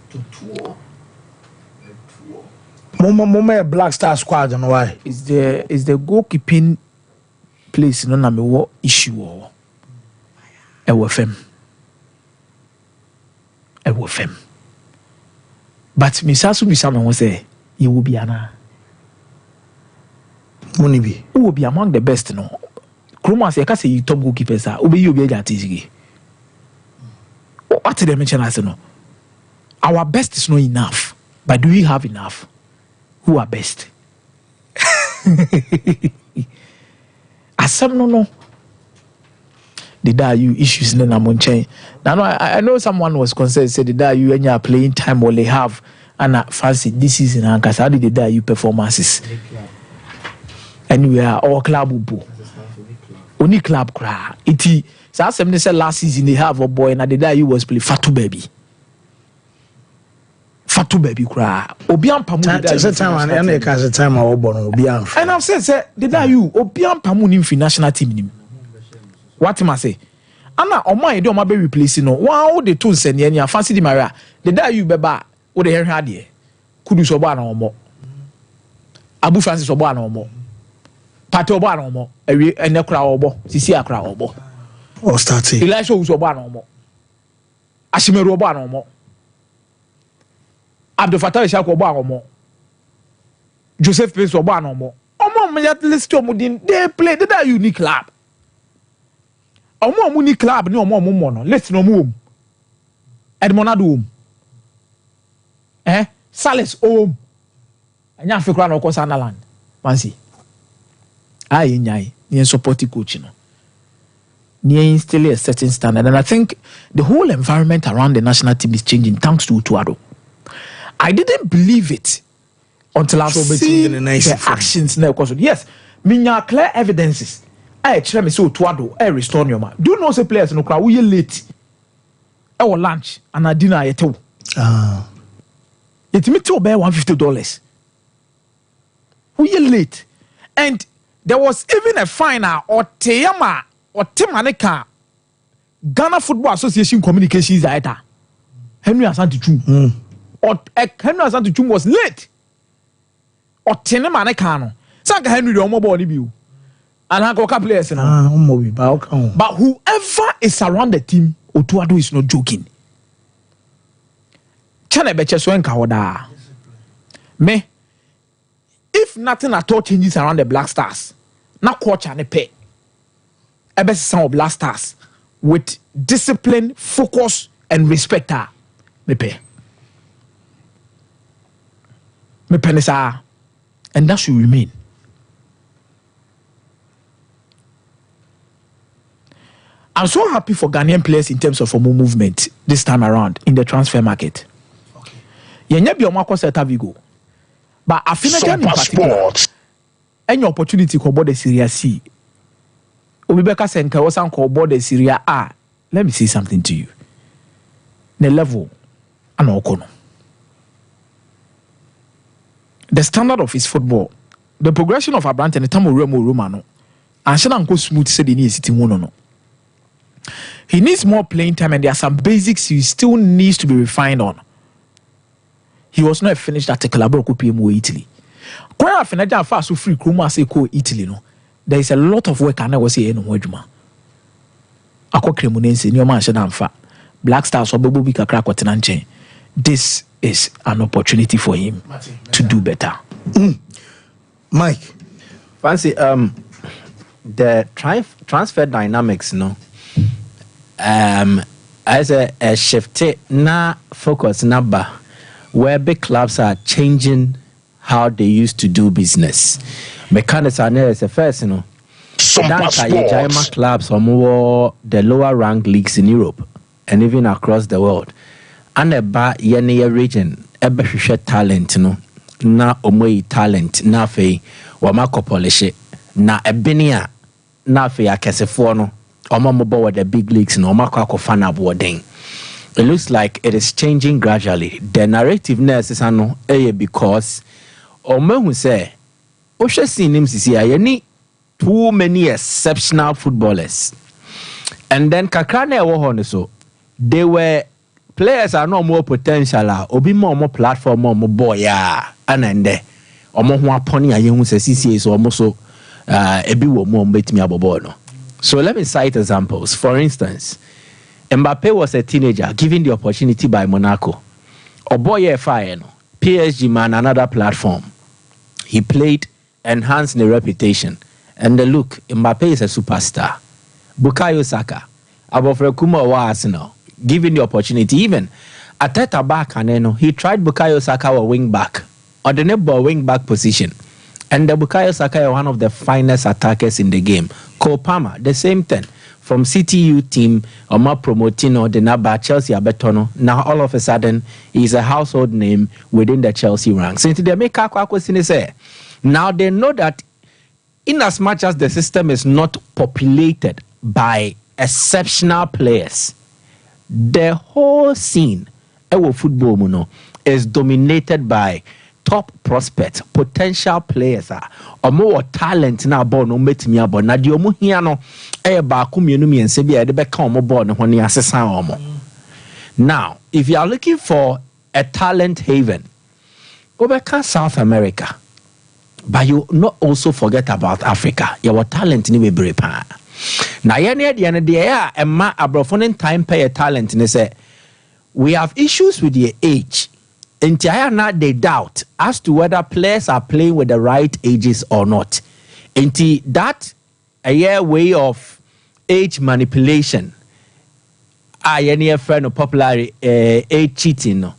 Mama Black Star squad and why? Is the goalkeeping place no na me what issue or EWFM. But Misasu Misama was say you will be ana. Monibi. Who will be among the best no? Kroma say say you top goalkeepers are obi you be agent. What did they mention as no? Our best is not enough. But do we have enough? Who are best? Asam no. The you issues in the Now I know someone was concerned, said the you and your playing time will they have and fancy this season and how did the you performances? And we are all club ubu. Only club cry. It so as some say last season they have a boy and the you was play Fatu baby cry. Obian Pamu time and I can time I born Obian. And I've said the you Obian Pamu in national team. What am I say? Anna on my do my baby replacing no. Wow, the tools and any fancy the Maria. The day you beba or the hair had ye. Kudu soba no more. Abu Francis soba no more. Pato ba no more. And the crowd obo. Sisi a crowd obo. Oh, starting. Elisha soba no more. Ashimeru oba no more. Abdul Fattah Shako oba no more. Joseph Prince oba no more. Omo me at least they play the unique club. Omo ni club ni omo no let's no mo Edmonado Salis anya afekra na okosa na land fancy ai nyai ni support coach no ni instill a certain standard, and I think the whole environment around the national team is changing thanks to Utuado. I didn't believe it until I've seen the actions now. Yes, minya clear evidences. I tell me so Utuado restore your man. Do you know say players no crowd we late our lunch and our dinner yet too. It me to bear $150. We late, and there was even a fine or Teyama or Timaneka Ghana Football Association communications either. Henry Asante Chum. Or Henry Asante Chum was late. Or Tenemaneka no. Sanka Henry the Omo body view. And I got players now. But whoever is around the team, Otuado is not joking. Chane beche so enka hoda. Me, if nothing at all changes around the Black Stars, na coach ane pay. Ebe some of Black Stars with discipline, focus, and respect. Me pay. Me penisa, and that should remain. I'm so happy for Ghanaian players in terms of movement this time around in the transfer market. Yenye bi omo akoseta Vigo. But Afinaja in particular, any opportunity to board the Syria C. Obibeka Senka was on board the Syria A. Let me say something to you. The level and Okono. The standard of his football, the progression of Abrante and the time of Remo Romano, and Shannon go smooth said he needs sitting one no. He needs more playing time, and there are some basics he still needs to be refined on. He was not a finished article about PMO Italy. Quite often, I fast so free Kruma say ko Italy no. There is a lot of work and I was saying no wajuma. Ako Cremonense ni man shedamfa. Black Stars obobo bi kakra kwatenanche. This is an opportunity for him to do better. Mike, fancy the transfer dynamics no. As a shift na focus number where big clubs are changing how they used to do business. Mechanics are near as a first, you know. Giant clubs or more the lower ranked leagues in Europe and even across the world. And about yene region, ebe talent, you know. Na omwe talent, na fe wamako polish na ebenia na fe akesefo no. Omo mobo with the big leagues no omako akofana boarding. It looks like it is changing gradually. The narrative is ano because Omo who say Osha seen him see too many exceptional footballers. And then Kakrane Wohon so they were players are no more potential obi more platform more boy and then omo ho aponi ayehu se CCA so omo so ebi wo mo betimi abobo no. So let me cite examples. For instance, Mbappe was a teenager given the opportunity by Monaco. Oboye fire no. PSG man another platform. He played, enhanced the reputation. And look, Mbappe is a superstar. Bukayo Saka, Abofre Kuma wa Arsenal, given the opportunity. Even Ateta back and he tried Bukayo Saka a wing back, or the neighbor wing back position. And the Bukayo Saka is one of the finest attackers in the game. Cole Palmer, the same thing. From CTU team, Omar Promotino, the Naba Chelsea Abetono. Now all of a sudden, he's a household name within the Chelsea ranks. Since they make a now they know that in as much as the system is not populated by exceptional players, the whole scene of football is dominated by top prospects, potential players or more talent na ball no metimi abon na de omu hia no e ba ko mienu miense bia de beka omo ball no ho ne asesa omo. Now, if you are looking for a talent haven, go back to South America. But you not also forget about Africa. Your talent ni bebre pa. Na ye ne de ne de ya emma abrofonen time pay talent ne say we have issues with the age. Entire not they doubt as to whether players are playing with the right ages or not. Into that a year way of age manipulation. Any friend of popular age cheating. No.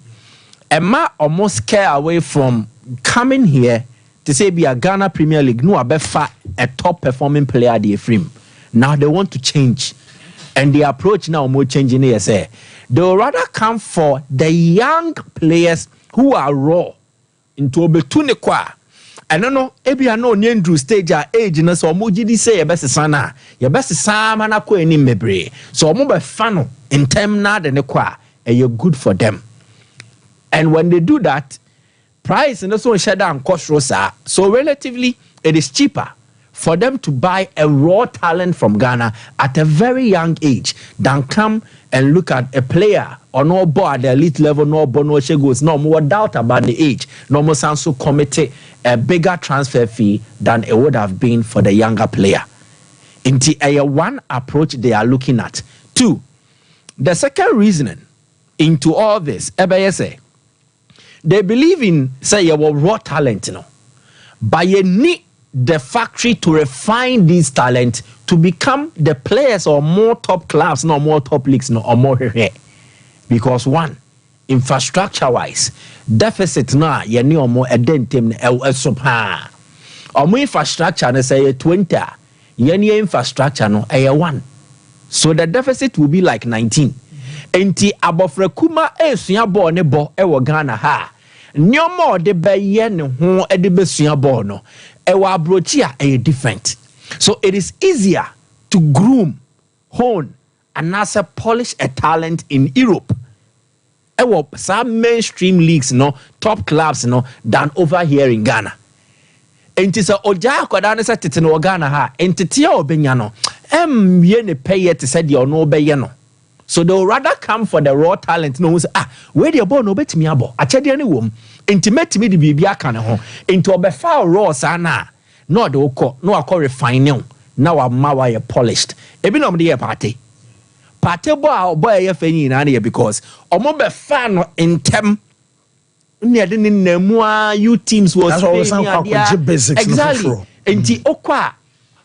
Emma almost scare away from coming here to say be a Ghana Premier League. No, a top performing player the frame. Now they want to change. And the approach now more changing here say they will rather come for the young players who are raw into obetune kwa. I don't know, ebi ano nyendru stage age na so mo gidi say your best sana. Your best sama na ko eni mebre. So mo be fano in term na de ne kwa and you're good for them. And when they do that, price and also share down cost rosa. So relatively it is cheaper for them to buy a raw talent from Ghana at a very young age than come and look at a player or no ball at the elite level, no ball, no goes, no more doubt about the age, no more sound so committed a bigger transfer fee than it would have been for the younger player. Into a one approach they are looking at. Two, the second reasoning into all this, say, they believe in say your raw talent, you know, but you need the factory to refine these talent to become the players or more top clubs, no more top leagues, no or more here. Because one, infrastructure wise, deficit na ye ni omo edentem sopa. Omo infrastructure na say 20, ye ni infrastructure no 1. So the deficit will be like 19. Enti abofre kuma esua ball ne bo e wo Ghana ha. Nyomo de be ye ne ho e de besua ball no. Ewa abrochia are different. So it is easier to groom, hone, and also polish a talent in Europe. Ewa some mainstream leagues, no, top clubs, no, than over here in Ghana. And it's a oja kodane sa titino Ghana ha. And titia obenyano. Yene pay to say the no beyano. So they will rather come for the raw talent. No, say, where the ball no bet me abo. I tell you any woman. Intimate me the bibia can ho. Into a foul raw sana. No, the oko, no, I call refining. Now I'm mawa polished. Ebi no me party. Party boy ya feni in area because omo be fan in tem. Near the nemua you teams was basics. Exactly. Inti okwa.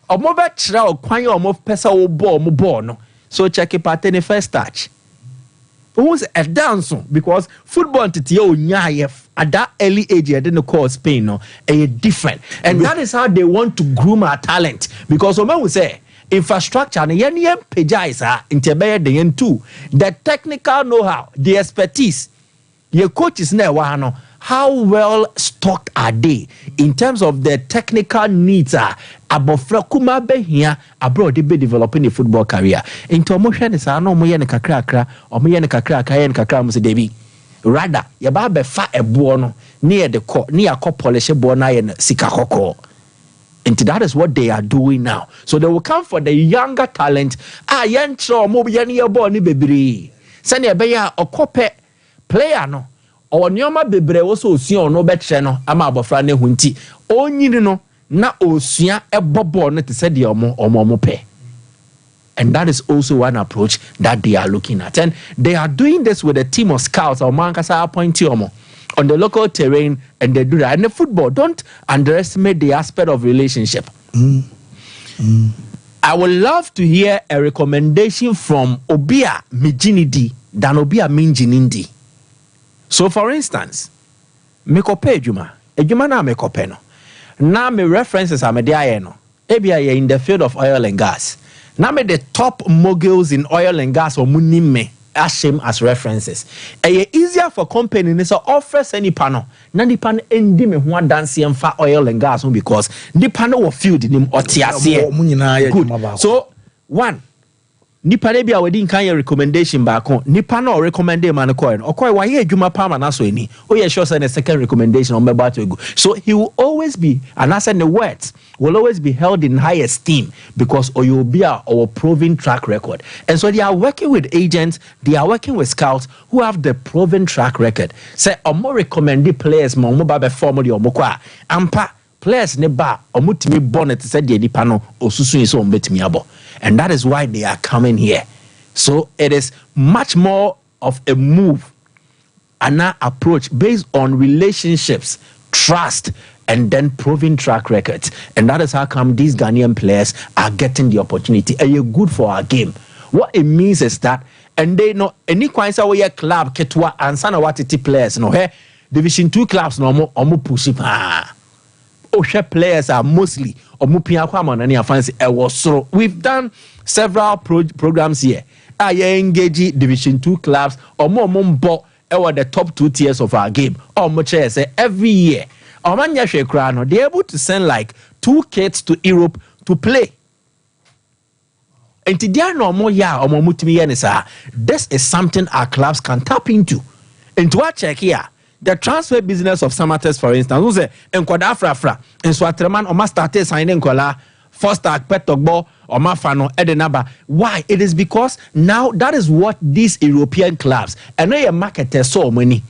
Omo be tra okwan ya omo pesa wo ball no. So check it part in the first touch. Who's a dance because football to at that early age I didn't call Spain no a different. And that is how they want to groom our talent. Because when we say infrastructure and yen pejaisa into the too. The technical know-how, the expertise, your coaches know how well stocked are they in terms of the technical needs abofra kuma be here abroad they be developing a football career into motion is no mo ye ne kakra o mo ye ne kakra mo se debi rather ye ba be fa ebo no near the court near co polish ebo na ye sika kokko. And that is what they are doing now. So they will come for the younger talent yen tro mo ye ne ebo ni bebre send ye be ya okope player no or nyoma bebre also osia no betre no ama abofra ne hu nti onyini no na osia ebobo no te se de omo pe. And that is also one approach that they are looking at. And they are doing this with a team of scouts or mankasa appointee omo on the local terrain, and they do that. And the football, don't underestimate the aspect of relationship. I would love to hear a recommendation from Obia Mijinidi than Obia Minjinindi. So, for instance, mekope ejuma na mekope no. Now me references are media no. Ebia in the field of oil and gas. Now me the top moguls in oil and gas or munime ashim as references. Eye easier for company ne so offers any panel. Na di pan endi me ho dance for oil and gas because di panel wo field nim otiase. Good. So one nipa ne bia wedi nkan ye recommendation back on nipa no recommend man ko no okoy wa ye adwuma pa ma na so ani o ye sure say the second recommendation on meba to go. So he will always be, and I said the words will always be held in high esteem because Oyobia our proven track record. And so they are working with agents, they are working with scouts who have the proven track record. Say omo recommend players mo ba be form the omo kwa ampa players ne ba omutimi bonnet said the nipa no osusu so ombetimi abo. And that is why they are coming here. So it is much more of a move and an approach based on relationships, trust, and then proven track records. And that is how come these Ghanaian players are getting the opportunity. And you're good for our game. What it means is that, and they know any quite a club ketwa and sana watiti players no hey Division 2 clubs no omo push it. Oshe players are mostly we've done several programs here. I engage Division 2 clubs or more the top 2 tiers of our game. Or much say every year. They're able to send like 2 kids to Europe to play. And this is something our clubs can tap into. And to our check here. The transfer business of Samates, for instance, who say Enkwada Afra, and so Atreman or Master signing Kola, Foster Petogbo or Mafano Edenaba. Why? It is because now that is what these European clubs and they market so many.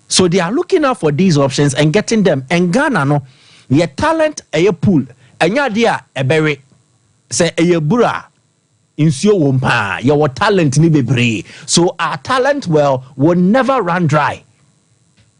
So they are looking out for these options and getting them. And Ghana, no, your talent a pool, and your dear a berry, say a bura. Your talent ni bebre. So our talent will never run dry.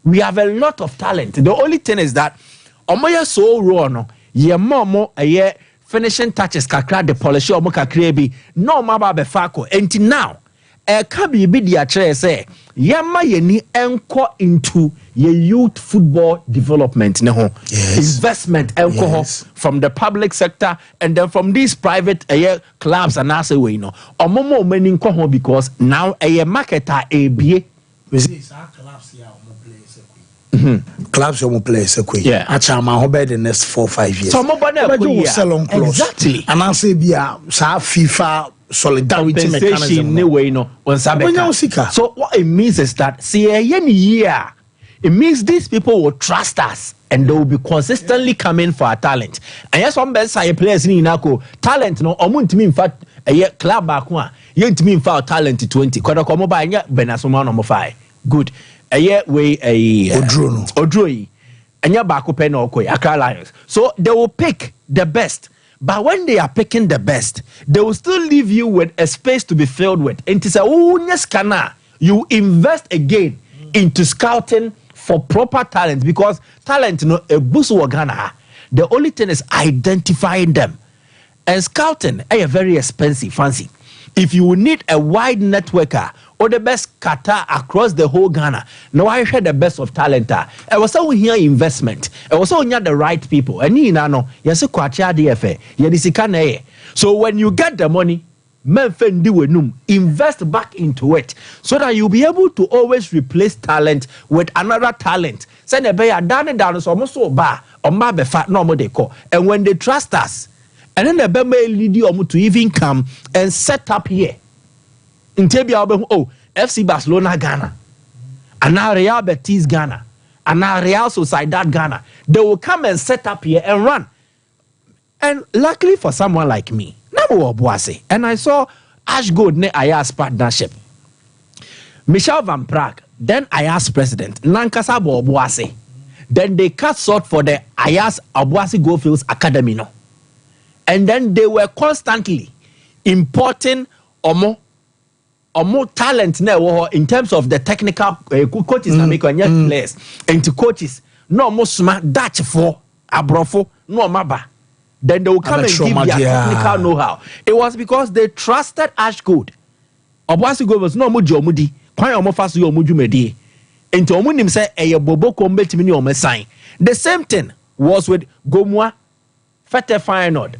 We have a lot of talent. The only thing is that omoya so raw no ye momo a finishing touches kakra the polish omo kakra bi no maba be fako. And now can be the actually say yama ye ni enko into ye youth football development investment enko from the public sector and then from these private clubs and as a way no omomo many nko because now a marketer a be clubs will play so quick. Yeah, actually, I'm hoping the next 4 or 5 years. So, I'm sell on close. Exactly. And I say, be a FIFA solidarity mechanism. So, what it means is that, see, any year, it means these people will trust us and they will be consistently coming for our talent. And yes, one best players in Inako talent, no, in fact, a club back one, you mean for talent 20. Kodakomo by Benasoma number 5. Good. A year way a Odroi and your back open or Accra Lions. So they will pick the best. But when they are picking the best, they will still leave you with a space to be filled with. And to say, oh, yes, you invest again into scouting for proper talent because talent, you know, a boost Ghana. The only thing is identifying them. And scouting is very expensive, fancy. If you need a wide networker or the best kata across the whole Ghana, now I share the best of talent. I was so here investment. I was so near the right people. And you know, yes, a kwacha DFA. Yedisikane. So when you get the money, invest back into it so that you'll be able to always replace talent with another talent. Send a bay down so almost so bar or mabe fat no more they call. And when they trust us, and then the Beme lead you to even come and set up here. In Tebia, FC Barcelona Ghana, and now Real Betis Ghana, and now Real Sociedad Ghana. They will come and set up here and run. And luckily for someone like me, and I saw Ash Gold ne Ayas partnership. Michel Van Praag, Then I asked President Nankasa Bobuase. Then they cut short for the Ayas Abuasi Goldfields Academy, no. And then they were constantly importing omo talent now in terms of the technical coaches and players into coaches. No more smart Dutch for abrofo no maba. Then they will come and give their technical know-how. It was because they trusted Ashgood. Abuasi Goldfields no more jomudi. Kwai omo fasu yo mujumedi. Into omunim say eye bobo kombe timini omo sign. The same thing was with Gomwa Fete Feyenoord.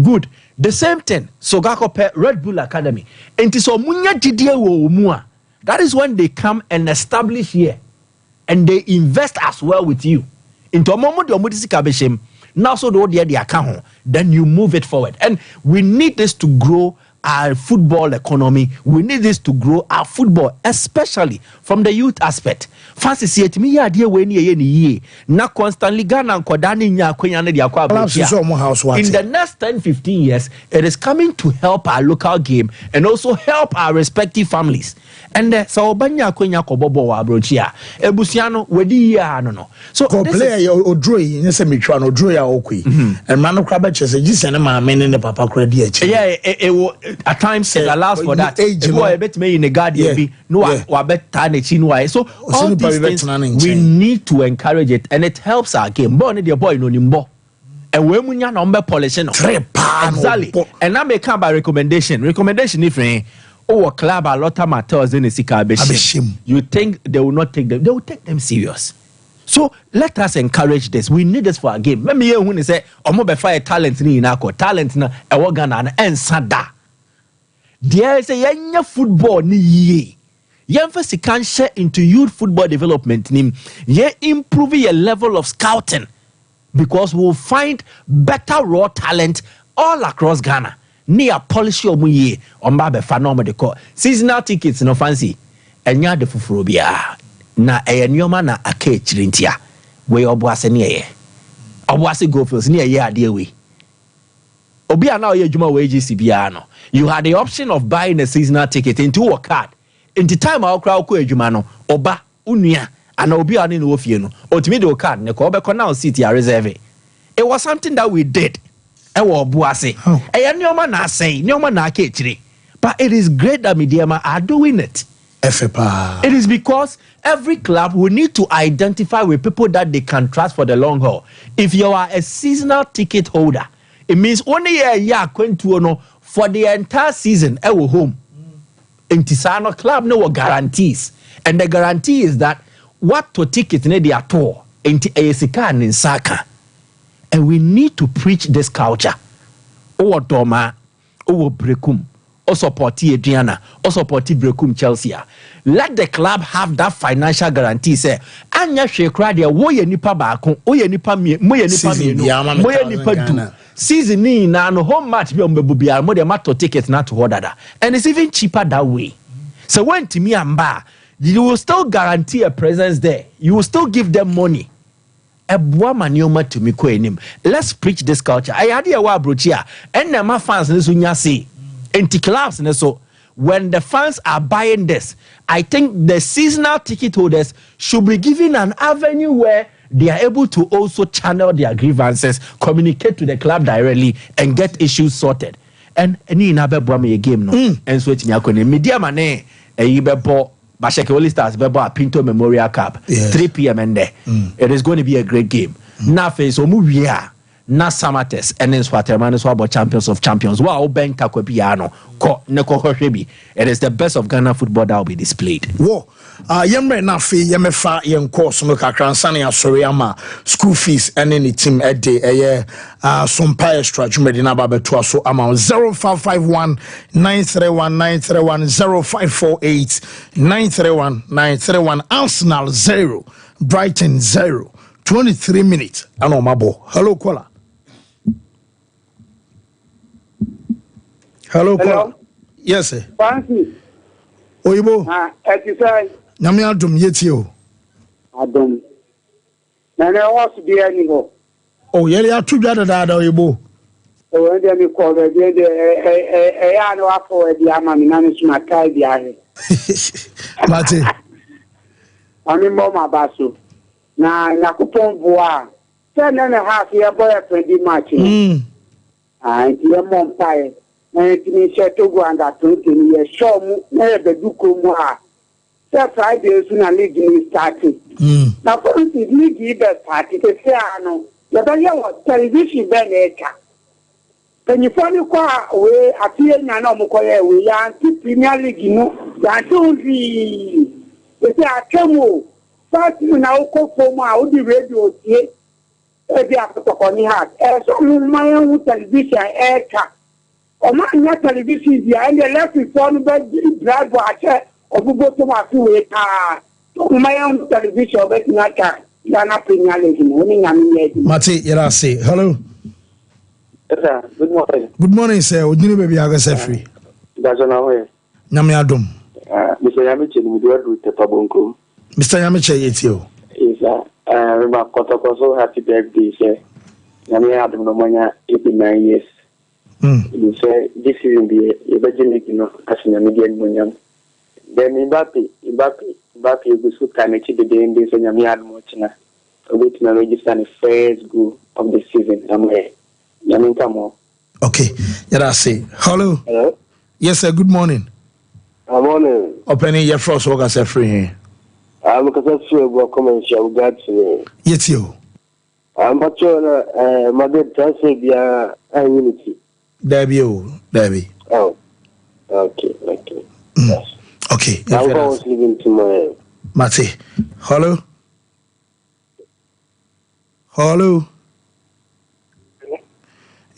Good. The same thing Sogakope Red Bull Academy. Into so munya didie wo omua. That is when they come and establish here and they invest as well with you. Into omo de omo disi kabeshem. Now so the account, then you move it forward. And we need this to grow our football economy. We need this to grow our football, especially from the youth aspect. Fancy see it me idea when ye na constantly Ghana kodani nya kwenya na dia kwa. In the next 10-15 years, it is coming to help our local game and also help our respective families. And so banya kwenya kobobo wa abrochia. Ebusiano wedi ya no. So player odroyi nyese metwa no odroyi okui. And man kraba chese gisene ma men ne papa kra di echi. Yeah, at times it allows for that. Boy bet me in the guardian no wa bet na chi no. So all these things, we need to encourage it and it helps our game. Boy the boy no nimbo. And we munya number polish no. Exactly. And I may come by recommendation. Recommendation if a club a lot of matters in the Sika. You think they will not take them? They will take them serious. So let us encourage this. We need this for our game. Let me hear when they say, "Omo be fire talent ni inako talent na ewo Ghana na ensada." There is a young football ni ye. Young first can share into youth football development ni. Ye improve your level of scouting because we will find better raw talent all across Ghana. Near policy omu ye omba be fa no mo de call seasonal tickets no fancy enya de fufuro bia na eyenioma na aka chirintia we obuase ne ye obuase Goldfields ne ye ade we obi ana oye adwuma we GC bia no you had the option of buying a seasonal ticket into a card into time a okra ko adwuma no oba unua ana obi ana no ofie no otimi de card ne ko obekọ na seat ya reserve. It was something that we did. But it is great that Mediama are doing it. It is because every club will need to identify with people that they can trust for the long haul. If you are a seasonal ticket holder, it means only a year for the entire season at home. In Tisano club no guarantees. And the guarantee is that what to ticket ne dia to enti esika in Saka. And we need to preach this culture. O Doma, O Brekum, O supporti Adriana, O supporti Brekum Chelsea. Let the club have that financial guarantee. Say, Anya Shekra, there, Woye Nipa Bako, Oye Nipa me, Moye Nipa do. Season ni na no home match be on Bebubia, more than matter tickets not to order that. And it's even cheaper that way. So when to me and Ba, you will still guarantee a presence there. You will still give them money. Let's preach this culture. I had a wa brochia and my fans say anti clubs so when the fans are buying this, I think the seasonal ticket holders should be given an avenue where they are able to also channel their grievances, communicate to the club directly and get issues sorted. And any nabe a game no and so it's media money a Basheke Holy Stars Bebo Pinto Memorial Cup 3 p.m. and there. It is going to be a great game. Na face Omuwia na Samates and then Swaterman Swabo Champions of Champions. Wow, Ben Kakwepiano ko neko hwebi. It is the best of Ghana football that will be displayed. Whoa. Yemre na fe yemefa yen course no kakra nsane asori ama school fees and any team a day sompa extra jumedi na ba beto so ama 0551 931 931 0548 931 931 Arsenal 0 Brighton 0 23 minutes ano mabo. Hello caller. Hello caller. Yes sir. Fancy. Oyibo. Exercise. Nyame adom yeti o. Adom. Na na was be any ho. Oh, yele atudwa dada Oyibo. O ende mi call the ya no afọ e di ama mi na nsu makai di ahe. Mate. Ami mama basu. Na nakupon boa. 10.5 year boy friendly match. And your mom pie. Na etimi she to go under 20 years. Show mu na be du ko mu a. Say Friday so na league ni starting. Na for the league be starting to say ano. Ya ba ye wa television be na eka. Penifoni kwa we apie nya na omukoye we ya anti Premier League no. Ya anti onzi. Ese akemo. Fast na ukoko mu a odi radio tie. Ebi akotokoni hat. So mu mayan wu television eka. O ma nya television dia and the left phone be drive wa obugo to ma fi we ka. To mayan wu television be nya ka. Ya na Premier League no ni nya mi ye. Mate, yera say hello. Yes, sir. Good morning. Good morning, sir. Odini baby agase free. That's on our way. Nyame adom. Mr. Yamiche, we do with the Pabonko. Mr. Yamiche, yetio. Yes, sir. Remember, Kotoko, happy birthday, sir. Yami Adam no manya 89 years. You say this is the Evangelik, you know, as in a median munyam. Then Mbappe, you go so kind of the day in this and Yami Adam Mochina. Wait to register the first goal of the season. I'm here. Okay, yeah, say hello. Hello. Yes, sir. Good morning. Good morning. Opening your first work as a free. I'm going to say about commercial guards. Yes, you. I'm not sure. My dad translate via unity. Debbie. Oh, okay. Yes. Okay. I'm going to leave tomorrow. Mate, hello.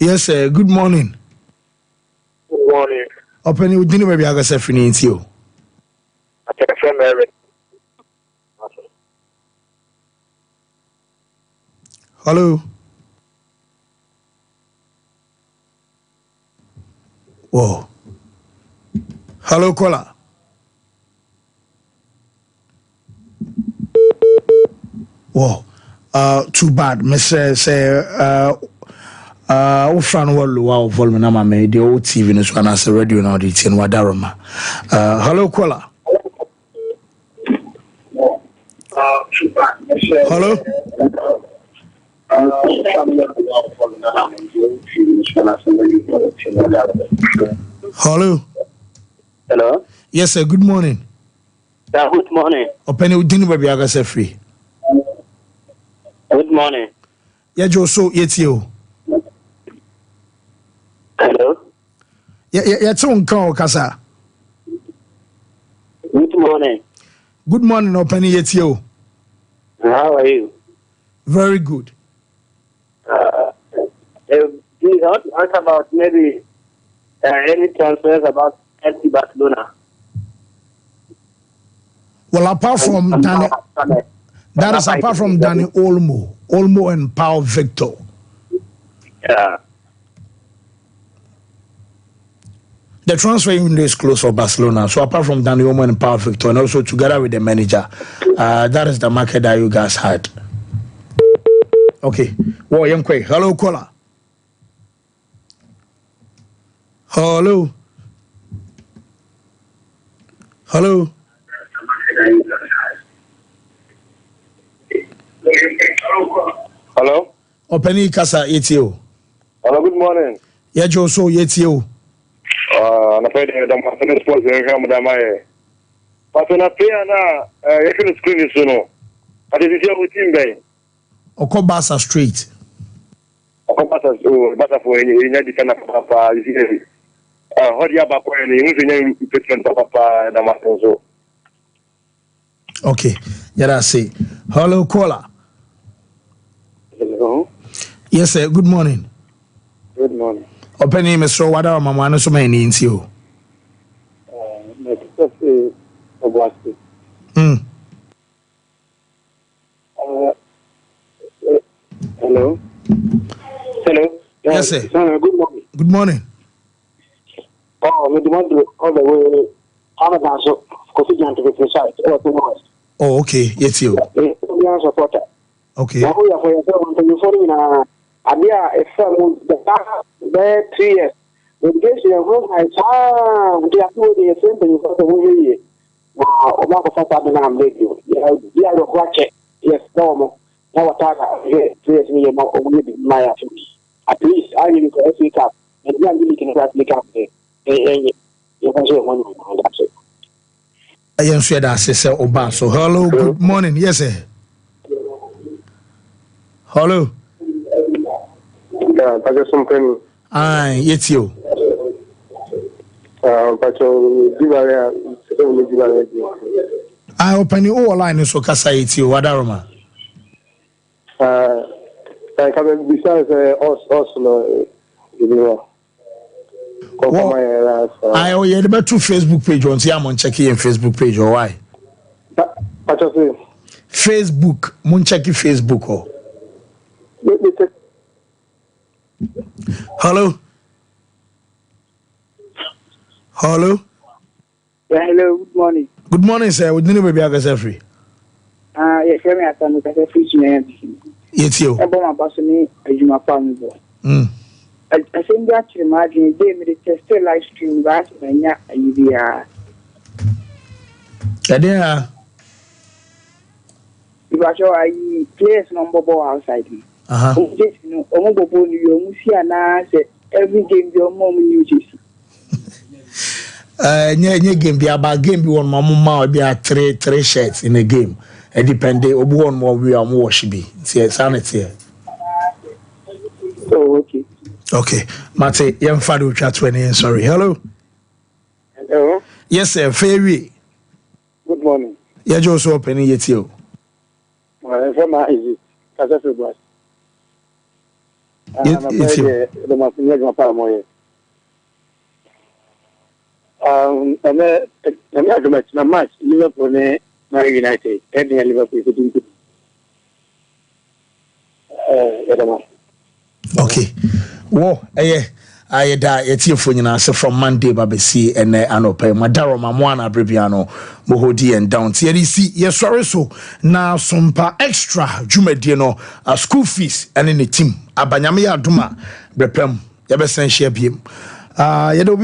Yes, sir. Good morning. Good morning. Open you didn't maybe I got a free you. I can from Eric. Hello. Whoa. Hello, caller. Whoa. Too bad. Mr. Say, Ufran Wallu, wow, Volmanama made the old TV news one as a radio now, it's in Wadaroma. Hello, caller. Hello. Hello. Hello. Yes, sir. Good morning. Good morning. Open it, didn't baby, I got free. Good morning. Yeah, Joe, so it's you. Hello. Yeah, it's on call, Casa. Good morning. Good morning, Open it, it's you. How are you? Very good. Do you want to ask about maybe any transfers about FC Barcelona? Well, apart from Danny, that is apart from Danny Olmo and Paul Victor. Yeah. The transfer window is closed for Barcelona. So apart from Danny Olmo and Paul Victor, and also together with the manager, that is the market that you guys had. Okay. Well, Yankwe. Hello, caller. Hello. Hello. Hello. Openi Kasa Etio. Hello. Good morning. Yeah, Joe. So Etio. Na pede da Martinez Sports nga madama e. Pato na pia na yakini screen suno. Ati disia utimbe. Oko Barca straight. Oko Barca for enya difana papa yisi. Hodi aba ko ni nzu nya replacement papa da Martinez. Okay. Yeah, I say. Hello, caller. Hello. Yes, sir. Good morning. Good morning. Openi Mr. Wada mama no so many into you. Hello. Hello. Yes, sir. Good morning. Good morning. Oh, we demand all the way. I'm so confident to be precise. Oh, okay. Yes, you. Okay. Now we are for yourself until you follow in a idea the 3 years. The case you have my child, they are doing the same thing for the movie. ọba ko fata de na radio ya ro kwa che yes no na wataga yes ni ma o ni ma ya at least I need to speak up and we are really can speak up you can say one that's it I am sure that say oba so hello good morning yes sir hello yeah that's something it's you but Diwali I open you all line so kasa it's you wadaroma I come besides us no you know I oh yeah the better Facebook page on see am check your Facebook page or why what you say Facebook mun check Facebook oh hello hello yeah hello good morning sir we didn't be able free yes me atanu ka free tuna it's you ebo ma baso ni adwuma pa mi bo I think that imagine they made it test live stream that nya ayibia Adea you are sure I place number ball outside me just no omo bobo ni yo mu si ana say every game your mom new jersey nye game be about game be one mama be a three shirts in a game it depend obu one more we am wash be see sanity oh okay Mate yem fado twa 20 sorry hello yes sir Ferry good morning yeah just open yet you well from is kasa February it's you the mafinya pa moye and then argument na match Liverpool ne Man United and Liverpool okay wo I da yetiefo nyina se from Monday babesi ene anope madaro mamwana brebiano mohodi and down tieri si ye sorry so na sompa extra dwumadie no school fees ene ne team abanyame ya adoma brepem ye besen hia biem ye do